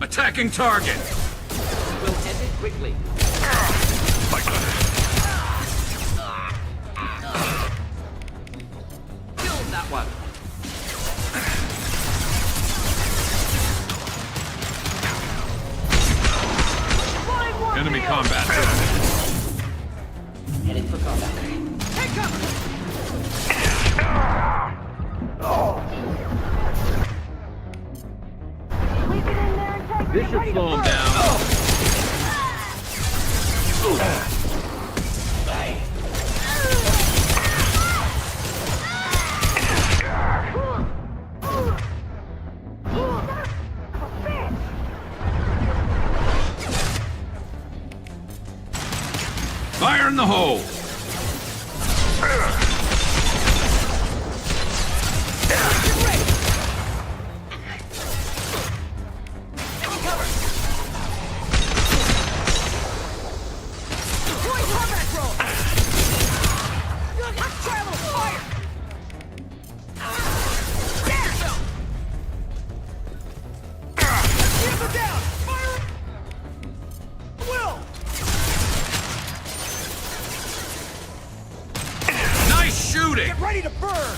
Attacking target! We'll end it quickly. Kill that one. Enemy combat. Heading for combat. Take cover! This should slow him down. Fire in the hole! Nice shooting! Get ready to burn!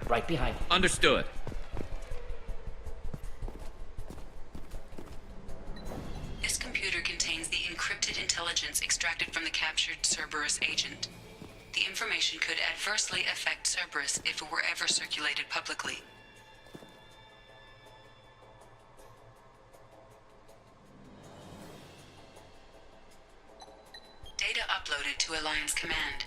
Right behind you. Understood. This computer contains the encrypted intelligence extracted from the captured Cerberus agent. The information could adversely affect Cerberus if it were ever circulated publicly. Data uploaded to Alliance Command.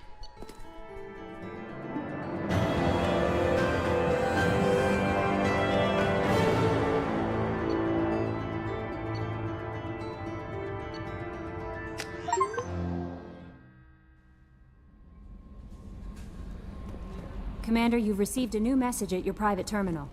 Commander, you've received a new message at your private terminal.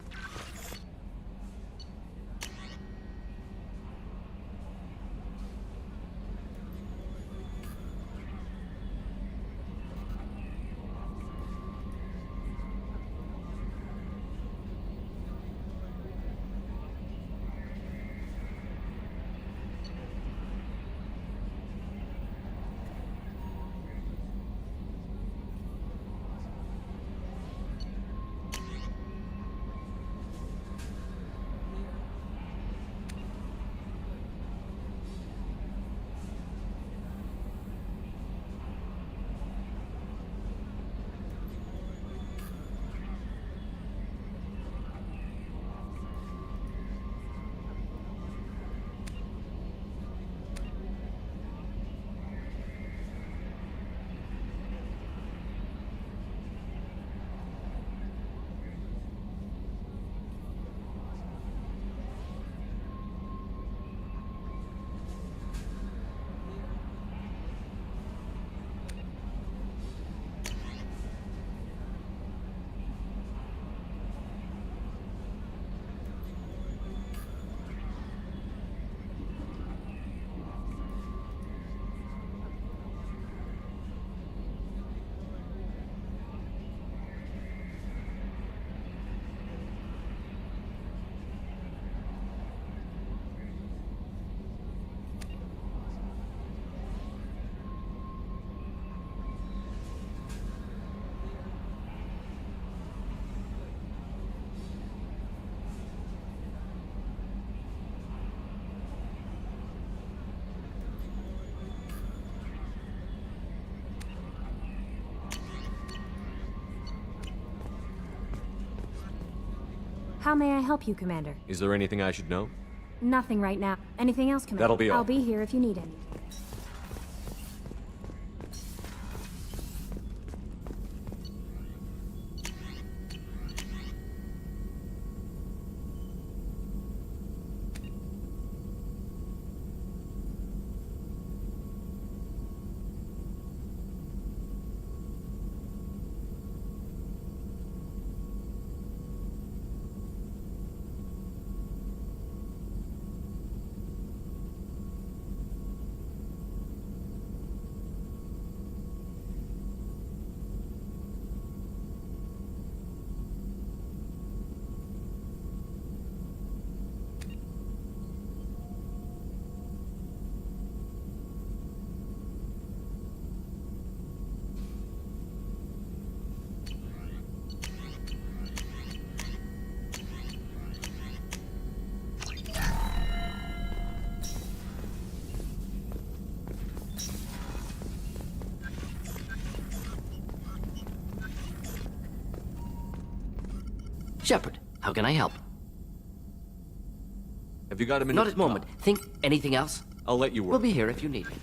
How may I help you, Commander? Is there anything I should know? Nothing right now. Anything else, Commander? That'll be all. I'll be here if you need anything. Shepard, how can I help? Have you got a minute? Not at the moment. Think anything else? I'll let you work. We'll be here if you need me.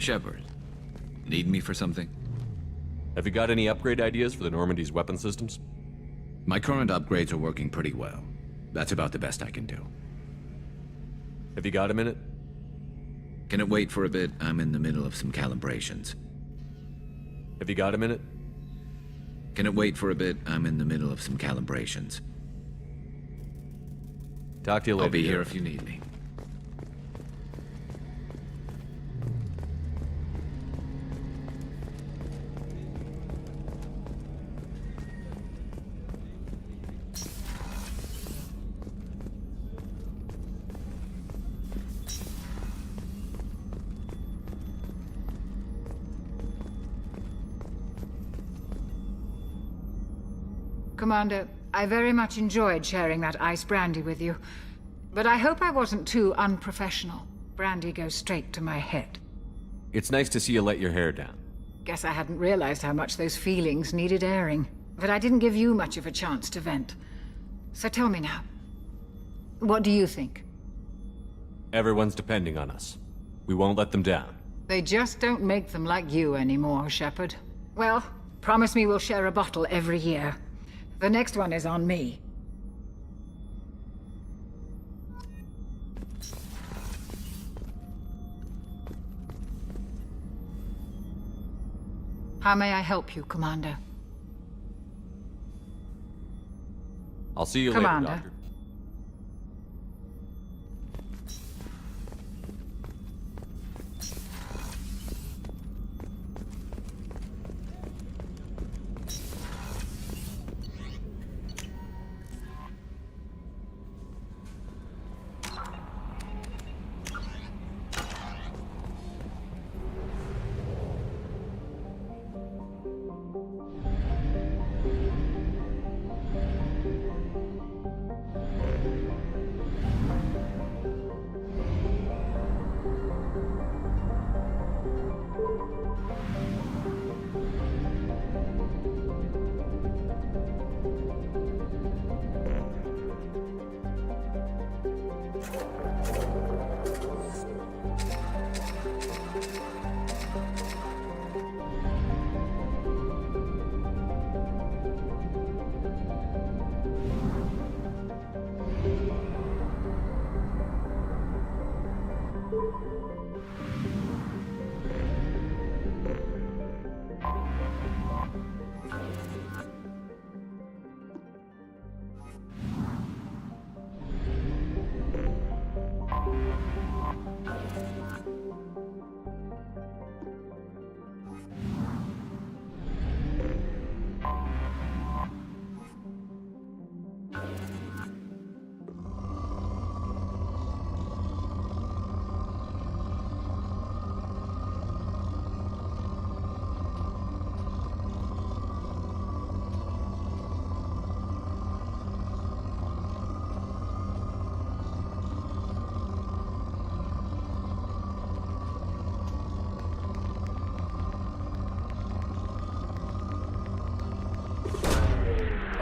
Shepard, need me for something? Have you got any upgrade ideas for the Normandy's weapon systems? My current upgrades are working pretty well. That's about the best I can do. Have you got a minute? Can it wait for a bit? I'm in the middle of some calibrations. Have you got a minute? Can it wait for a bit? I'm in the middle of some calibrations. Talk to you later. I'll be here if you need me. Commander, I very much enjoyed sharing that ice brandy with you. But I hope I wasn't too unprofessional. Brandy goes straight to my head. It's nice to see you let your hair down. Guess I hadn't realized how much those feelings needed airing. But I didn't give you much of a chance to vent. So tell me now, what do you think? Everyone's depending on us. We won't let them down. They just don't make them like you anymore, Shepard. Well, promise me we'll share a bottle every year. The next one is on me. How may I help you, Commander? I'll see you Commander. later, Doctor.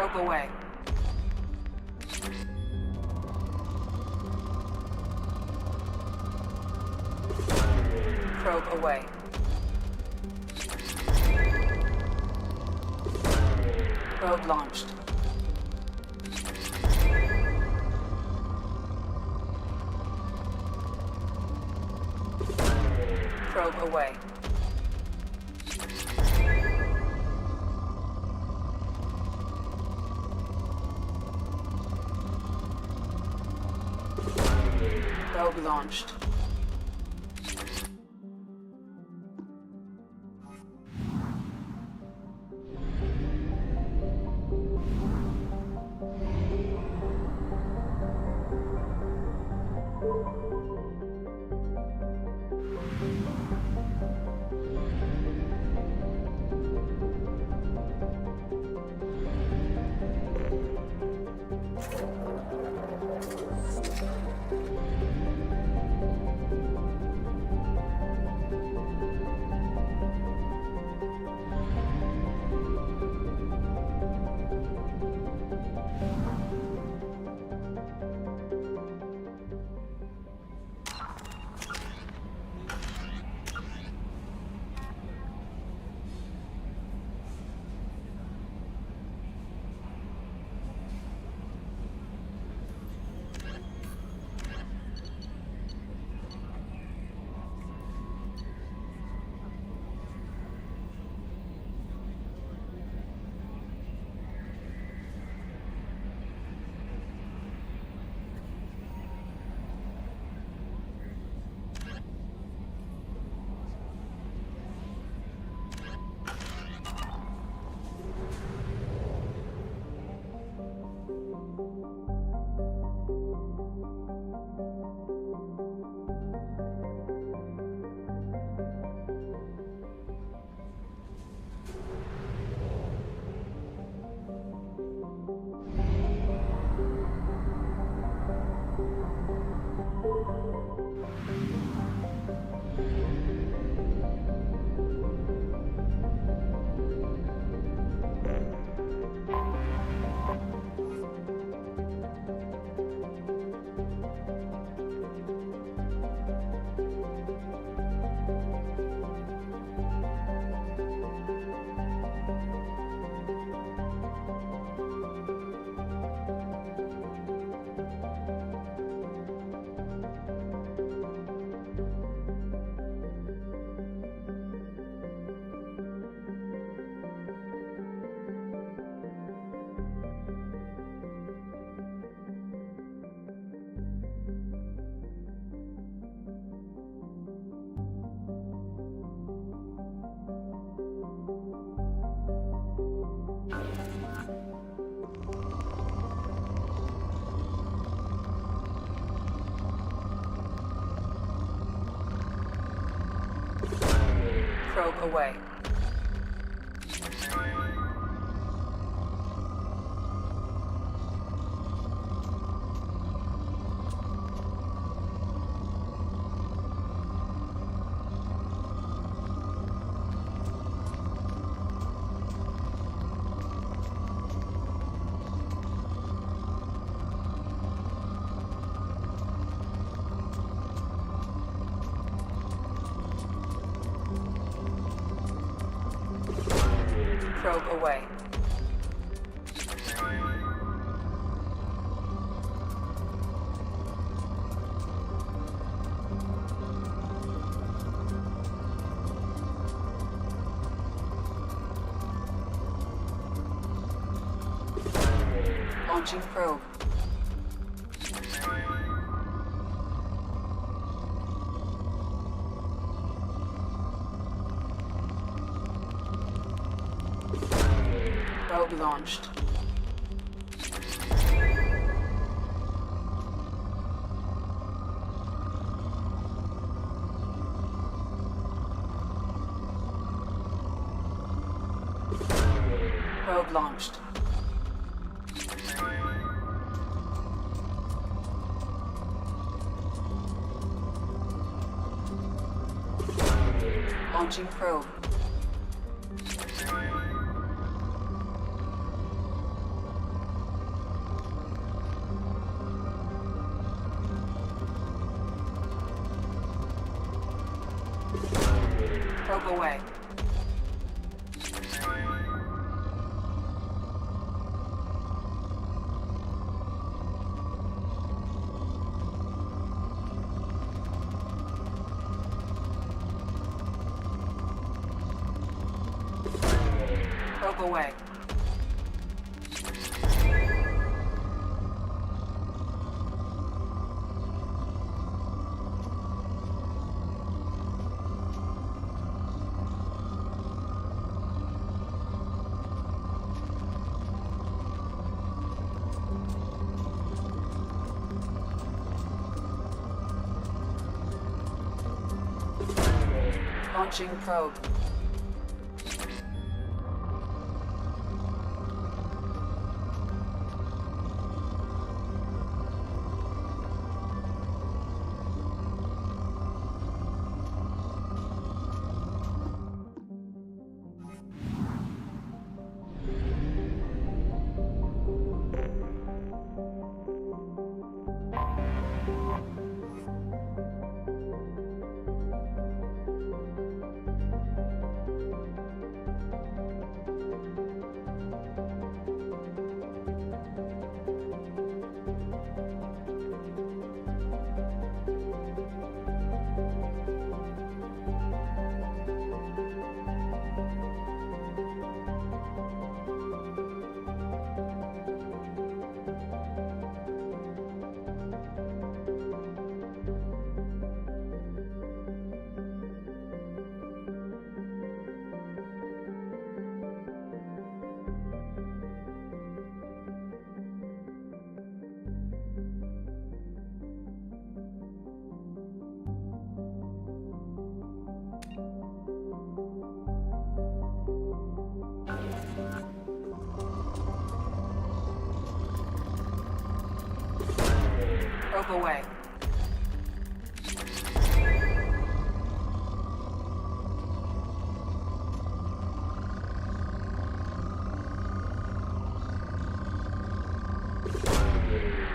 Probe away. Probe away. Probe launched. Probe away. Probe launched. Probe away. Probe away. Launching probe. Probe launched. Probe launched. Launching probe. Probe away. Probe away. Launching probe. Probe away.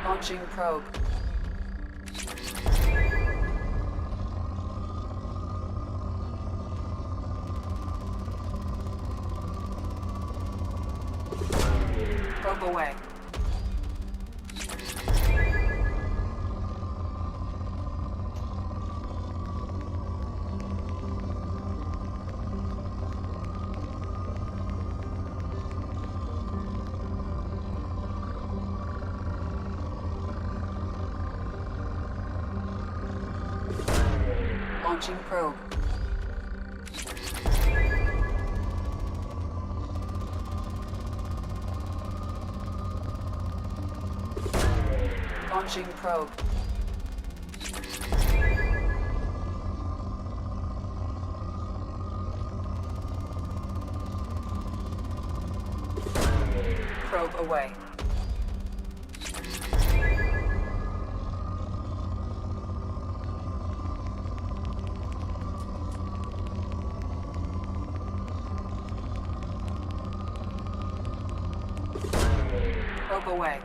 Launching probe. Probe away. Launching probe. Launching probe. Probe away. Probe away.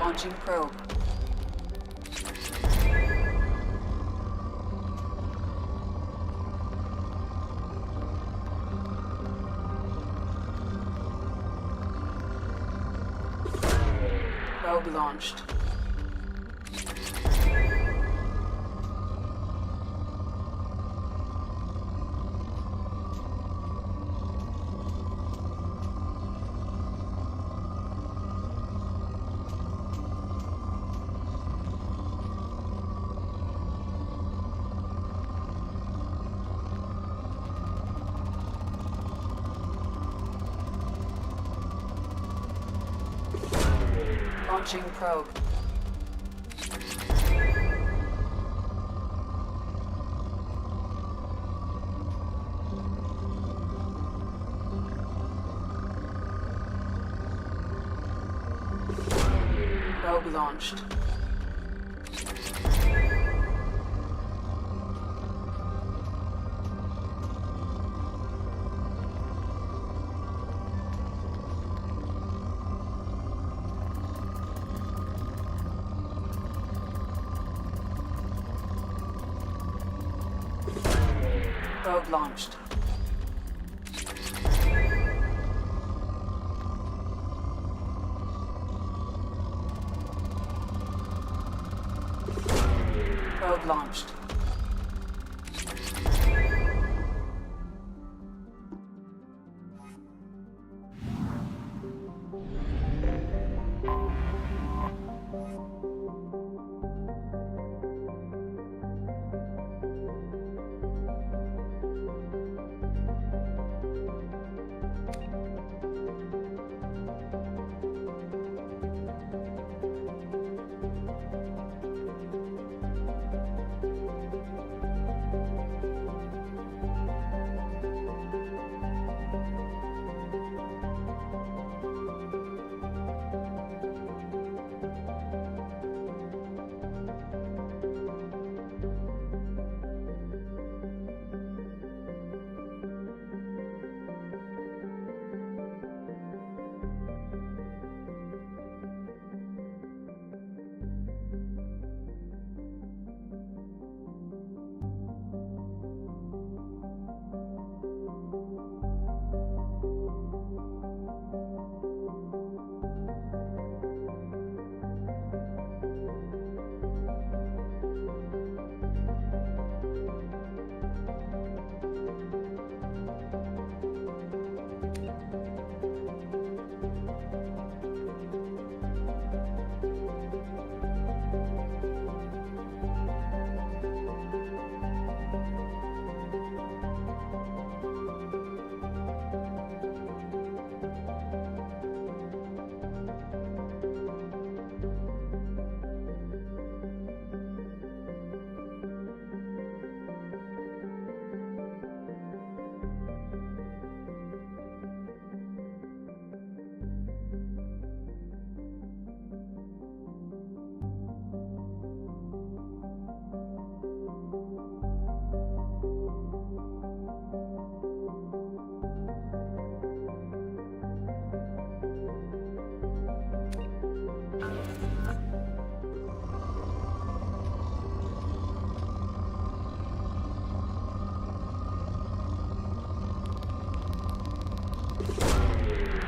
Launching probe. Probe launched. Launching probe. Probe launched. Probe launched. Probe launched.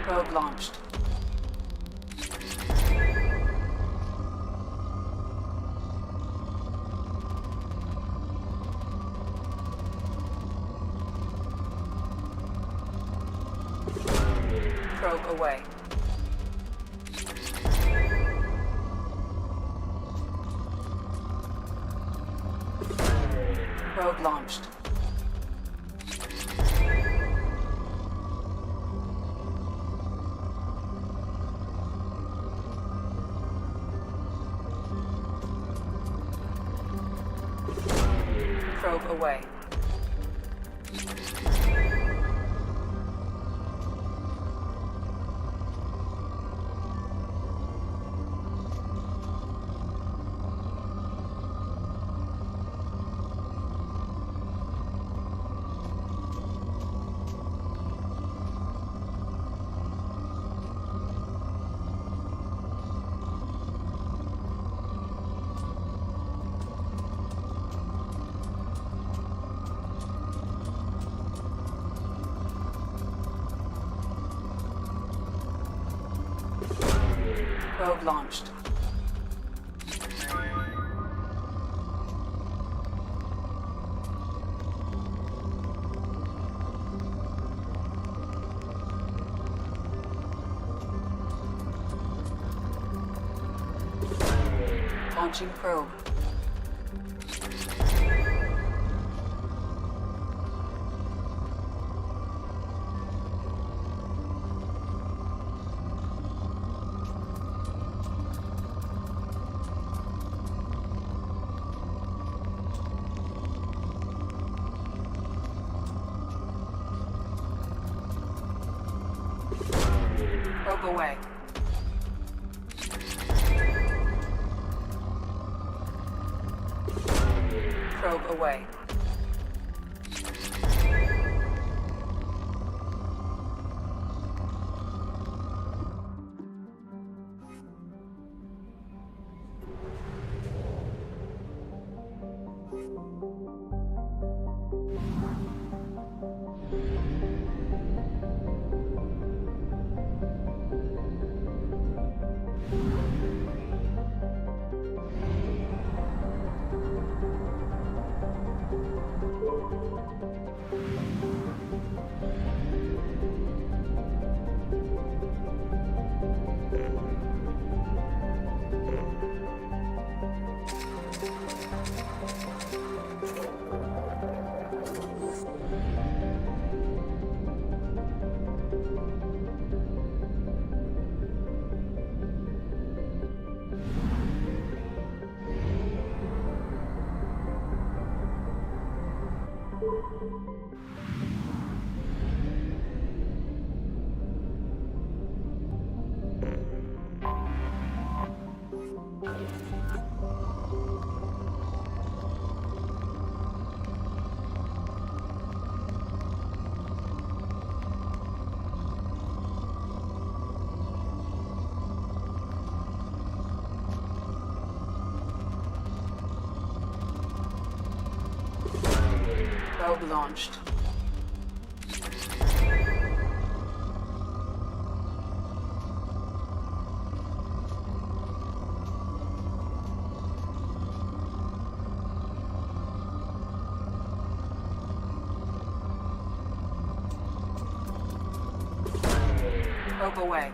Probe launched. Probe away. Probe launched. Probe away. Probe launched. Launching probe. Probe away. Probe away. Probe launched. Probe away.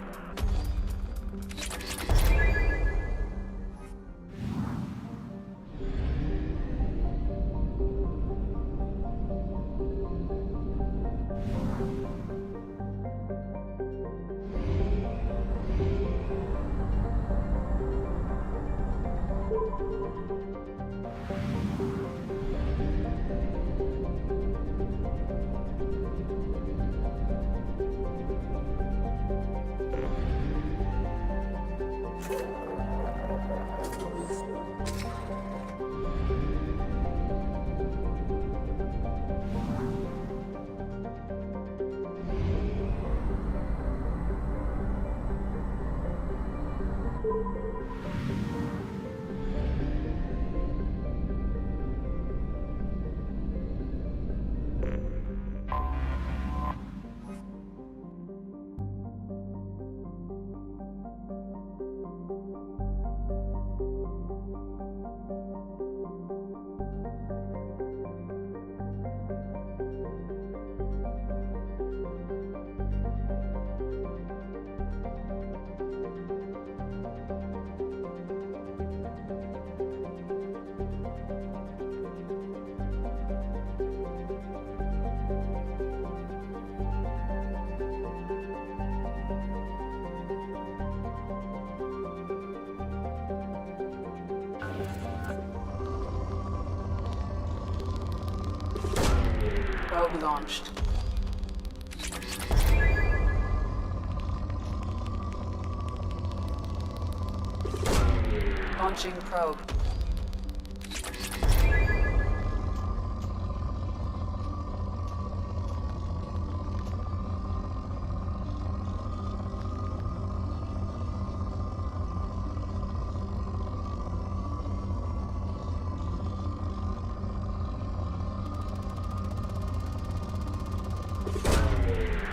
Probe launched. Launching probe.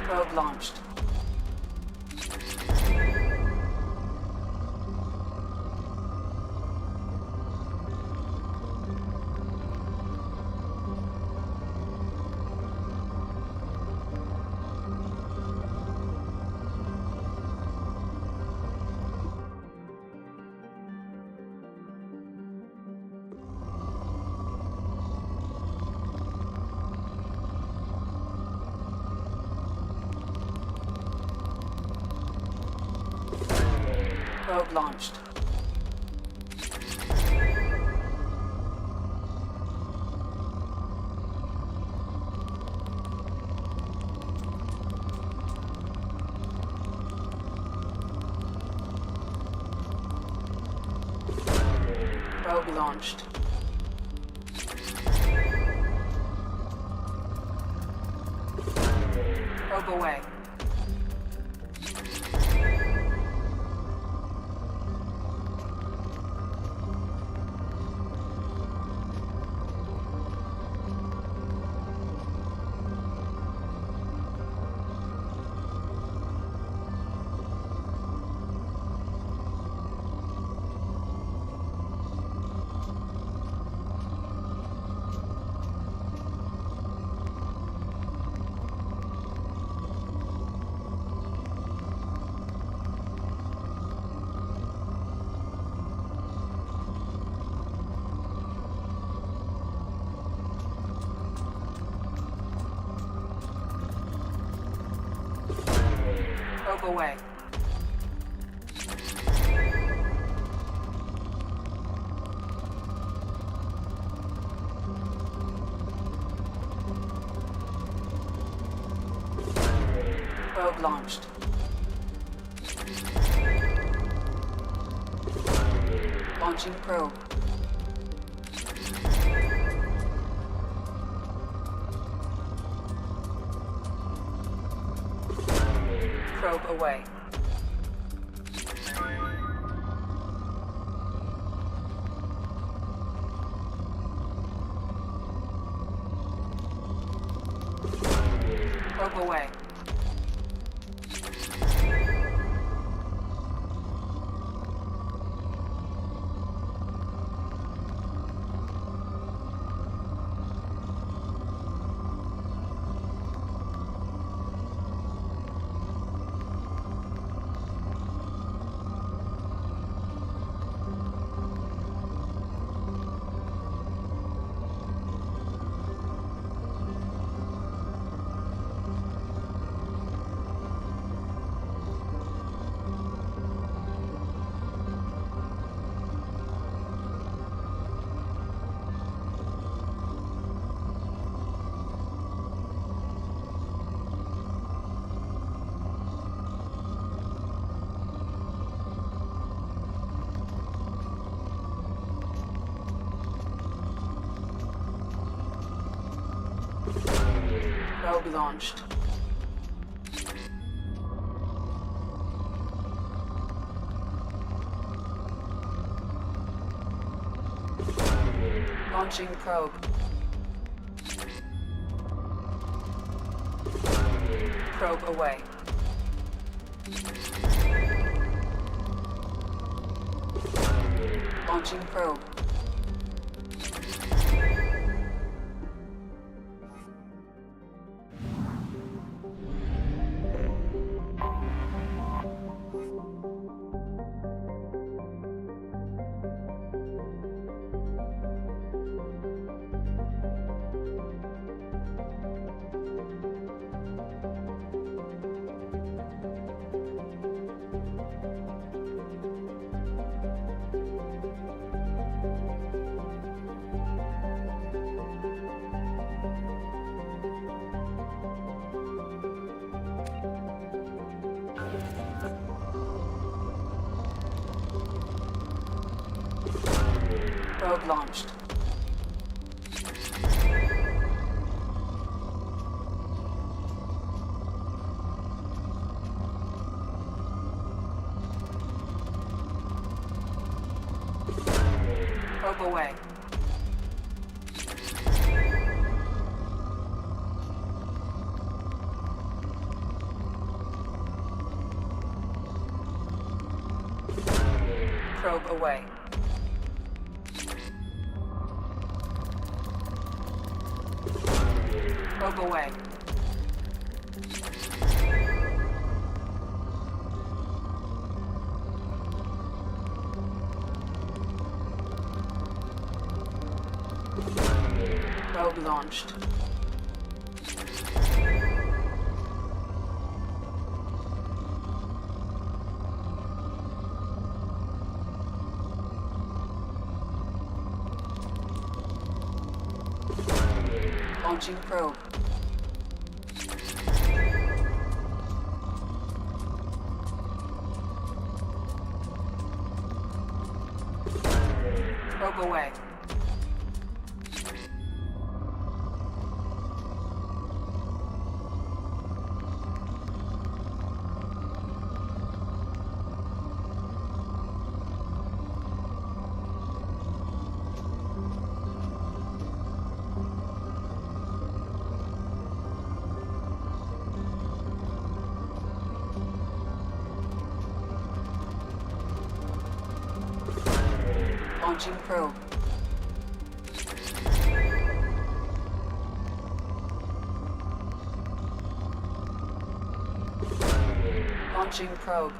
Probe launched. Probe launched. Probe launched. Probe away. Probe away. Probe launched. Launching probe. Probe away. Probe away. Probe launched. Launching probe. Probe away. Launching probe. Probe launched. Probe away. Probe away. Probe away. Probe launched. Launching probe. Probe away. Launching probe. Launching probe.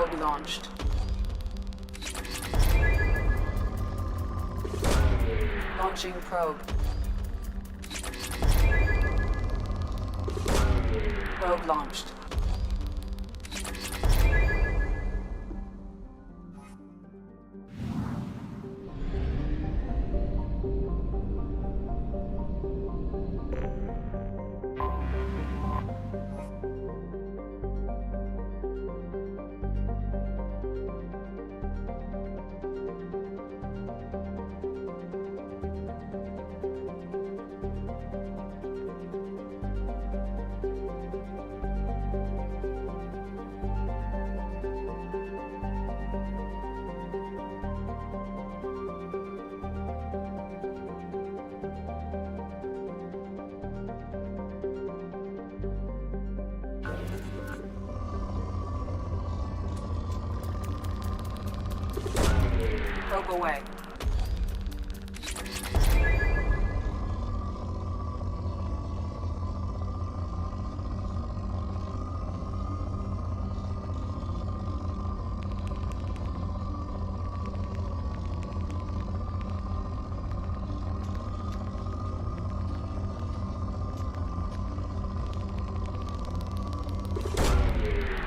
Probe launched. Launching probe. Probe launched. Probe away.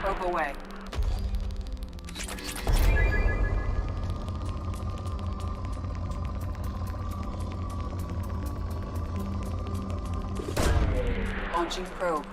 Probe away. Launching probe.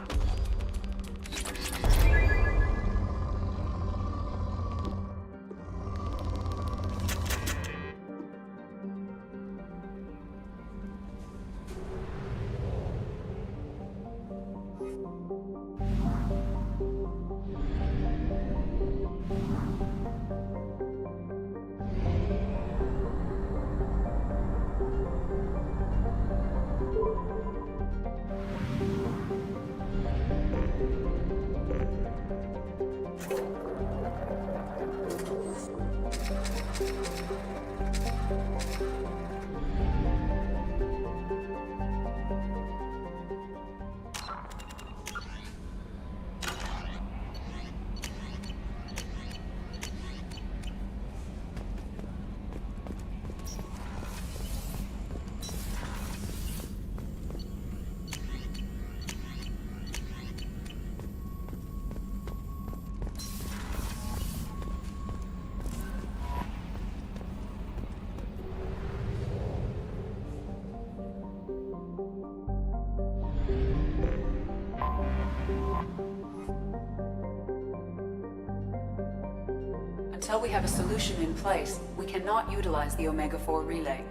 Until we have a solution in place, we cannot utilize the Omega-4 relay.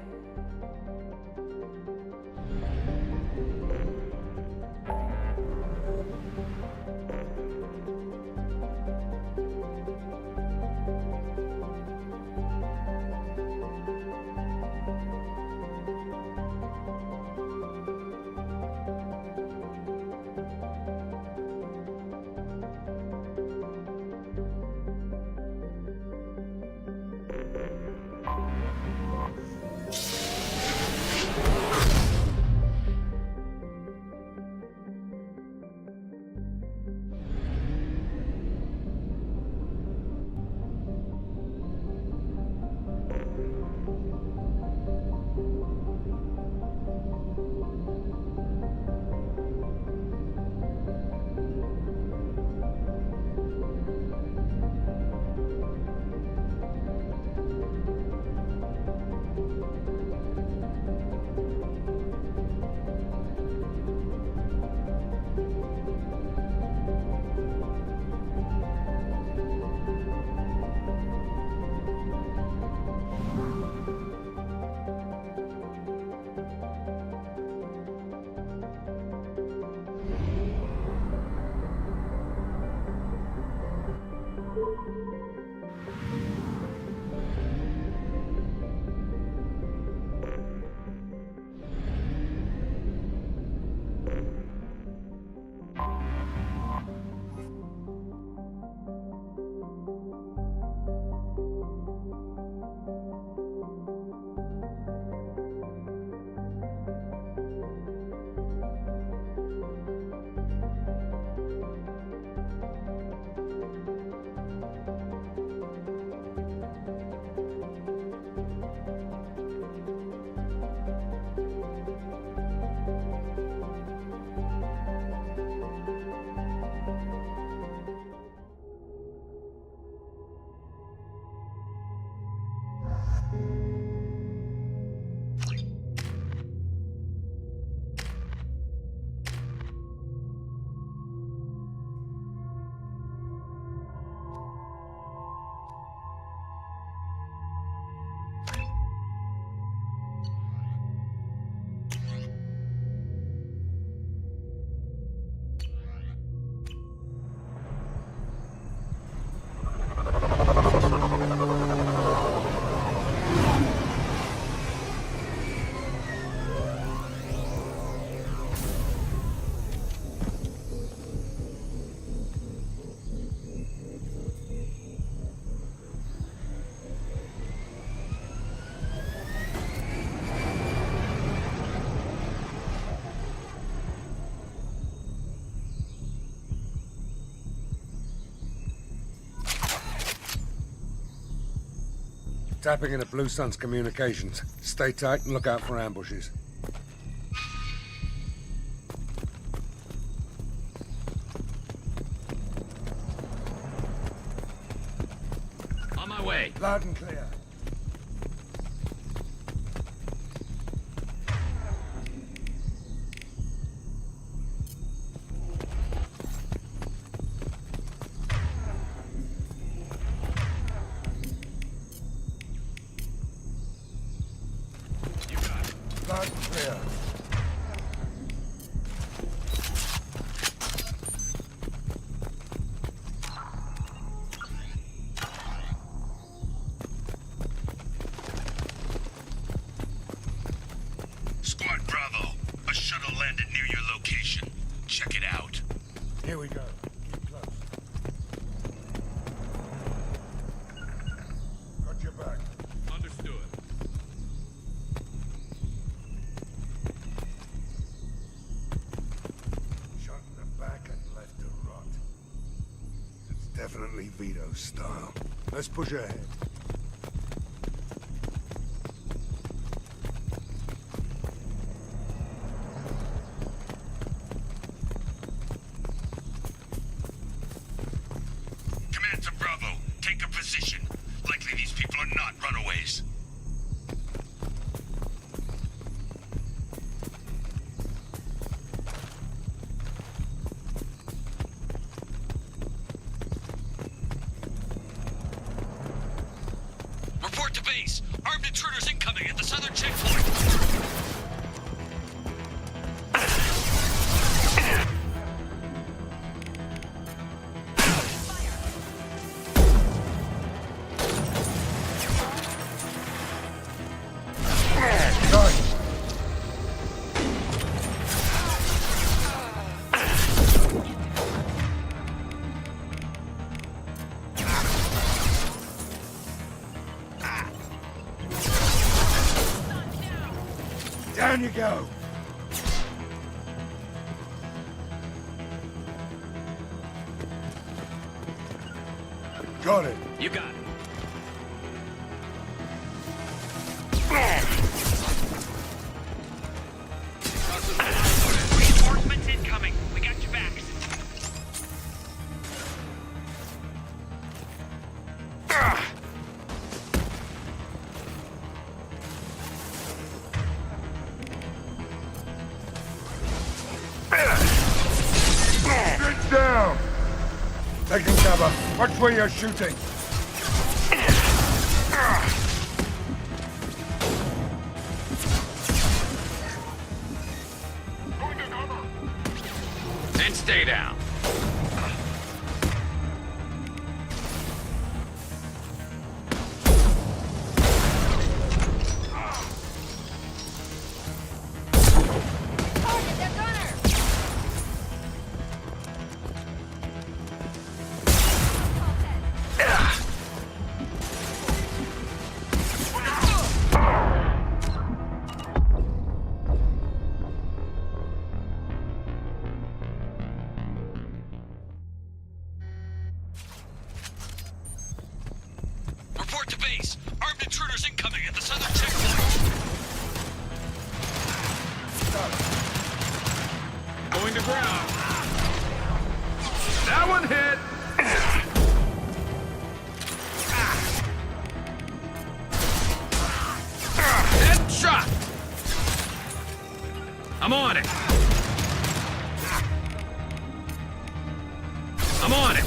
Tapping into Blue Sun's communications. Stay tight and look out for ambushes. On my way. Loud and clear. Loud and clear. Squad Bravo, a shuttle landed near your location. Check it out. Here we go. Keep close. Got your back. Understood. Shot in the back and left to rot. It's definitely Vito's style. Let's push ahead. Command to Bravo, take a position. Likely these people are not runaways. Report to base. Armed intruders incoming at the southern checkpoint. Down you go! Got it. You got it. Reinforcements incoming. We got your backs. Get down! Taking cover. Watch where you're shooting. And stay down. Report to base. Armed intruders incoming at the southern checkpoint. Going to ground. That one hit. Headshot. I'm on it. I'm on it.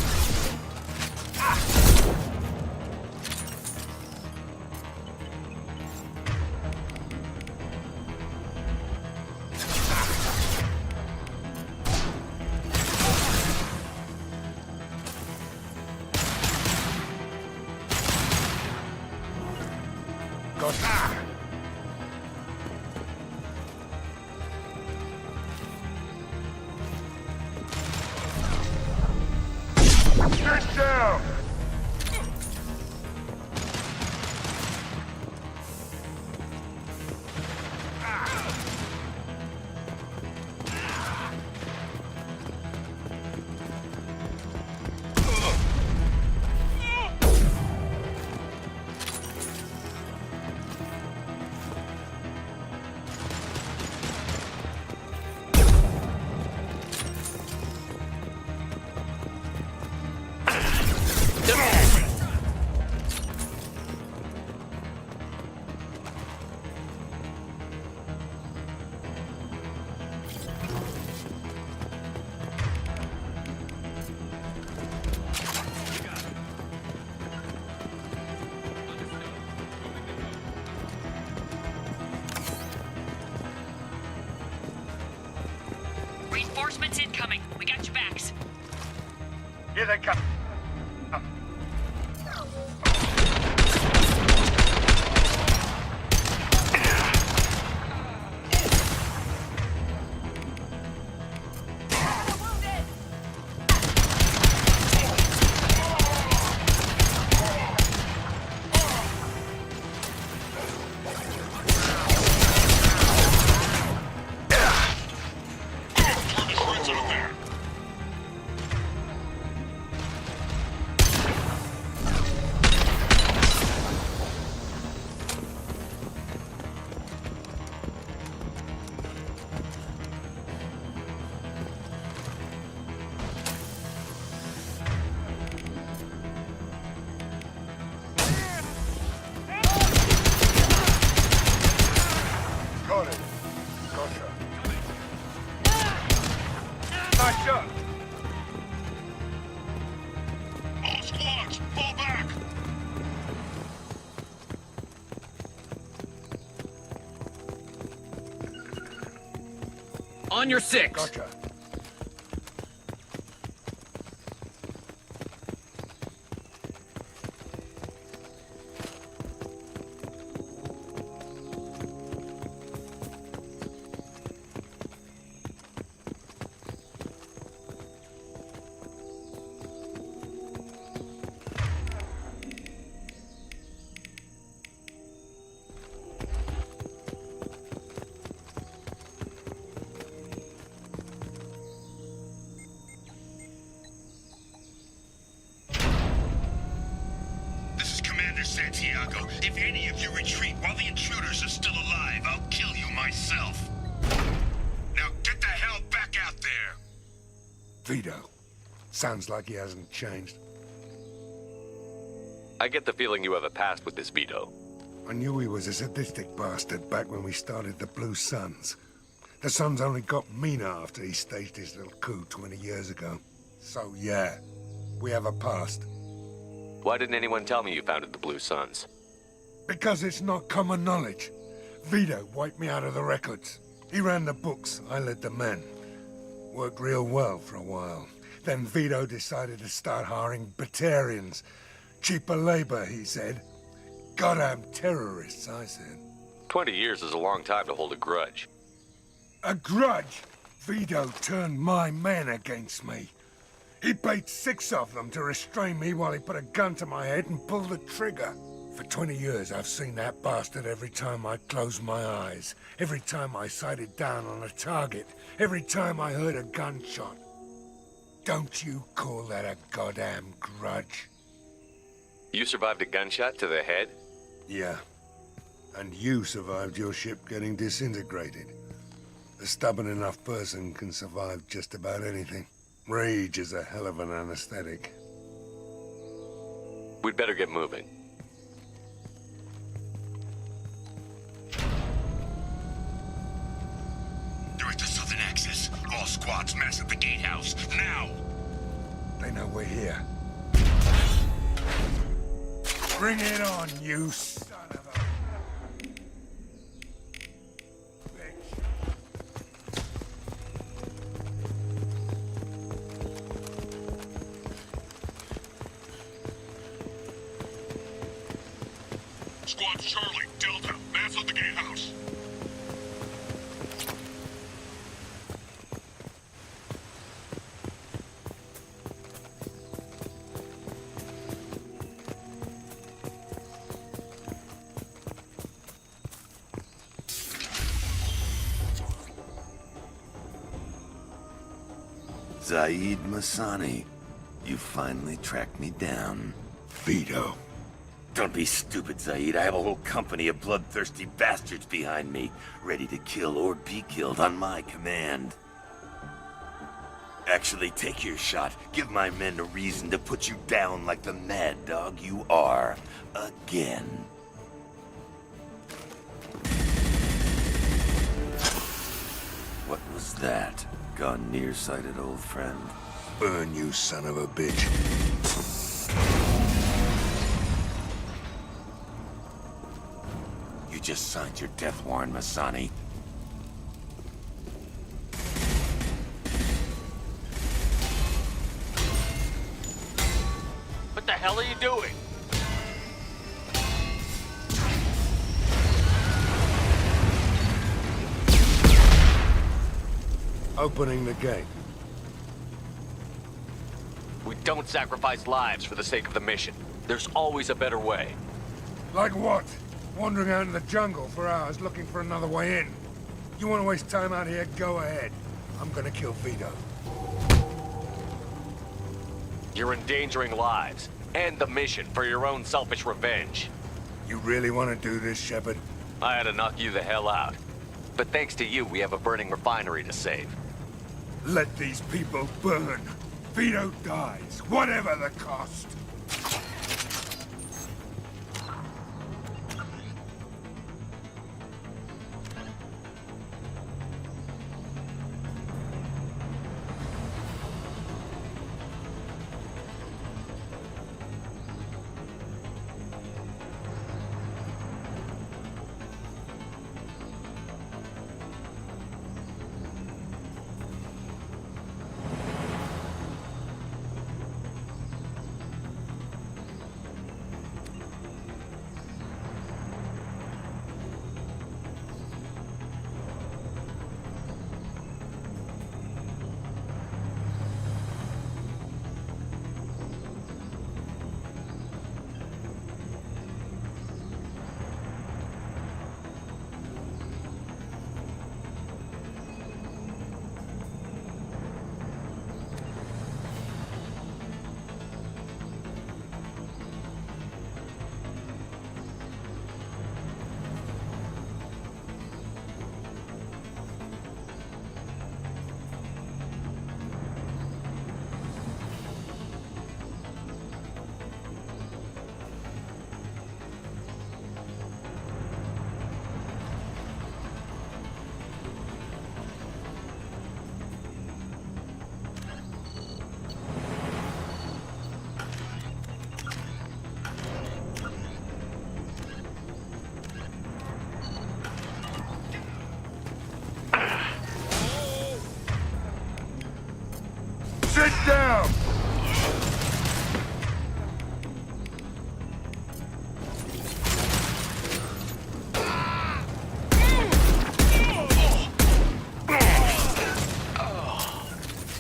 Get down! Reinforcements incoming. We got your backs. Here they come. On your six. Gotcha. Santiago, if any of you retreat while the intruders are still alive, I'll kill you myself. Now get the hell back out there! Vito. Sounds like he hasn't changed. I get the feeling you have a past with this Vito. I knew he was a sadistic bastard back when we started the Blue Suns. The Suns only got meaner after he staged his little coup 20 years ago. So yeah, we have a past. Why didn't anyone tell me you founded the Blue Suns? Because it's not common knowledge. Vito wiped me out of the records. He ran the books, I led the men. Worked real well for a while. Then Vito decided to start hiring Batarians. Cheaper labor, he said. Goddamn terrorists, I said. 20 years is a long time to hold a grudge. A grudge? Vito turned my men against me. He paid 6 of them to restrain me while he put a gun to my head and pulled the trigger. For 20 years, I've seen that bastard every time I closed my eyes. Every time I sighted down on a target. Every time I heard a gunshot. Don't you call that a goddamn grudge? You survived a gunshot to the head? Yeah. And you survived your ship getting disintegrated. A stubborn enough person can survive just about anything. Rage is a hell of an anesthetic. We'd better get moving. They're at the southern axis. All squads mass at the gatehouse. Now! They know we're here. Bring it on, you son of a... Squad Charlie, Delta, mass at the gatehouse. Zaid Masani, you finally tracked me down. Vito. Don't be stupid, Zaid. I have a whole company of bloodthirsty bastards behind me, ready to kill or be killed on my command. Actually, take your shot. Give my men a reason to put you down like the mad dog you are. Again. What was that? Gone nearsighted, old friend? Burn, you son of a bitch. You just signed your death warrant, Masani. hell are you doing? Opening the gate. We don't sacrifice lives for the sake of the mission. There's always a better way. Like what? Wandering out in the jungle for hours looking for another way in. You want to waste time out here? Go ahead. I'm gonna kill Vito. You're endangering lives, and the mission for your own selfish revenge. You really want to do this, Shepard? I had to knock you the hell out. But thanks to you, we have a burning refinery to save. Let these people burn. Vito dies, whatever the cost. Sit down!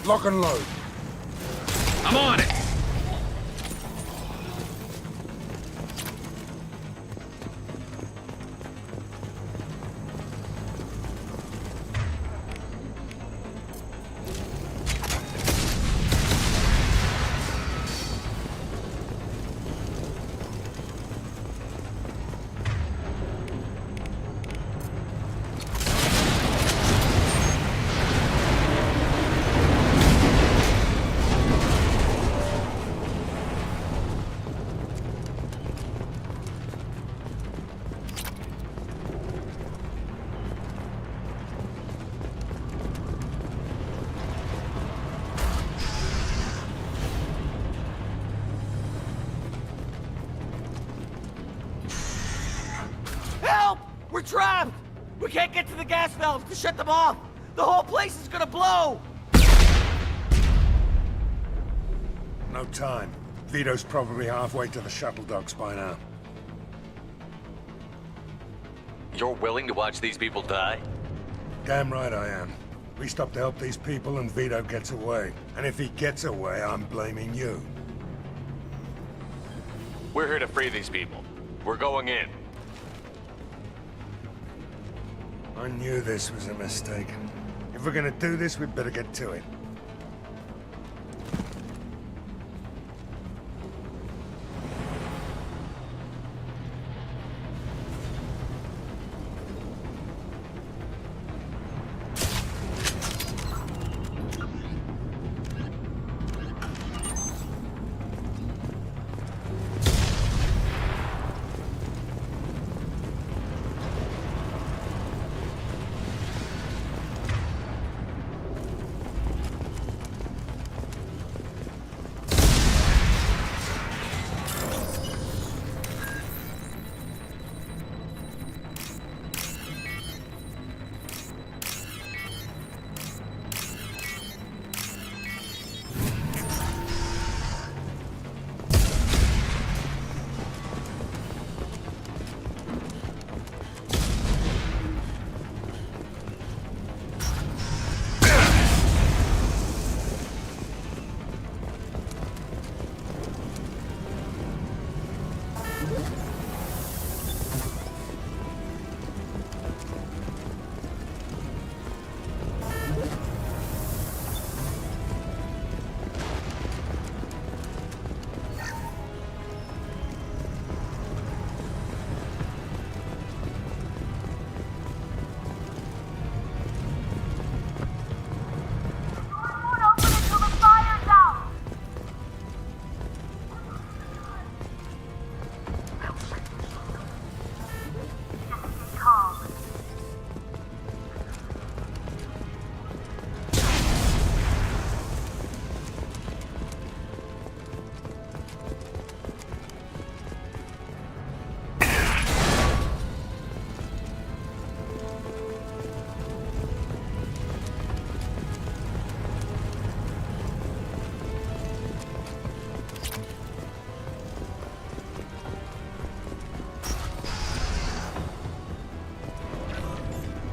Lock and load. I'm on it! Help! We're trapped! We can't get to the gas valves to shut them off! The whole place is gonna blow! No time. Vito's probably halfway to the shuttle docks by now. You're willing to watch these people die? Damn right I am. We stop to help these people and Vito gets away. And if he gets away, I'm blaming you. We're here to free these people. We're going in. I knew this was a mistake. If we're gonna do this, we'd better get to it.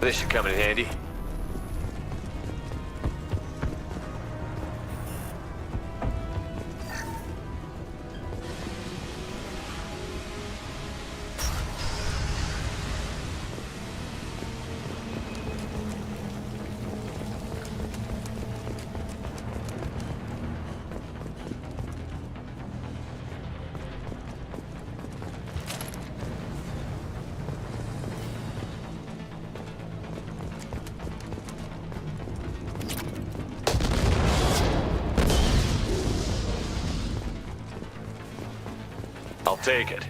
This should come in handy. I'll take it.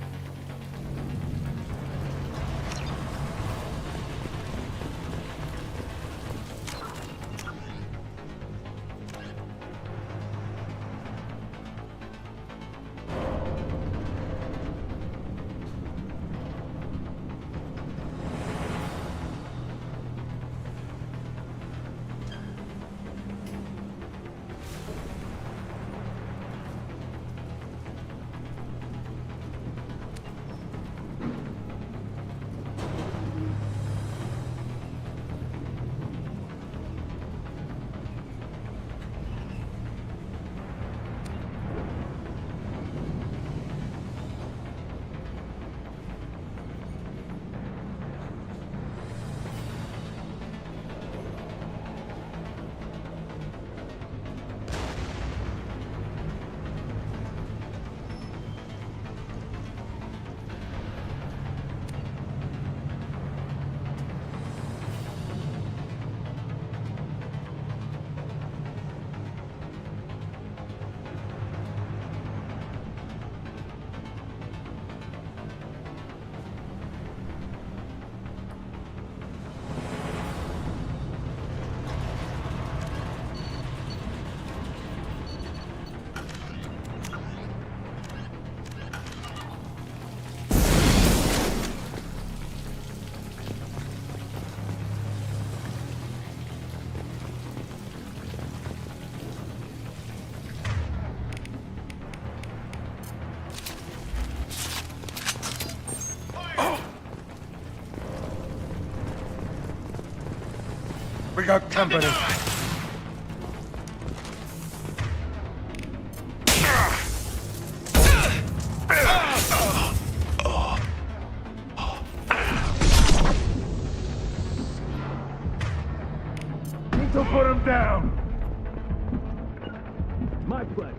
We got company. Need to put him down. My pleasure.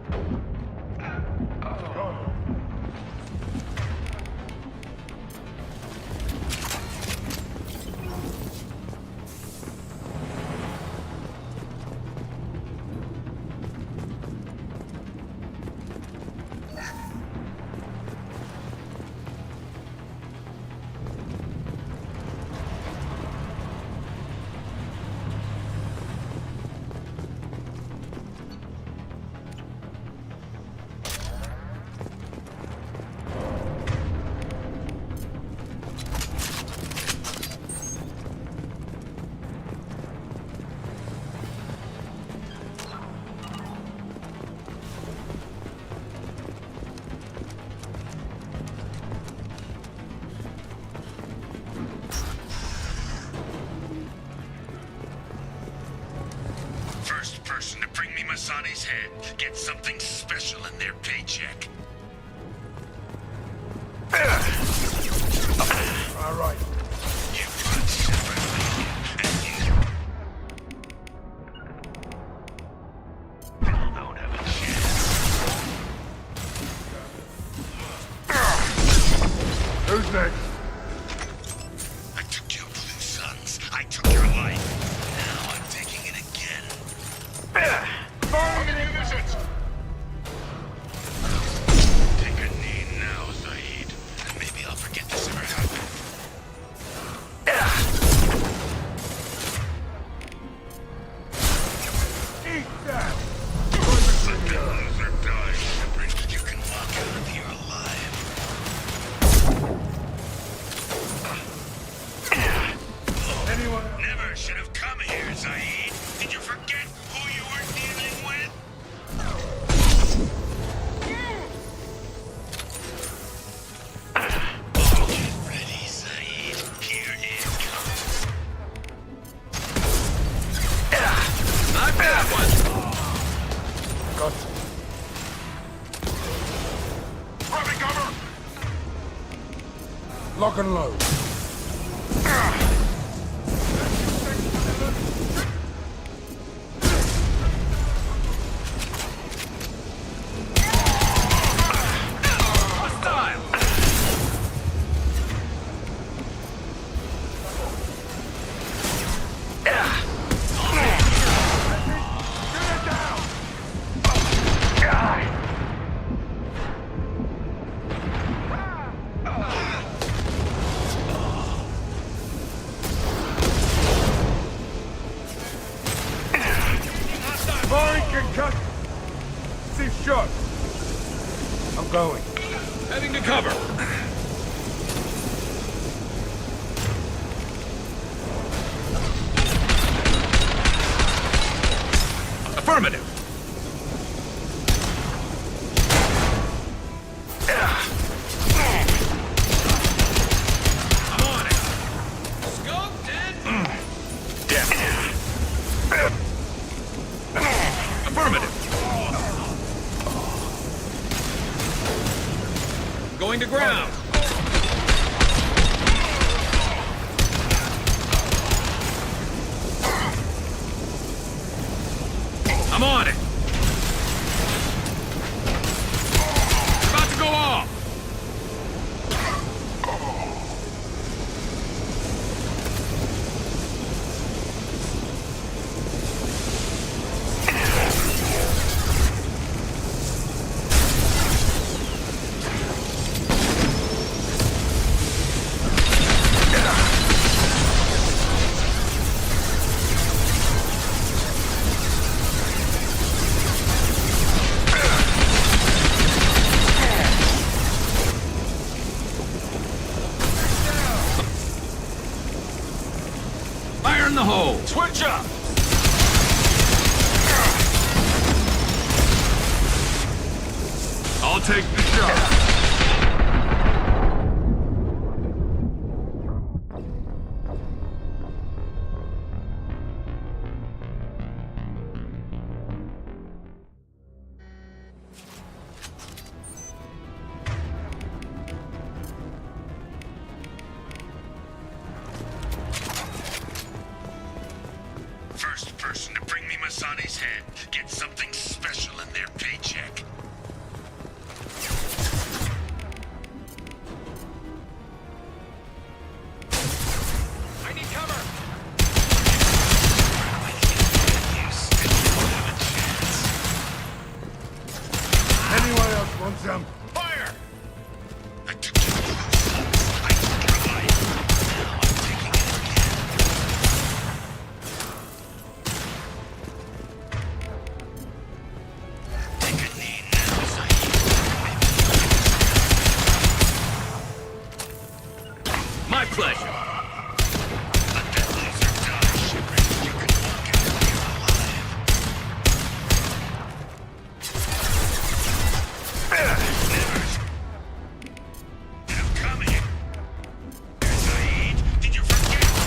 First person to bring me Masani's head gets something special in their paycheck. All right. You run separately, and you don't have a chance. Who's next? I took your blue sons. I took your life. Now I'm taking it again. Take a knee now, Zaid. And maybe I'll forget this ever happened. Eat that! Let the loser die, Shepard. You can walk out of here alive. Anyone? Never should have come here, Zaid. Did you forget who you were dealing with? Get ready, Zaid. Here it comes. That one! Got Grabbing cover! lock and load. Shot. I'm going. Heading to cover. Affirmative. I'm on it. Scoped in. Damn. Affirmative. Going to ground. I'm on it. About to go off. Fire in the hole. Switch up. I'll take the shot. First person to bring me Masani's head gets something special in their paycheck. I need cover! Anyone else want some? Fire! I took you close. I took your life. Now I'm taking it again. Take a knee now, Zahid. My pleasure. Let that loser die, shivering. You can walk out of here alive. I'm coming. Zahid, did you forget who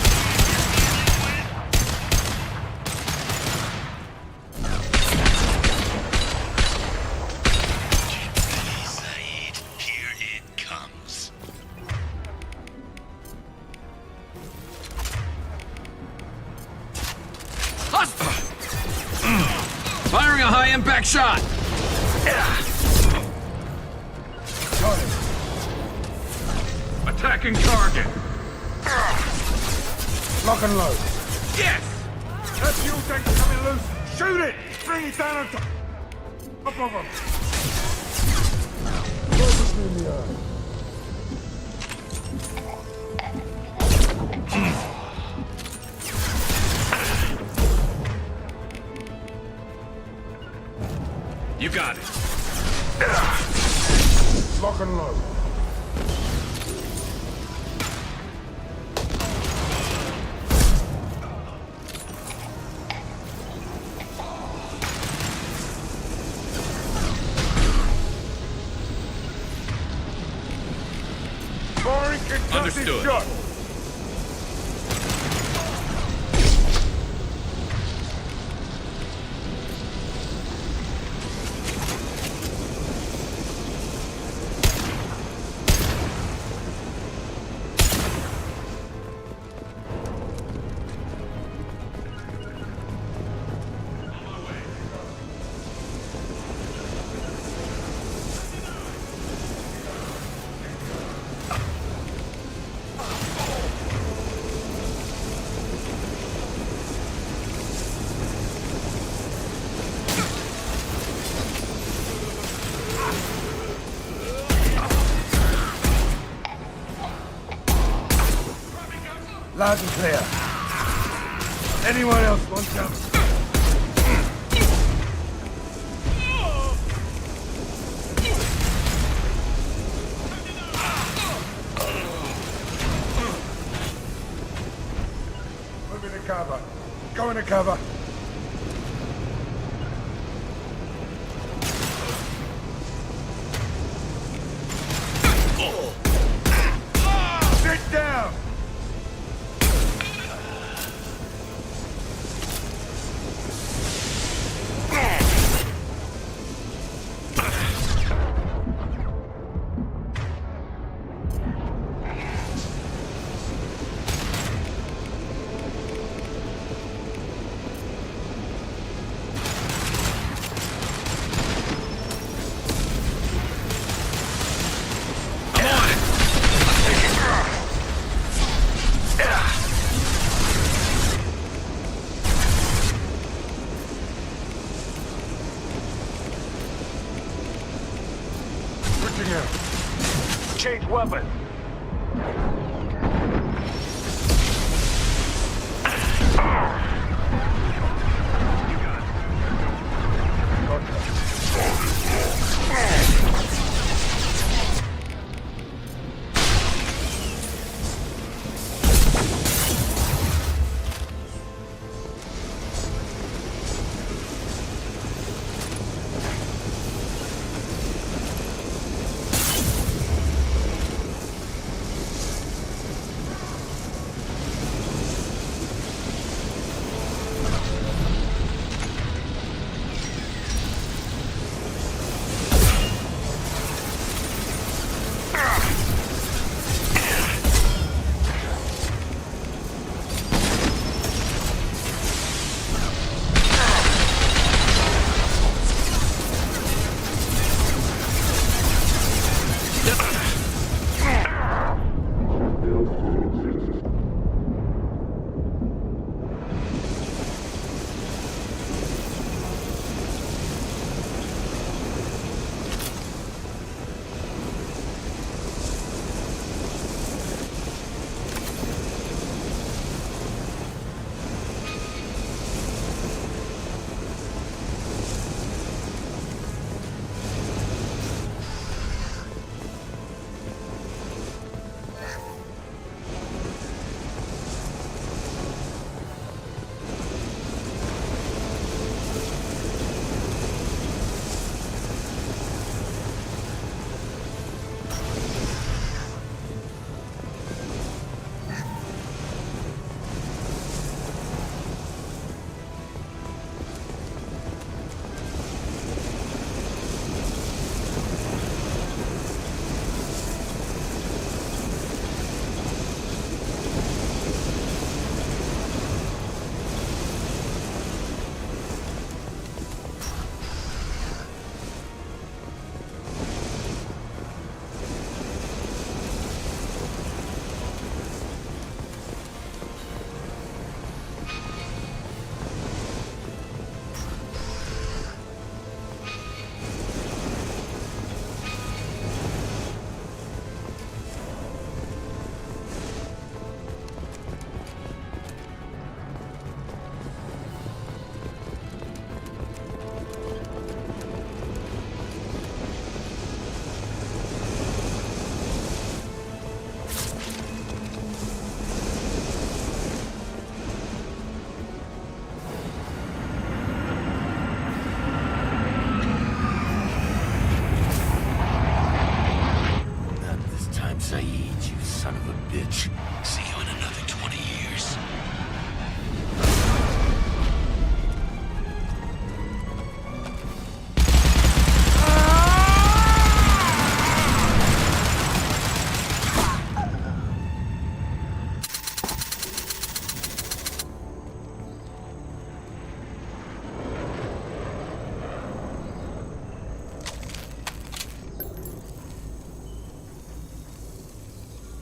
you're dealing with? Get ready, Zahid. Here it comes. Firing a high-impact shot. Got it. Attacking target. Lock and load. Yes. That fuel tank's coming loose. Shoot it! Bring it down on top of them. Focus me in the eye. You got it. Lock and load. Firing concussive Understood. shot. Loud and clear. Anyone else want some? Move into cover. Go into cover. Sit down! Change weapon.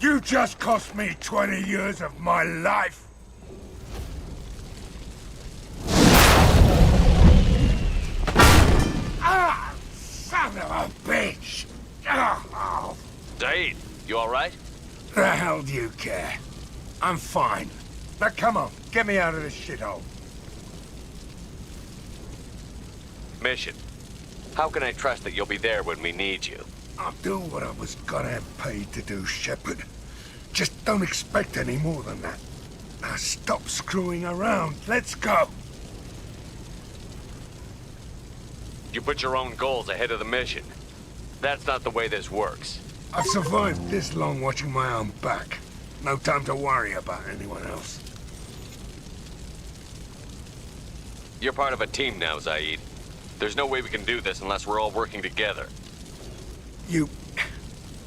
You just cost me 20 years of my life! Ah! Son of a bitch! Oh. Zaid, you alright? The hell do you care? I'm fine. Now come on, get me out of this shithole. Mission. How can I trust that you'll be there when we need you? I'll do what I was goddamn paid to do, Shepard. Just don't expect any more than that. Now stop screwing around. Let's go. You put your own goals ahead of the mission. That's not the way this works. I've survived this long watching my own back. No time to worry about anyone else. You're part of a team now, Zaid. There's no way we can do this unless we're all working together. You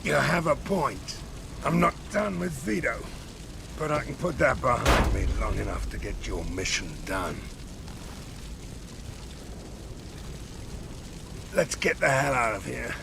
have a point. I'm not done with Vito. But I can put that behind me long enough to get your mission done. Let's get the hell out of here.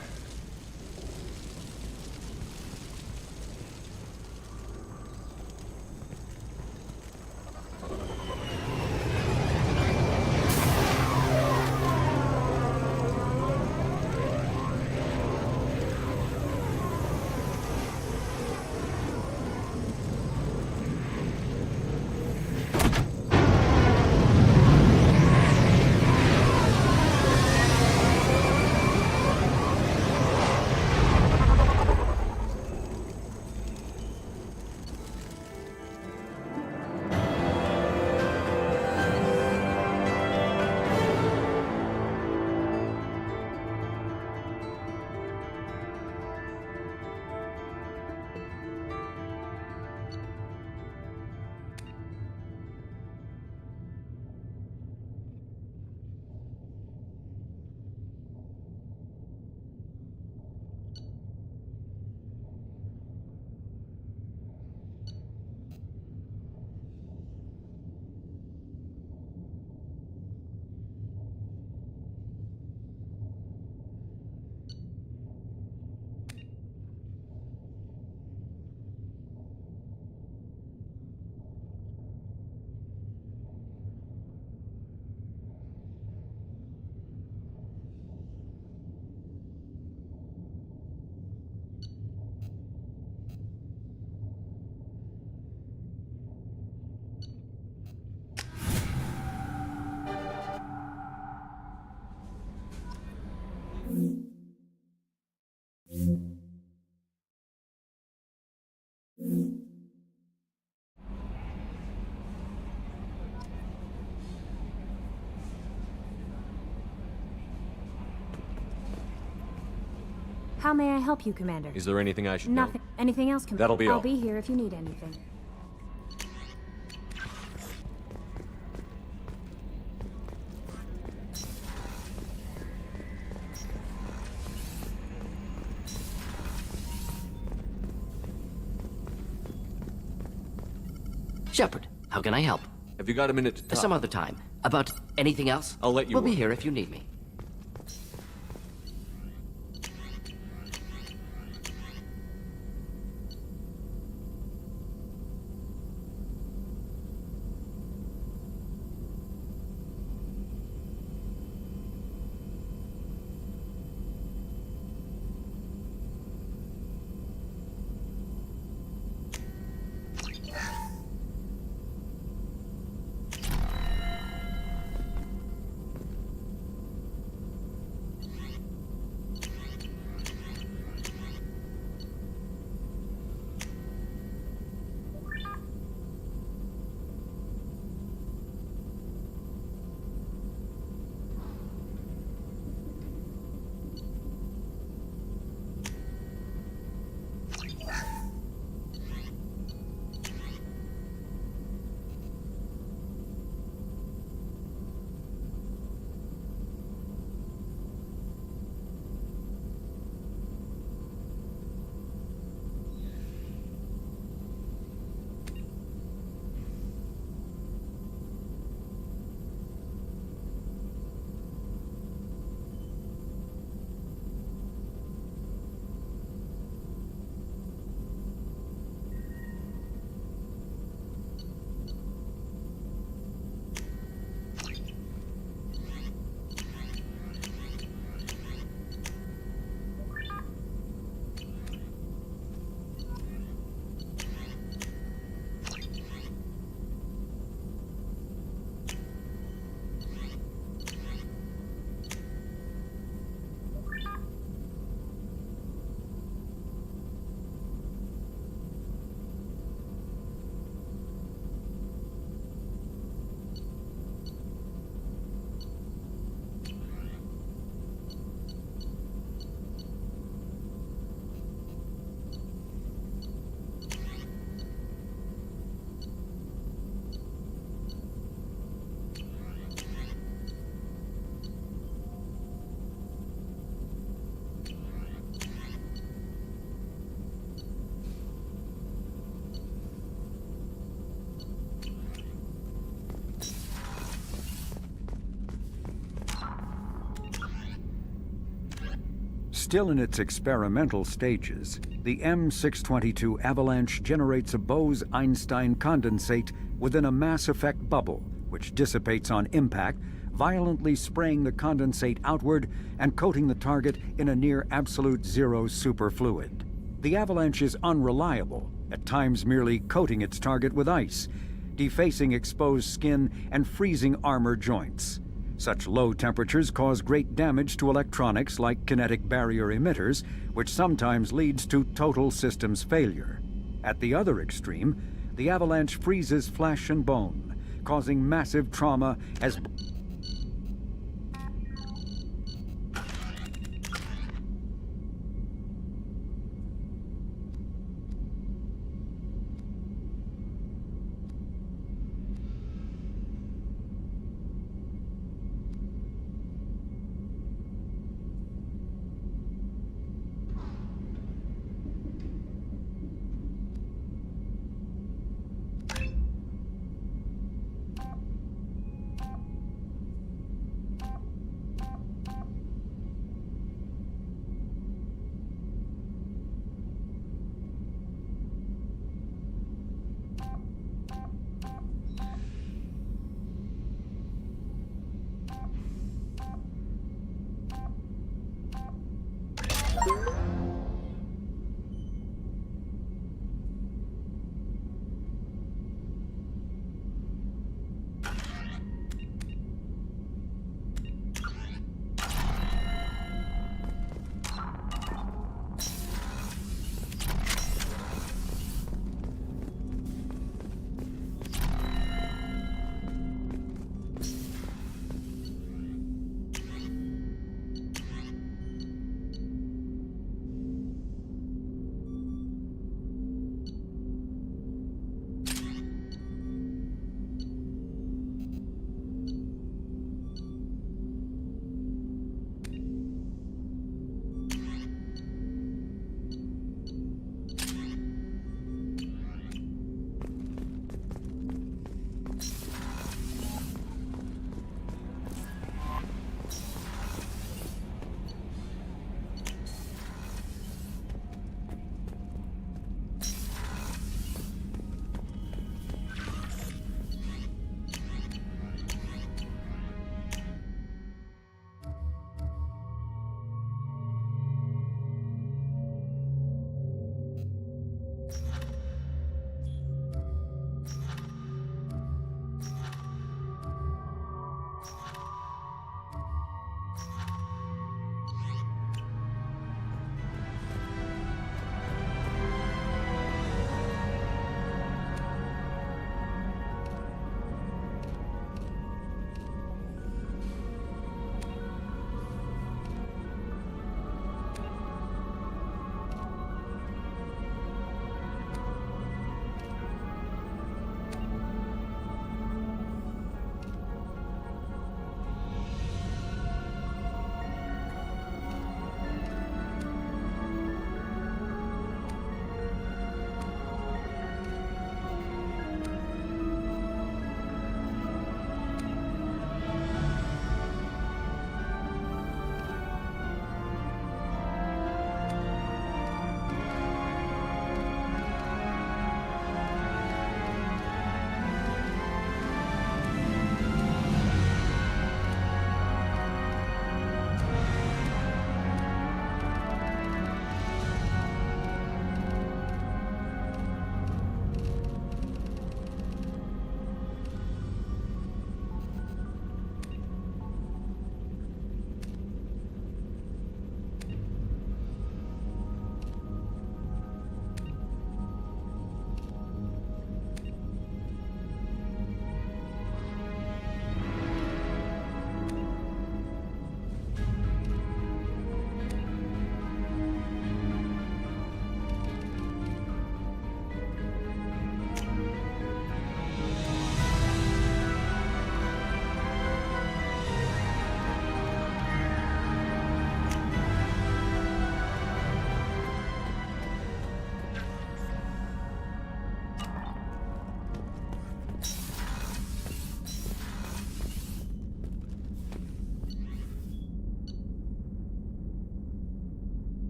How may I help you, Commander? Is there anything I should know? Nothing. Anything else, Commander? That'll be all. I'll be here if you need anything. Shepard, how can I help? Have you got a minute to talk? Some other time. About anything else? I'll let you We'll be work. here if you need me. Still in its experimental stages, the M622 Avalanche generates a Bose-Einstein condensate within a mass effect bubble, which dissipates on impact, violently spraying the condensate outward and coating the target in a near absolute zero superfluid. The Avalanche is unreliable, at times merely coating its target with ice, defacing exposed skin and freezing armor joints. Such low temperatures cause great damage to electronics like kinetic barrier emitters, which sometimes leads to total systems failure. At the other extreme, the Avalanche freezes flesh and bone, causing massive trauma as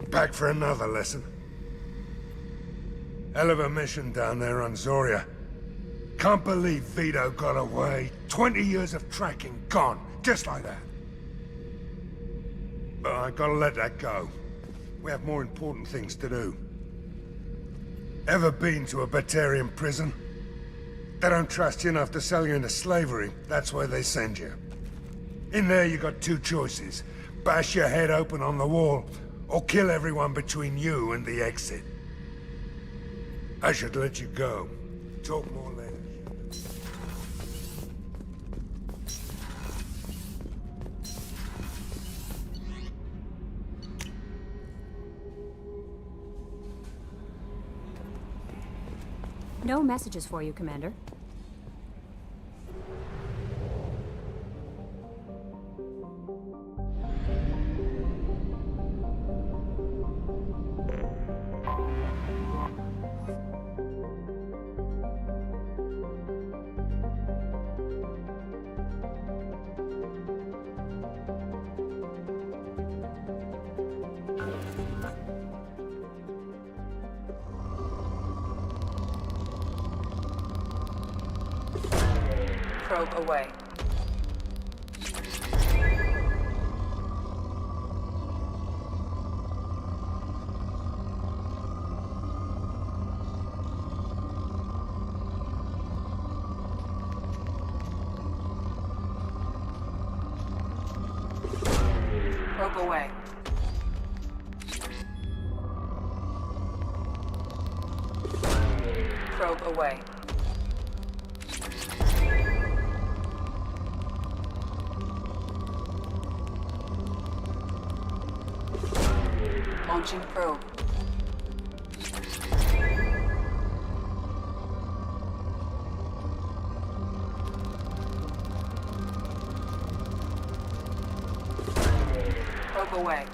Back for another lesson. Hell of a mission down there on Zoria. Can't believe Vito got away. 20 years of tracking gone, just like that. But I gotta let that go. We have more important things to do. Ever been to a Batarian prison? They don't trust you enough to sell you into slavery. That's where they send you. In there you got two choices. Bash your head open on the wall, or kill everyone between you and the exit. I should let you go. Talk more later. No messages for you, Commander. Probe away. Probe away. Probe away. Launching probe. Probe away.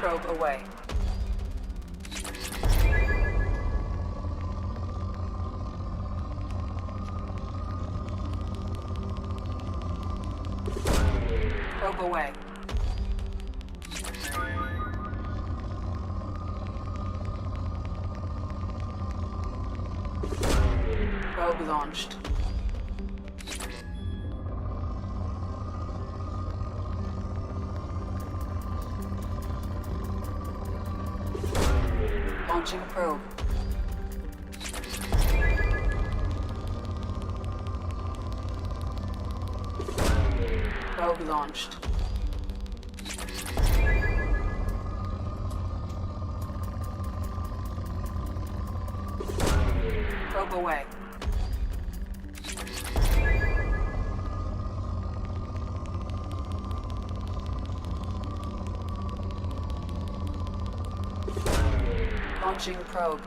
Probe away. Probe away. Probe launched. Launching probe. Probe launched. Probe away. Launching probe.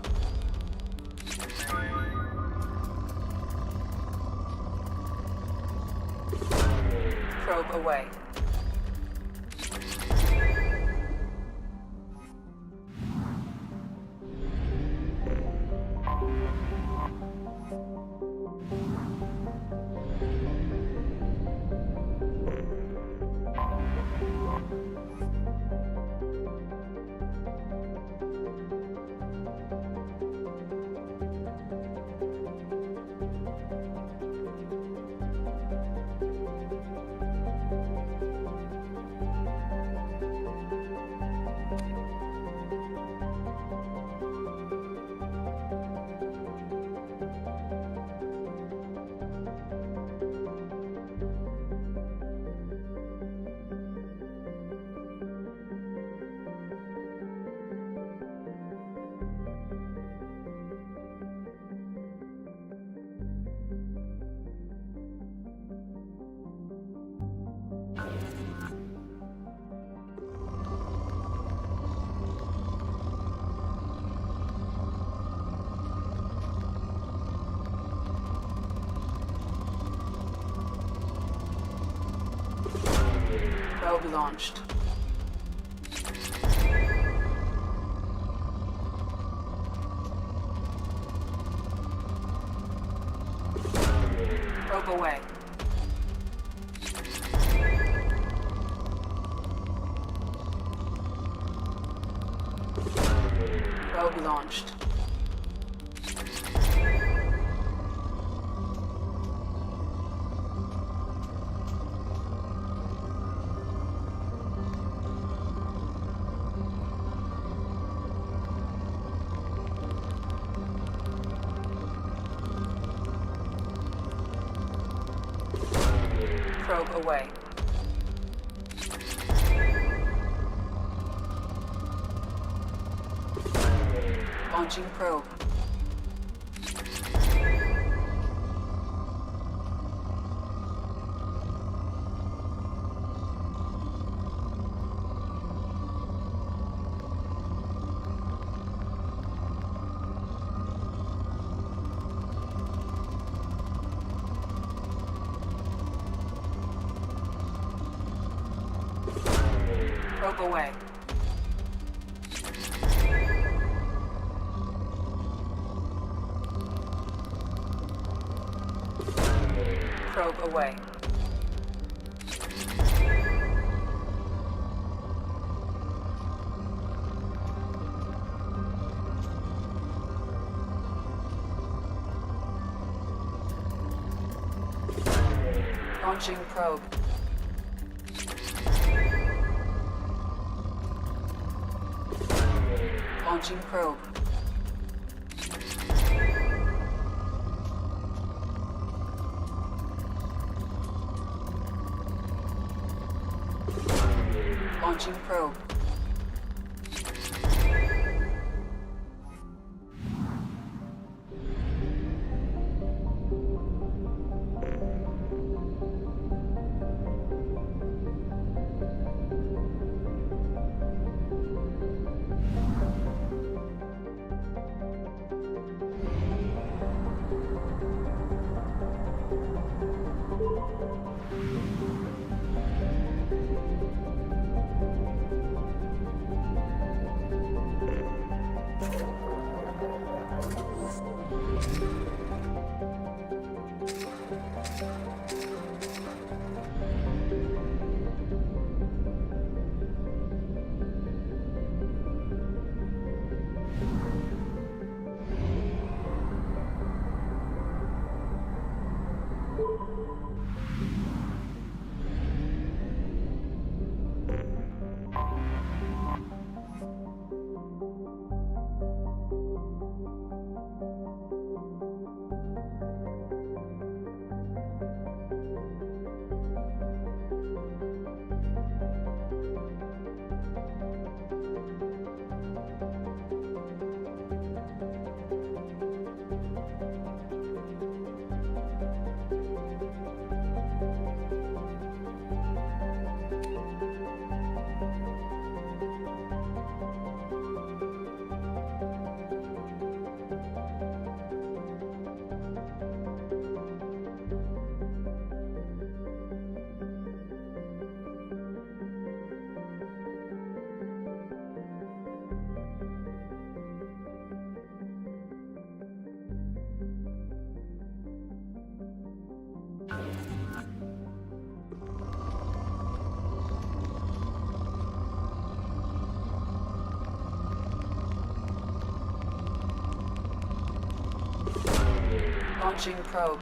Probe away. Probe launched. away. Probe launched. Probe away. Launching probe. Probe away. Probe away. Launching probe. Launching probe. Launching probe. Launching probe.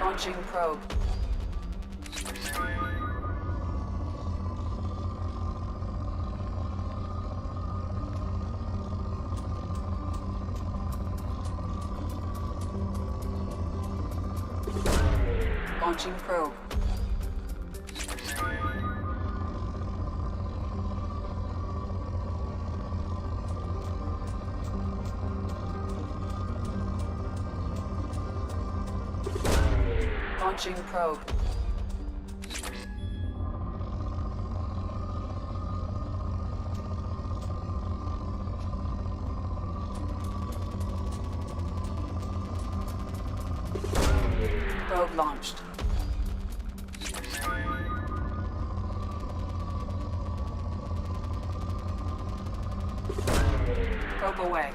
Launching probe. Launching probe. Launching probe. Probe launched. Probe away.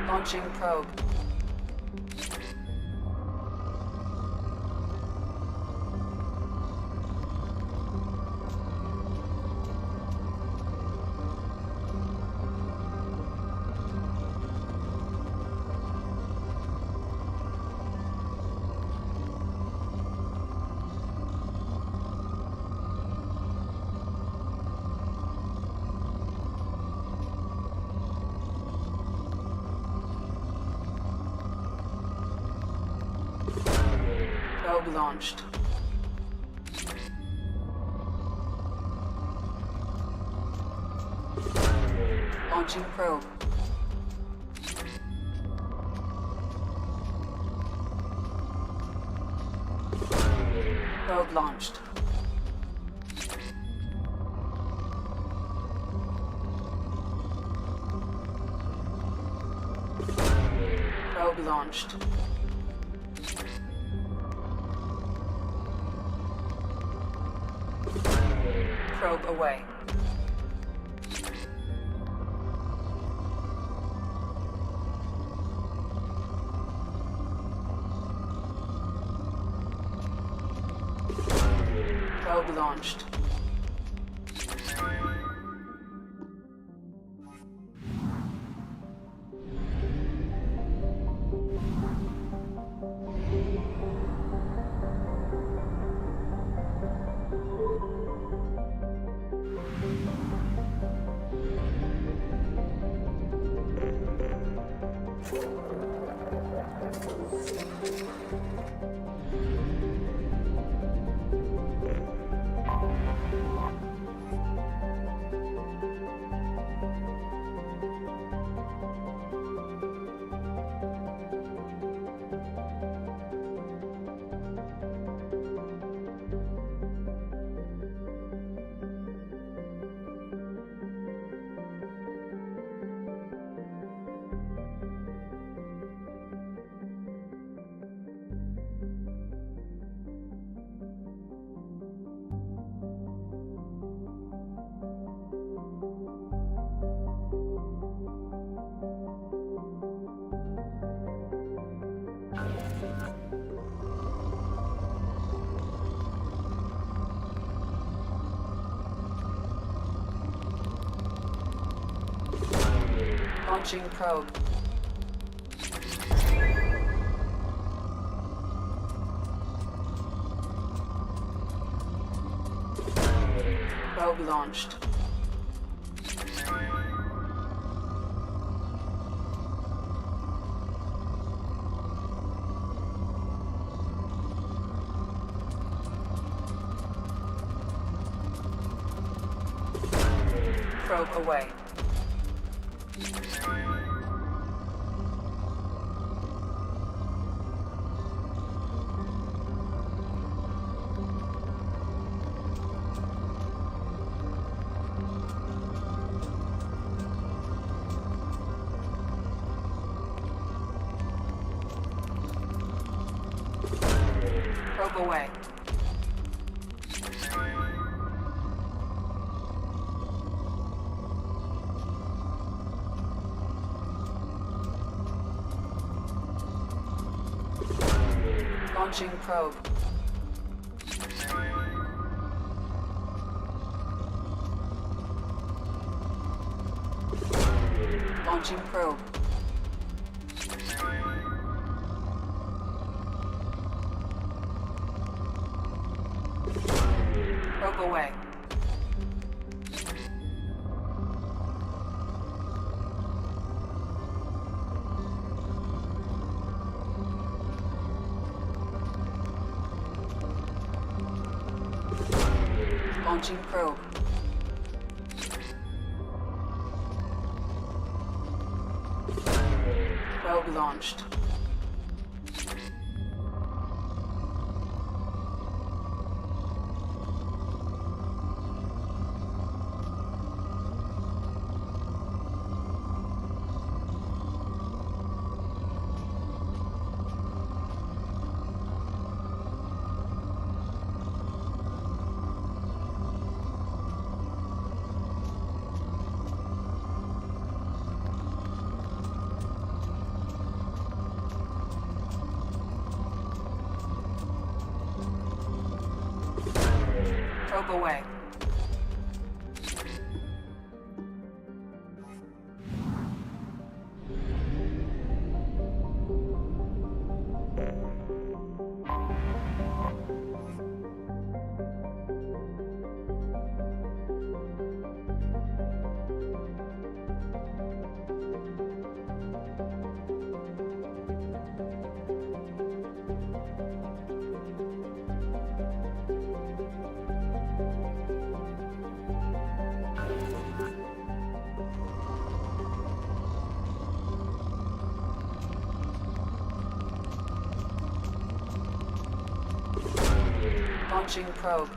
Launching probe. Probe launched. Launching probe. Probe launched. Probe launched. Probe away. Probe launched. Launching probe. Probe launched. Probe away. Probe away. Launching probe. Launching probe. Probe away. Launching probe. Probe launched. Probe away. Launching probe.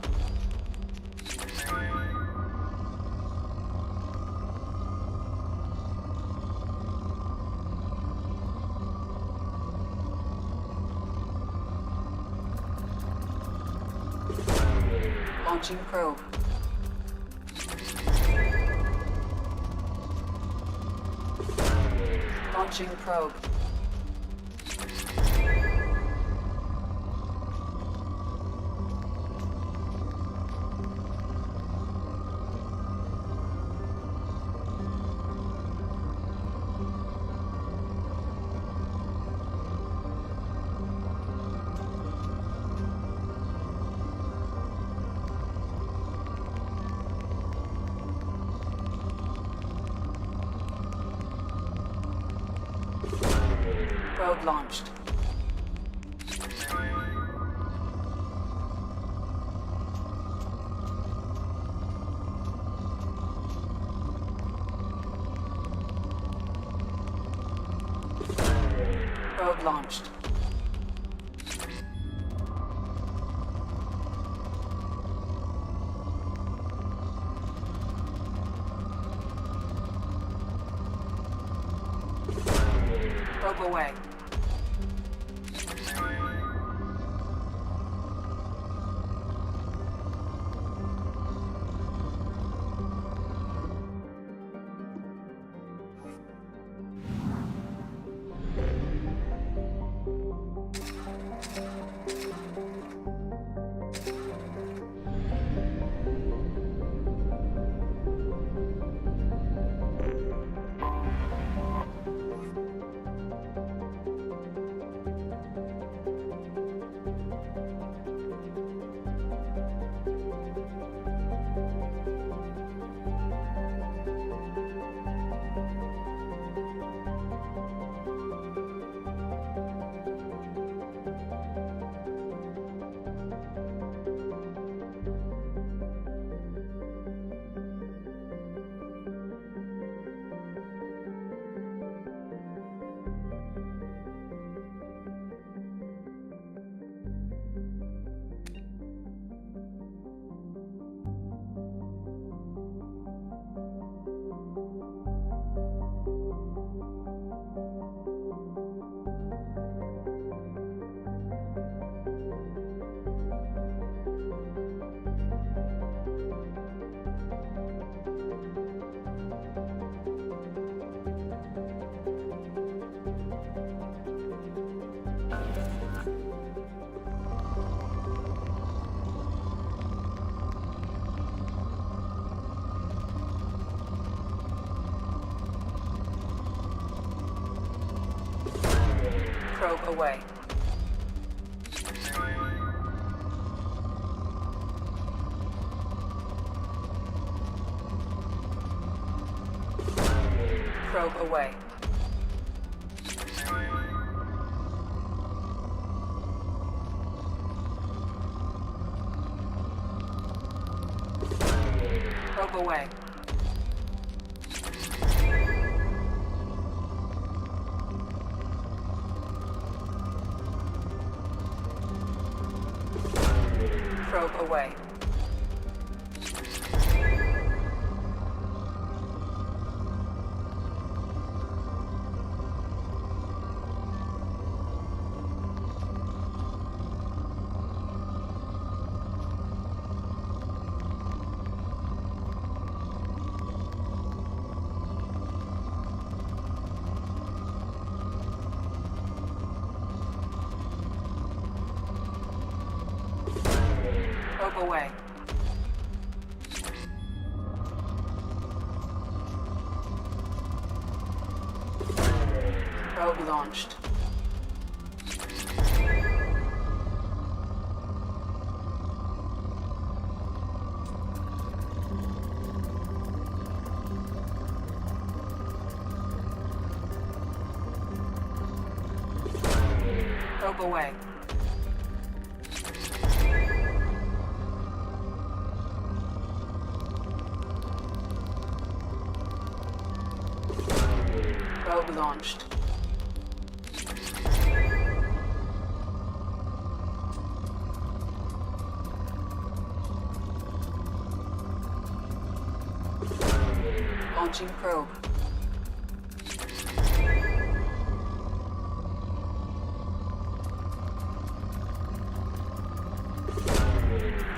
Launching probe. Launching probe. Probe launched. Probe launched. Probe away. Probe away. Probe away. Probe away. Probe away. Probe away. Probe launched. Probe away. Probe launched. Launching probe.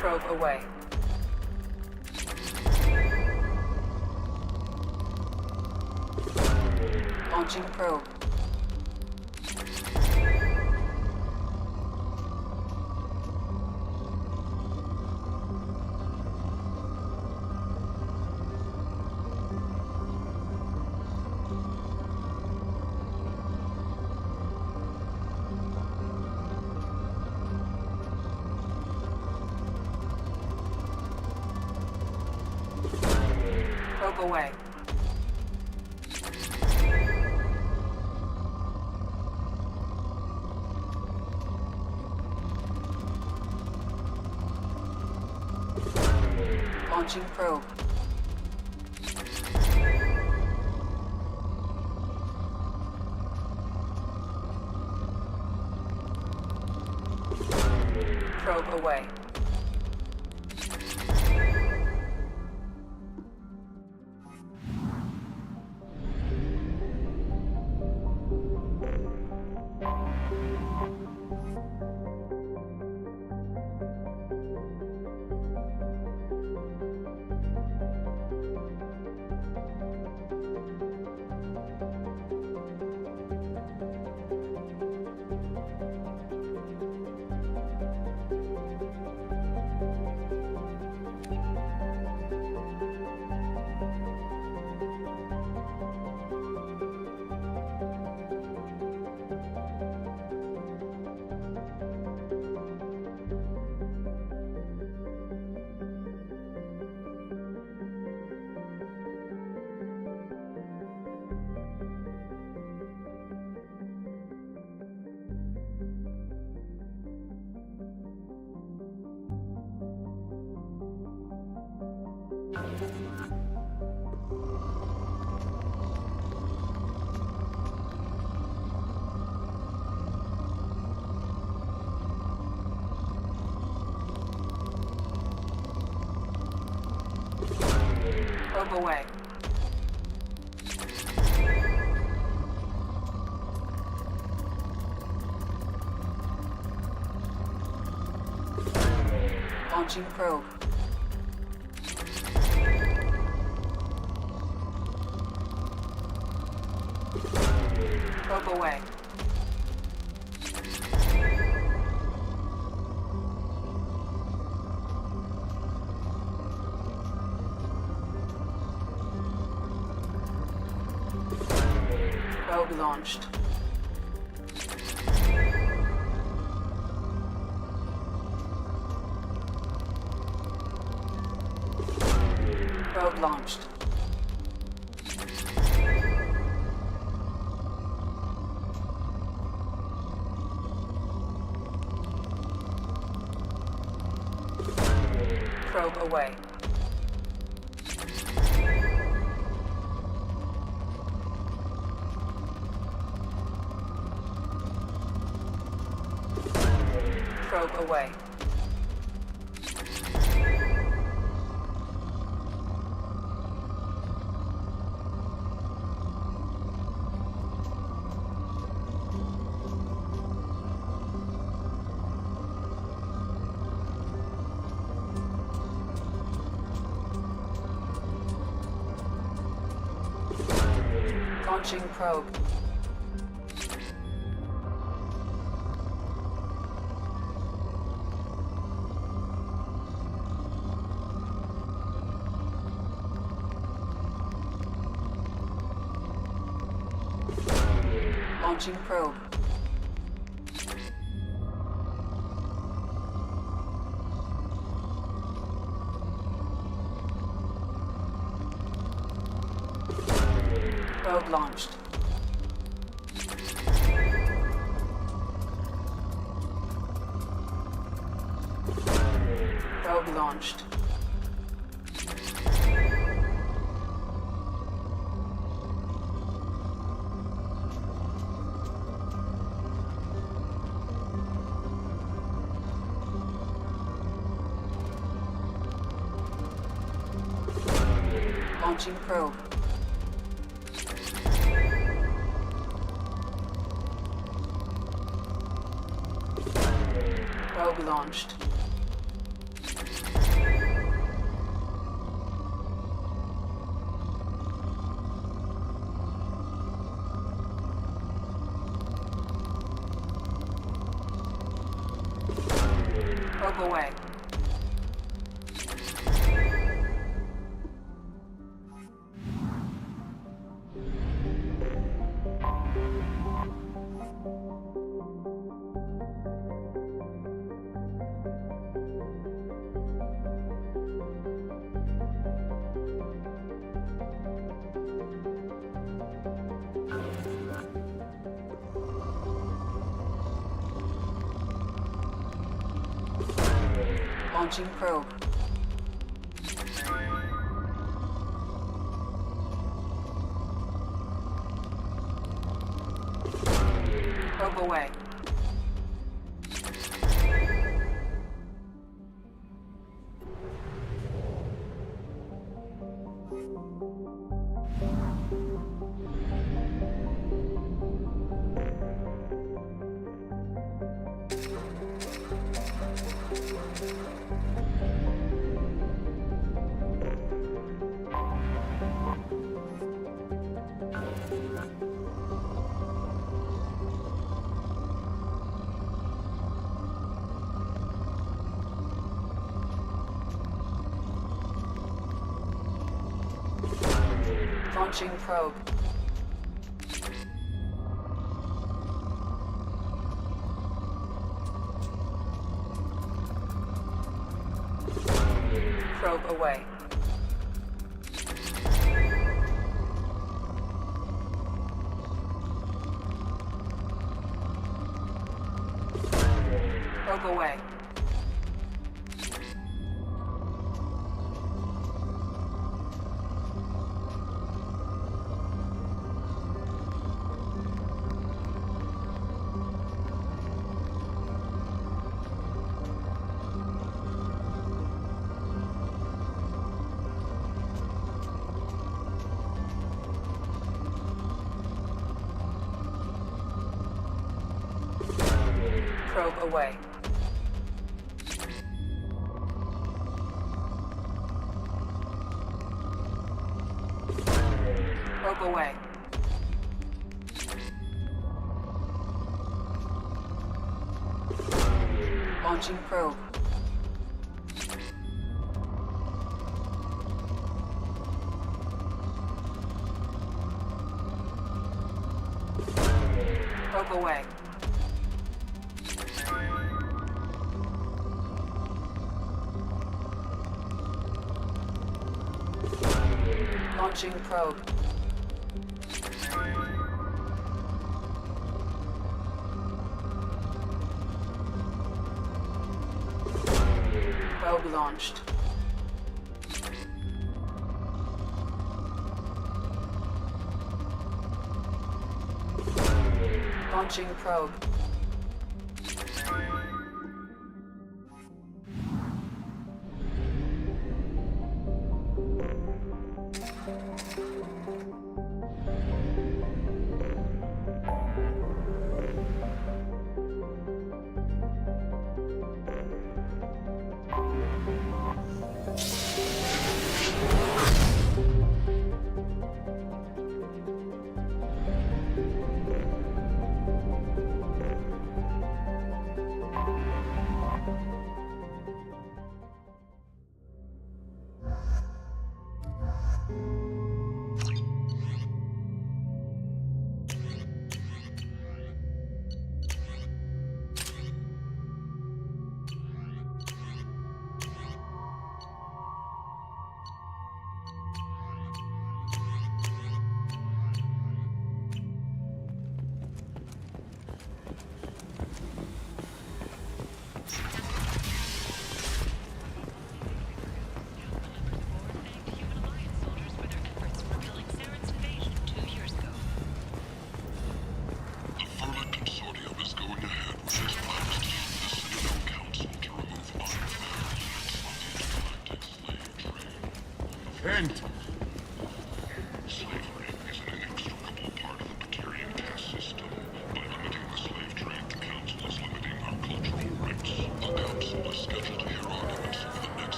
Probe away. Launching probe. Probe away. Launching probe. Probe away. Probe away. Launching probe. Probe away. Probe launched. Probe launched. Probe away. Probe away. Launching probe. Launching probe. Probe launched. Probe launched. Launching probe. Probe launched. Probe away. Launching probe. Probe away. Launching probe. Probe away. Probe away. Probe away. Probe away. Launching probe. Probe away. Launching probe. Probe launched. Launching probe.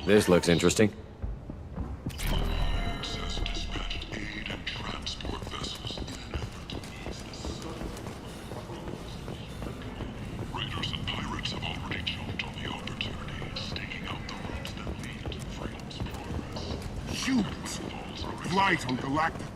This looks interesting. Raiders and pirates have already jumped on the opportunity, staking out the routes that lead to freedom's progress. Shoot! Flight on Galactic.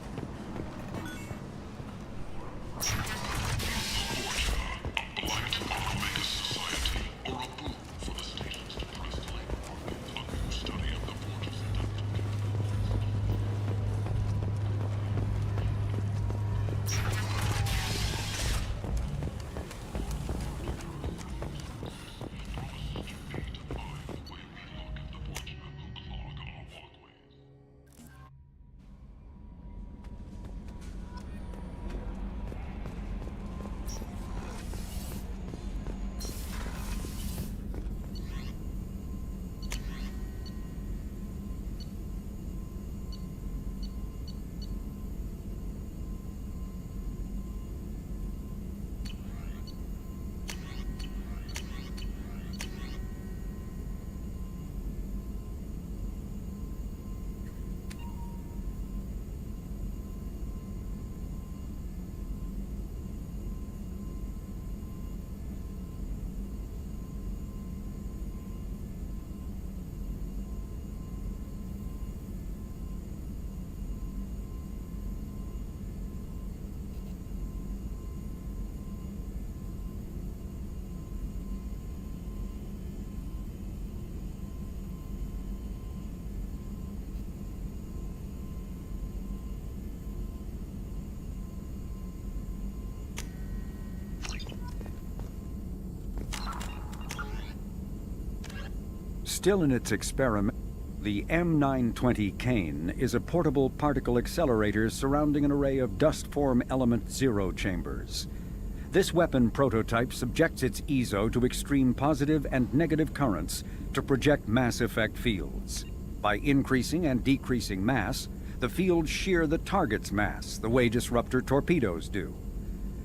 Still in its experiment, the M920 Kane is a portable particle accelerator surrounding an array of dust-form element zero chambers. This weapon prototype subjects its EZO to extreme positive and negative currents to project mass effect fields. By increasing and decreasing mass, the fields shear the target's mass, the way disruptor torpedoes do.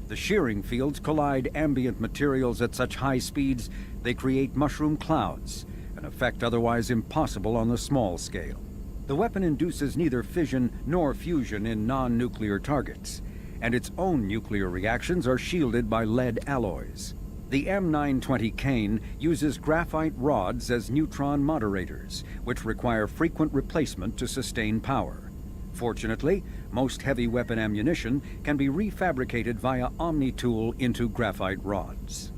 The shearing fields collide ambient materials at such high speeds they create mushroom clouds, an effect otherwise impossible on the small scale. The weapon induces neither fission nor fusion in non-nuclear targets, and its own nuclear reactions are shielded by lead alloys. The M920 Kane uses graphite rods as neutron moderators, which require frequent replacement to sustain power. Fortunately, most heavy weapon ammunition can be refabricated via Omni-Tool into graphite rods.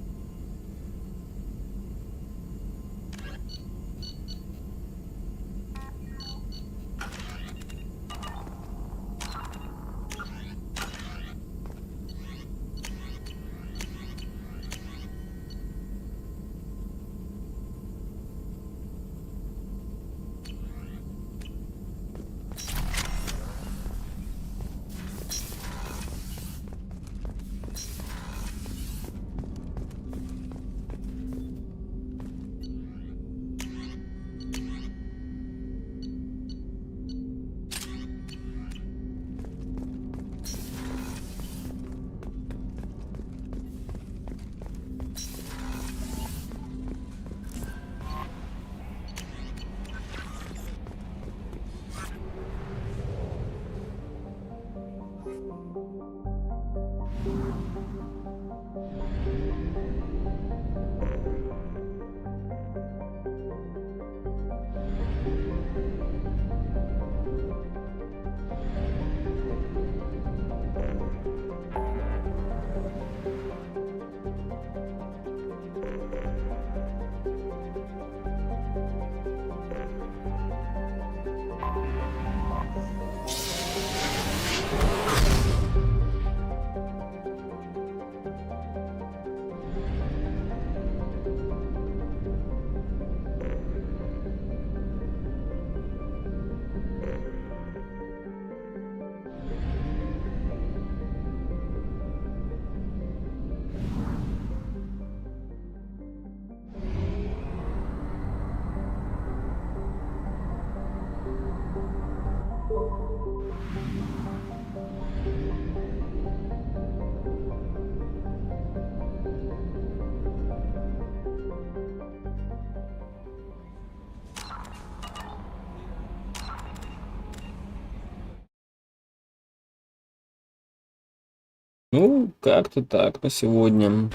Ну, как-то так на сегодня.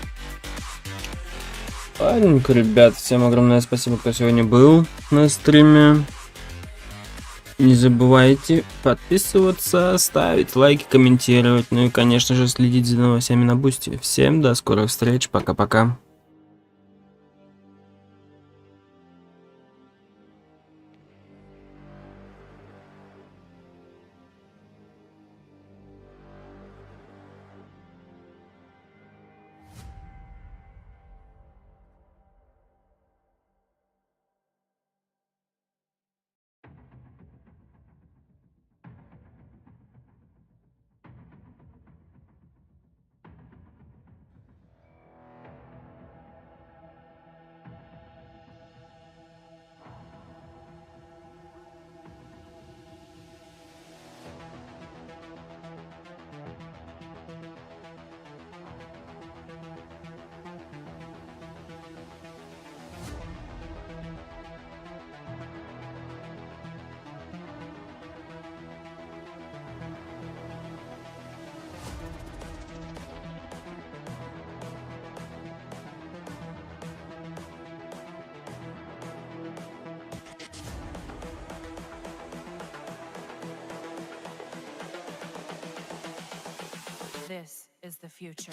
Ладненько, ребят, всем огромное спасибо, кто сегодня был на стриме. Не забывайте подписываться, ставить лайки, комментировать, ну и, конечно же, следить за новостями на Бусти. Всем до скорых встреч, пока-пока. This is the future.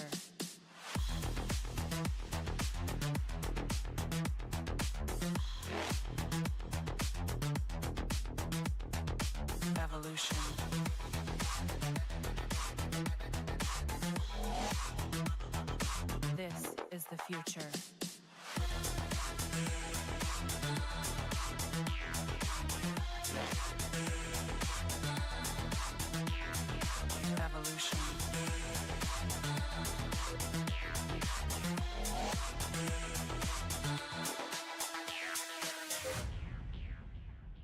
Evolution. This is the future.